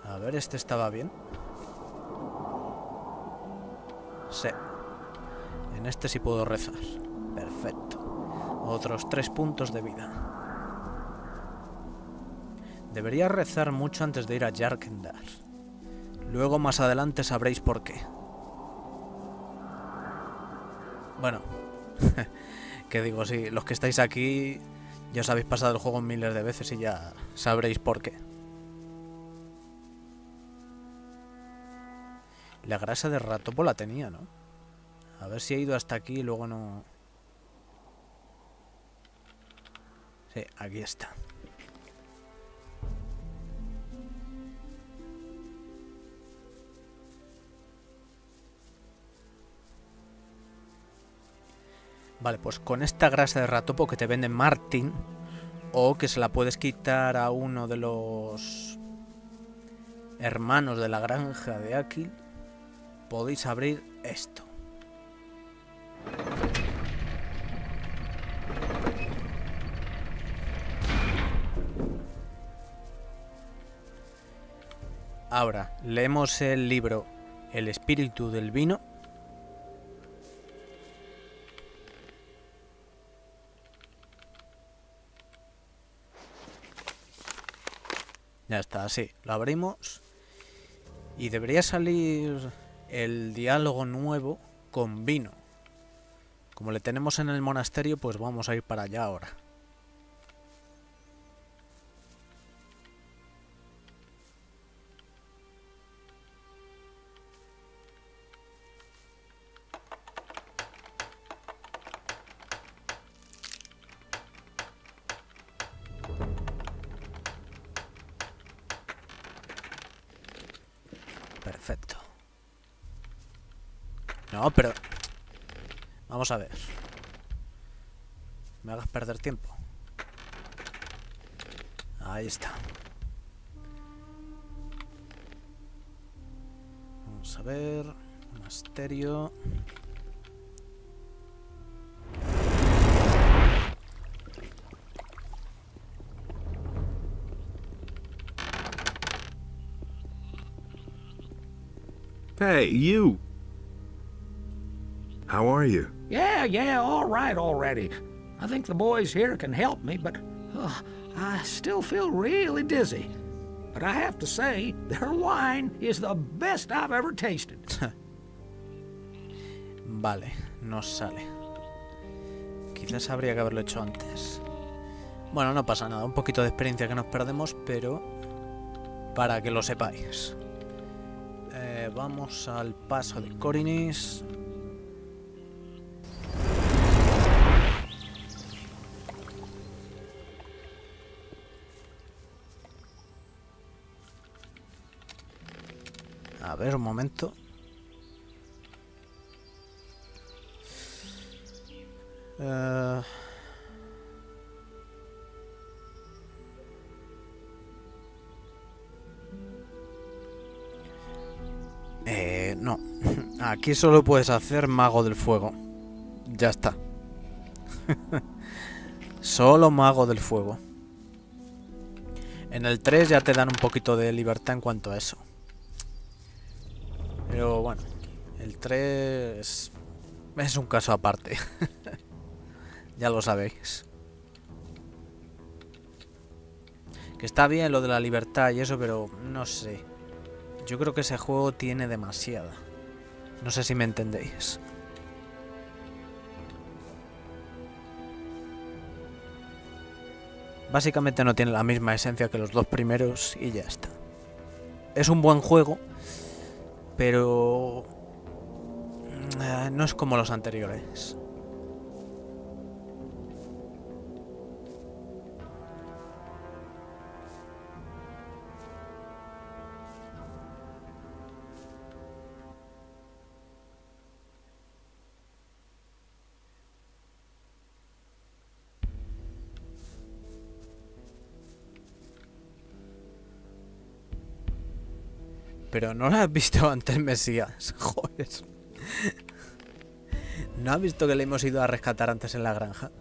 A ver, este estaba bien. Sí. En este sí puedo rezar. Perfecto. Otros 3 puntos de vida. Debería rezar mucho antes de ir a Jharkendar. Luego más adelante sabréis por qué. Bueno, que digo, sí, los que estáis aquí ya os habéis pasado el juego miles de veces y ya sabréis por qué. La grasa de ratopo la tenía, ¿no? A ver si he ido hasta aquí y luego no... Sí, aquí está. Vale, pues con esta grasa de ratopo que te vende Martin, o que se la puedes quitar a uno de los hermanos de la granja de Akil, podéis abrir esto. Ahora, leemos el libro El espíritu del vino. Ya está, así, lo abrimos y debería salir el diálogo nuevo con vino. Como le tenemos en el monasterio, pues vamos a ir para allá ahora. Perfecto. No, pero... Vamos a ver. Me hagas perder tiempo. Ahí está. Vamos a ver... Monasterio... Hey, you! How are you? Yeah, all right already. I think the boys here can help me, but I still feel really dizzy. But I have to say, their wine is the best I've ever tasted. Vale, no sale. Quizás habría que haberlo hecho antes. Bueno, no pasa nada, un poquito de experiencia que nos perdemos, pero para que lo sepáis. Vamos al paso de Corinis. A ver, un momento. No. Aquí solo puedes hacer Mago del Fuego. Ya está. Solo Mago del Fuego. En el 3 ya te dan un poquito de libertad en cuanto a eso. Pero bueno, el 3 es un caso aparte. Ya lo sabéis. Que está bien lo de la libertad y eso, pero no sé. Yo creo que ese juego tiene demasiada. No sé si me entendéis. Básicamente no tiene la misma esencia que los dos primeros y ya está. Es un buen juego, pero no es como los anteriores. Pero no lo has visto antes, Mesías. Joder. ¿No has visto que le hemos ido a rescatar antes en la granja?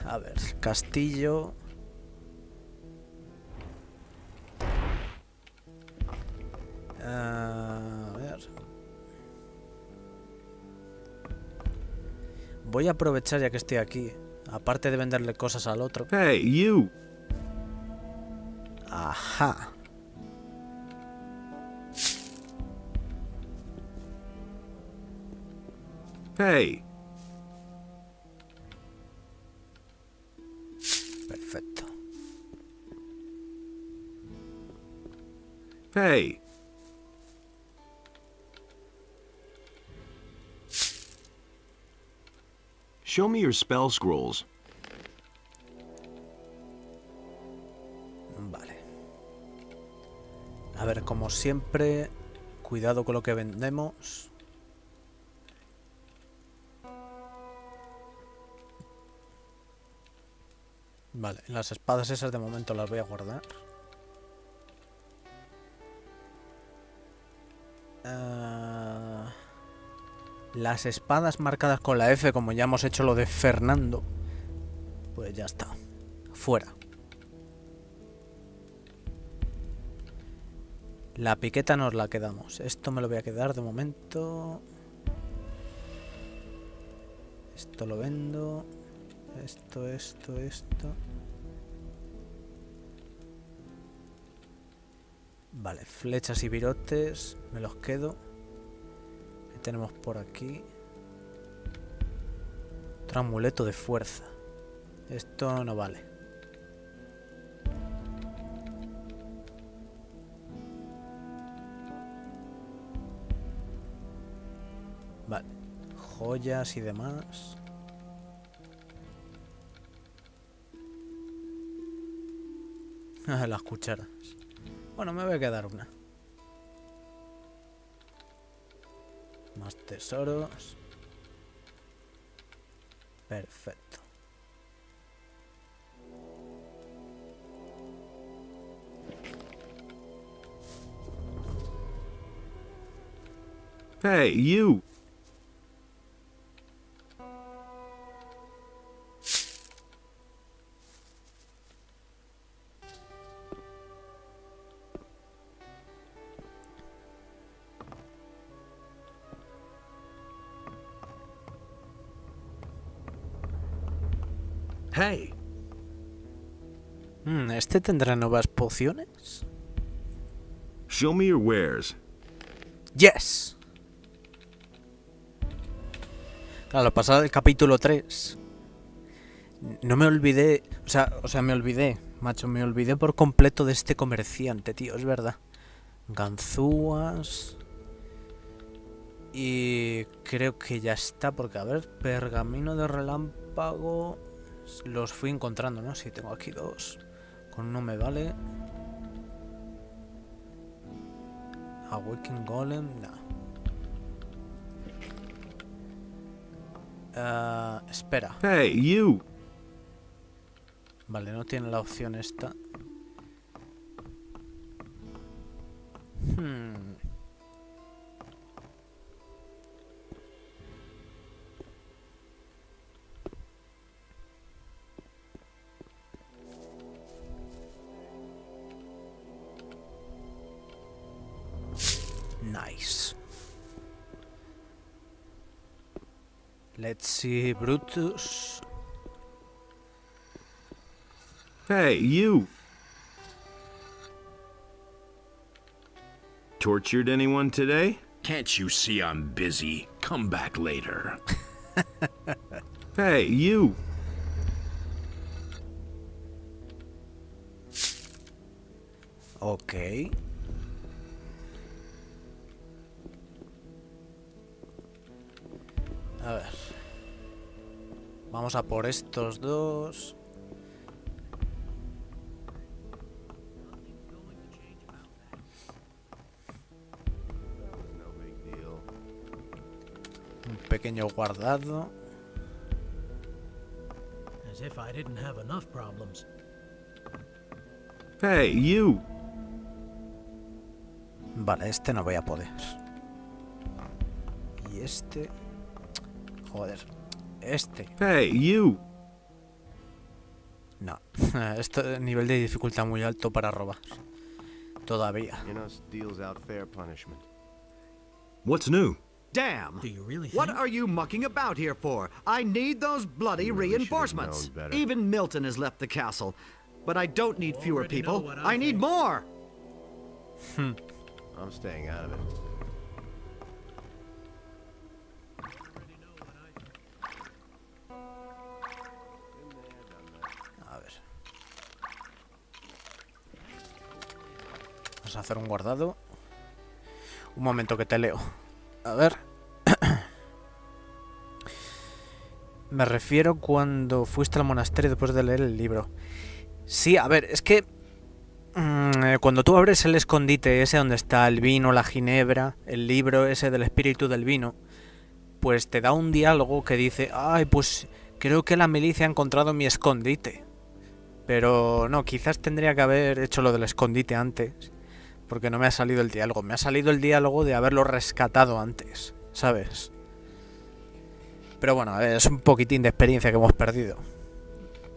A ver, castillo. A ver. Voy a aprovechar ya que estoy aquí. Aparte de venderle cosas al otro. Hey, you! Ajá. Hey. Perfecto. Hey. Show me your spell scrolls. Vale. A ver, como siempre, cuidado con lo que vendemos. Vale, las espadas esas de momento las voy a guardar. Las espadas marcadas con la F, como ya hemos hecho lo de Fernando, pues ya está. Fuera. La piqueta nos la quedamos. Esto me lo voy a quedar de momento. Esto lo vendo. Esto. Vale, flechas y virotes me los quedo. ¿Qué tenemos por aquí? Otro amuleto de fuerza. Esto no vale. Vale, joyas y demás. Las cucharas. Bueno, me voy a quedar una. Más tesoros. Perfecto. Hey, you. Hey. ¿Este tendrá nuevas pociones? Show me your wares. Yes. Claro, lo pasado del capítulo 3. No me olvidé. O sea, me olvidé, macho. Me olvidé por completo de este comerciante, tío. Es verdad. Ganzúas. Y creo que ya está. Porque, a ver, pergamino de relámpago. Los fui encontrando, ¿no? Sí, tengo aquí 2. Con uno me vale. Awaken Golem, no. Espera. Hey, you. Vale, no tiene la opción esta. Nice. Let's see, Brutus. Hey, you. Tortured anyone today? Can't you see I'm busy? Come back later. Hey, you. Ok. A ver. Vamos a por estos 2. Un pequeño guardado. As if I didn't have enough problems. Hey, you. Vale, este no voy a poder. Y este... Joder. Este. Hey, you. No. Este nivel de dificultad muy alto para robar. Todavía. deals out fair punishment. What's new? Damn! Do you really What think? are you mucking about here for? I need those bloody reinforcements. Even Milton has left the castle. But I don't need fewer people. I need more! I'm staying out of it. Vamos a hacer un guardado. Un momento que te leo. A ver. Me refiero cuando fuiste al monasterio después de leer el libro. Sí, a ver, es que cuando tú abres el escondite ese donde está el vino, la ginebra, el libro ese del espíritu del vino, pues te da un diálogo que dice: ay, pues creo que la milicia ha encontrado mi escondite. Pero no, quizás tendría que haber hecho lo del escondite antes, porque no me ha salido el diálogo. Me ha salido el diálogo de haberlo rescatado antes, ¿sabes? Pero bueno, es un poquitín de experiencia que hemos perdido.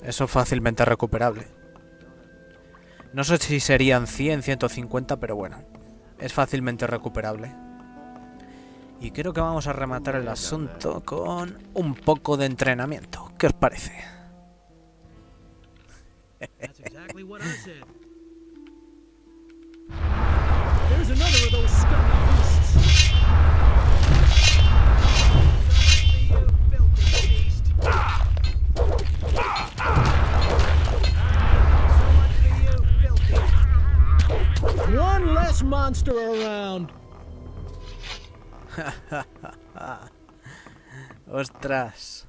Eso es fácilmente recuperable. No sé si serían 100, 150, pero bueno, es fácilmente recuperable. Y creo que vamos a rematar el asunto con un poco de entrenamiento. ¿Qué os parece? One less monster around. Ostras.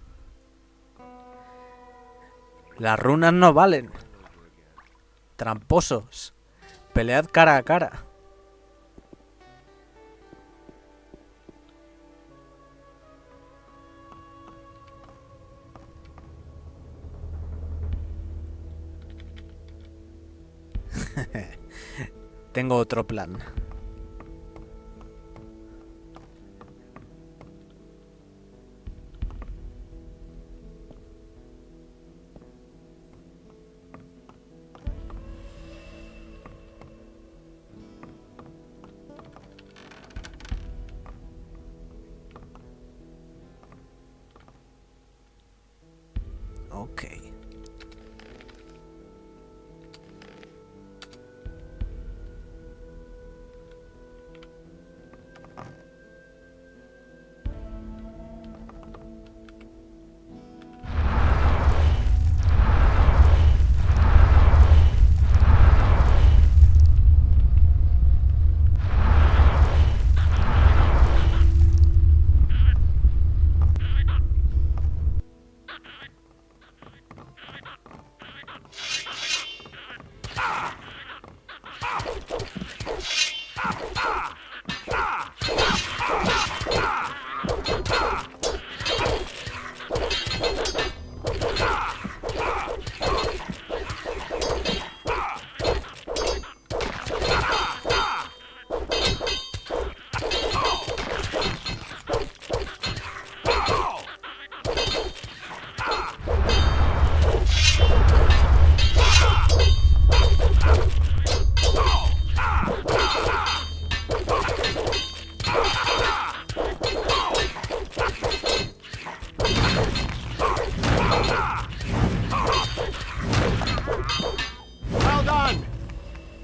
Las runas no valen. Tramposos. Pelead cara a cara. Tengo otro plan. Ok.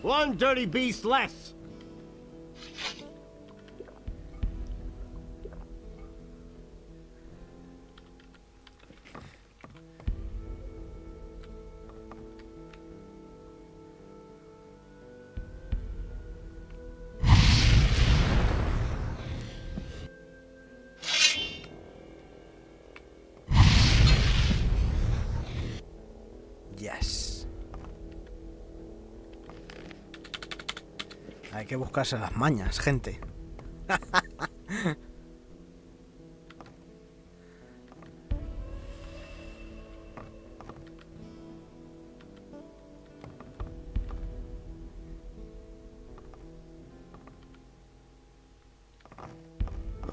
One dirty beast less. Yes. Hay que buscarse las mañas, gente.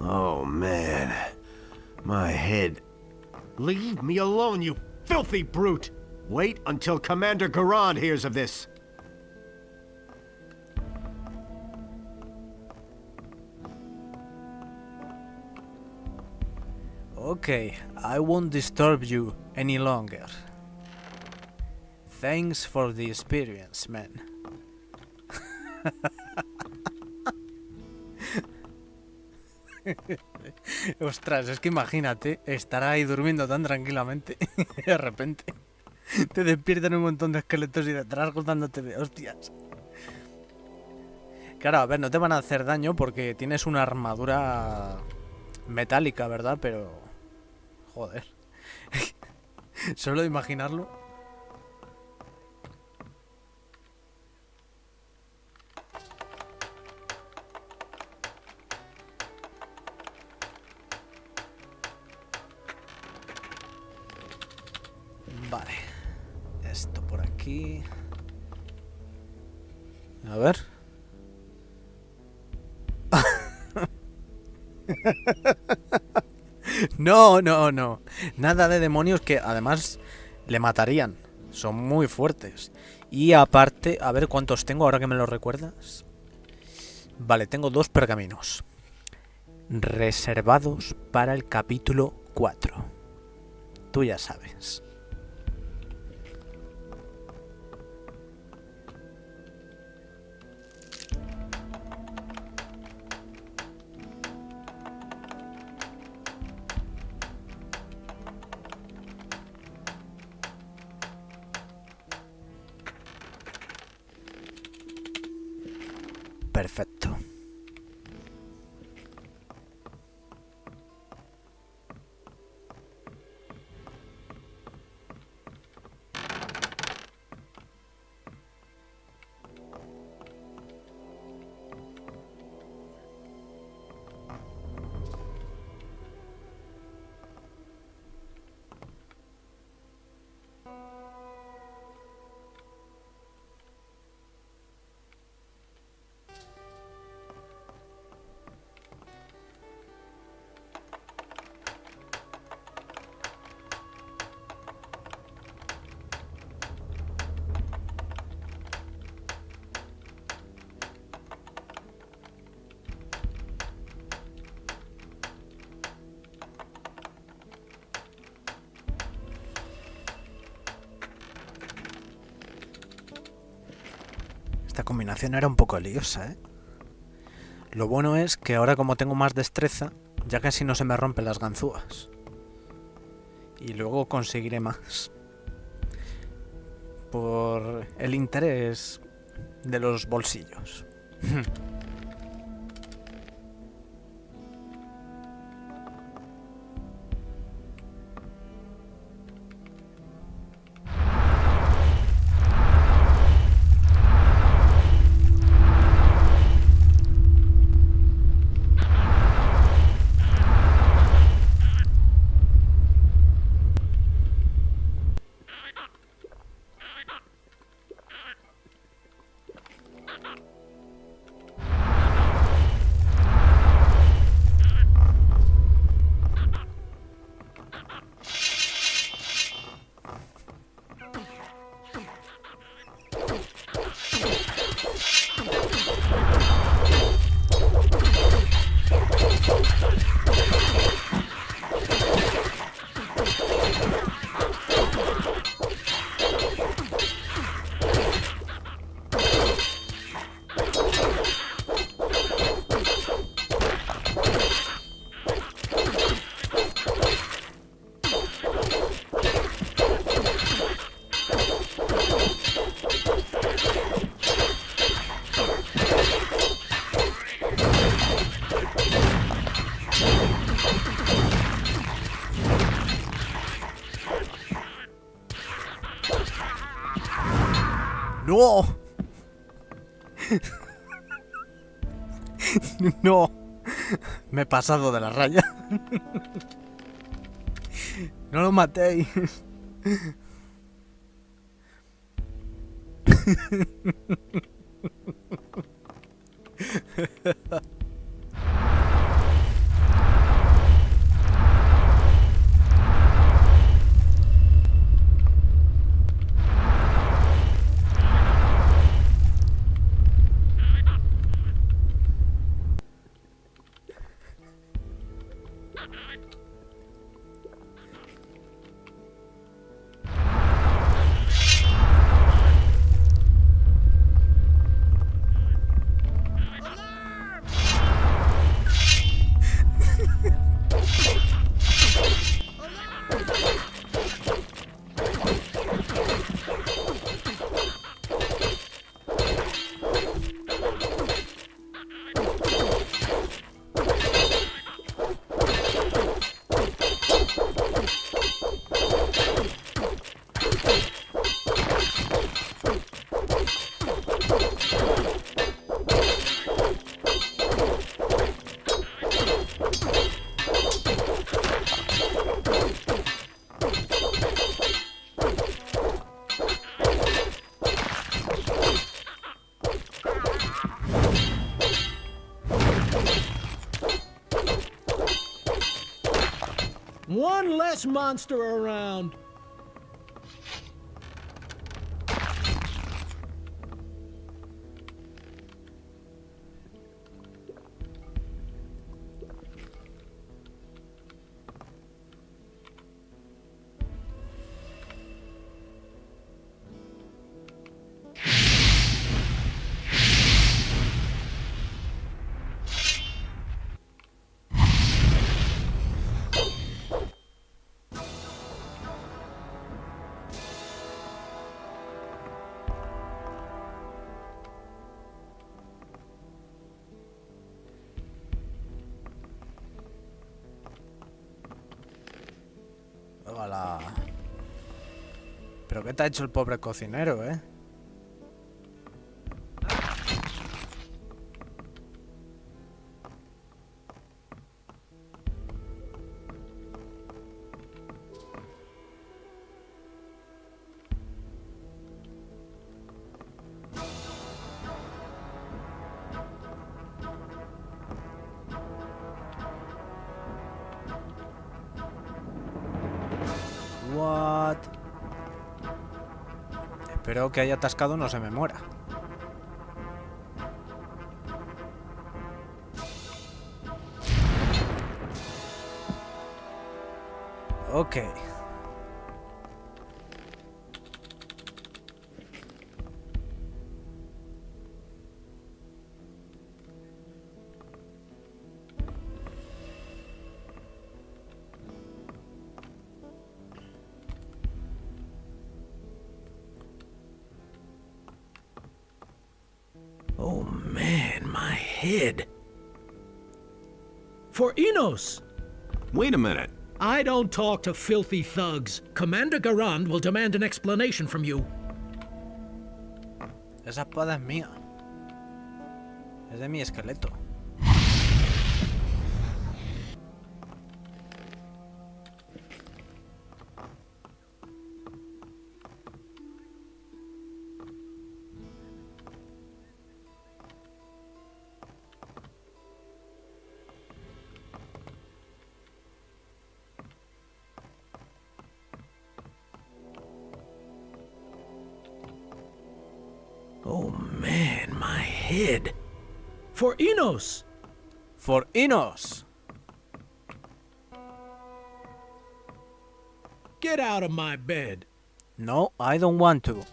Oh, man. My head. Leave me alone, you filthy brute! Wait until Commander Garand hears of this. Okay, I won't disturb you any longer. Thanks for the experience, man. Ostras, es que imagínate estar ahí durmiendo tan tranquilamente y de repente te despiertan un montón de esqueletos y detrás dándote de hostias. Claro, a ver, no te van a hacer daño porque tienes una armadura metálica, ¿verdad? Pero... joder. Solo de imaginarlo... Vale. Esto por aquí... A ver. No, no, no. Nada de demonios que además le matarían. Son muy fuertes. Y aparte, a ver cuántos tengo ahora que me lo recuerdas. Vale, tengo 2 pergaminos. Reservados para el capítulo 4. Tú ya sabes. Perfecto. Esta combinación era un poco liosa, ¿eh? Lo bueno es que ahora como tengo más destreza, ya casi no se me rompen las ganzúas. Y luego conseguiré más. Por el interés de los bolsillos. ¡No! No. Me he pasado de la raya. No lo matéis. last monster around. Hola. ¿Pero qué te ha hecho el pobre cocinero, eh? What? Espero que haya atascado no se me muera. Ok. Oh man, my head. For Innos! Wait a minute. I don't talk to filthy thugs. Commander Garand will demand an explanation from you. Esa espada es mía. Es de mi esqueleto. Oh man, my head. For Innos! For Innos! Get out of my bed. No, I don't want to.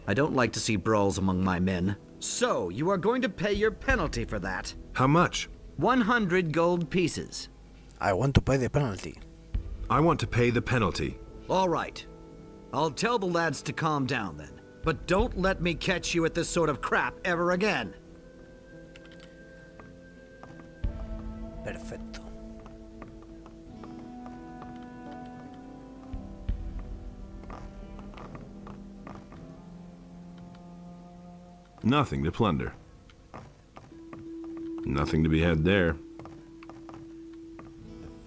I don't like to see brawls among my men. So, you are going to pay your penalty for that. How much? 100 gold pieces. I want to pay the penalty. I want to pay the penalty. All right. I'll tell the lads to calm down then. But don't let me catch you at this sort of crap ever again. Perfecto. Nothing to plunder. Nothing to be had there.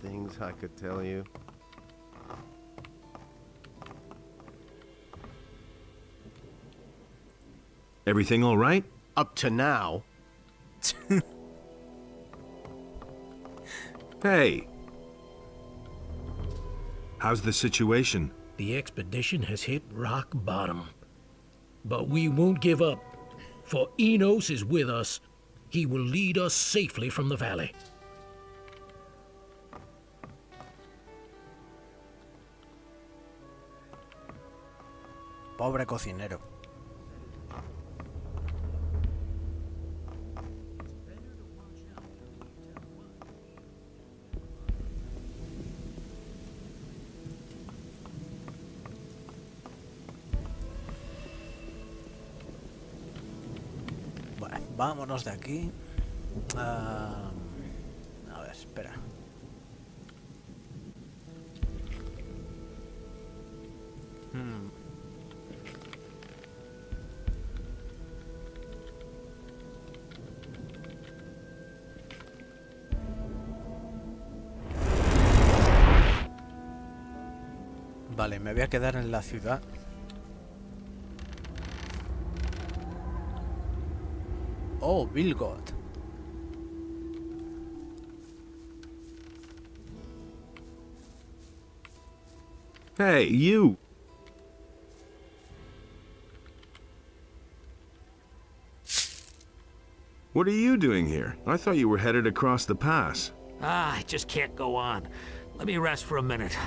The things I could tell you. Everything all right? Up to now. Hey. How's the situation? The expedition has hit rock bottom. But we won't give up. For Innos is with us. He will lead us safely from the valley. Pobre cocinero. Bueno, vámonos de aquí. A ver, espera. Vale, me voy a quedar en la ciudad. Oh, Vilgot. Hey, you! What are you doing here? I thought you were headed across the pass. I just can't go on. Let me rest for a minute.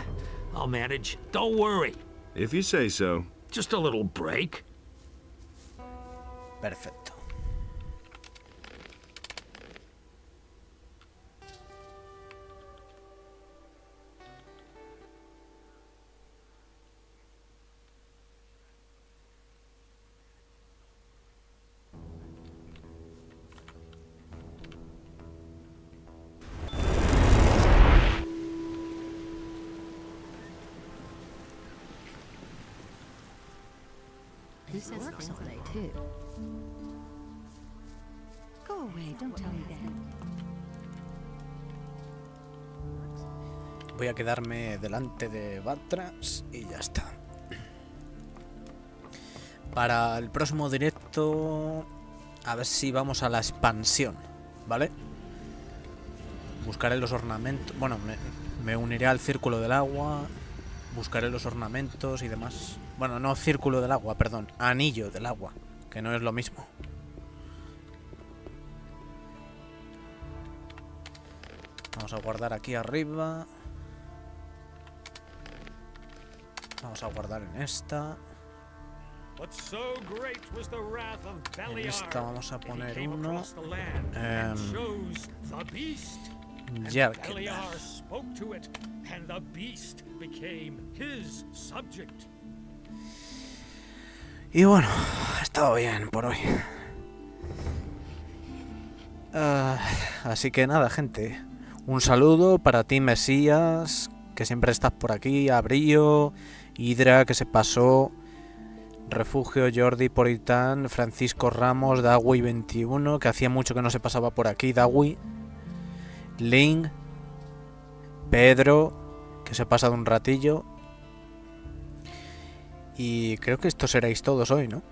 I'll manage. Don't worry. If you say so. Just a little break. Perfecto. He says works all day, too. Go away, don't tell me that. Voy a quedarme delante de Batras y ya está. Para el próximo directo, a ver si vamos a la expansión, ¿vale? Buscaré los ornamentos. Bueno, me uniré al círculo del agua. Buscaré los ornamentos y demás. Bueno, no círculo del agua, perdón. Anillo del agua, que no es lo mismo. Vamos a guardar aquí arriba. Vamos a guardar en esta. En esta vamos a poner uno. Jharkendar. Y bueno, ha estado bien por hoy. Así que nada, gente. Un saludo para ti, Mesías, que siempre estás por aquí. Abrío, Hidra, que se pasó. Refugio, Jordi, Poritán, Francisco Ramos, Dawi 21, que hacía mucho que no se pasaba por aquí. Dawi, Link, Pedro, que se ha pasado un ratillo. Y creo que estos seréis todos hoy, ¿no?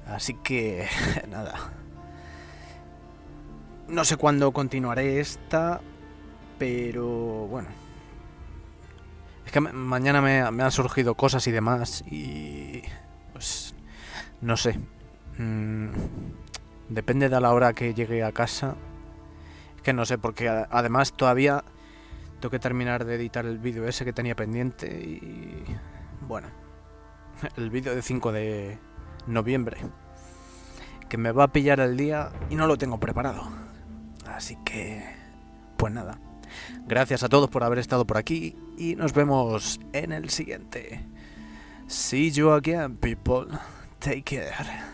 Así que nada. No sé cuándo continuaré esta, pero bueno. Es que mañana me han surgido cosas y demás y pues no sé. Depende de la hora que llegue a casa. Es que no sé, porque además todavía tengo que terminar de editar el vídeo ese que tenía pendiente y bueno, el vídeo de 5 de noviembre, que me va a pillar el día y no lo tengo preparado. Así que pues nada. Gracias a todos por haber estado por aquí y nos vemos en el siguiente. See you again, people. Take care.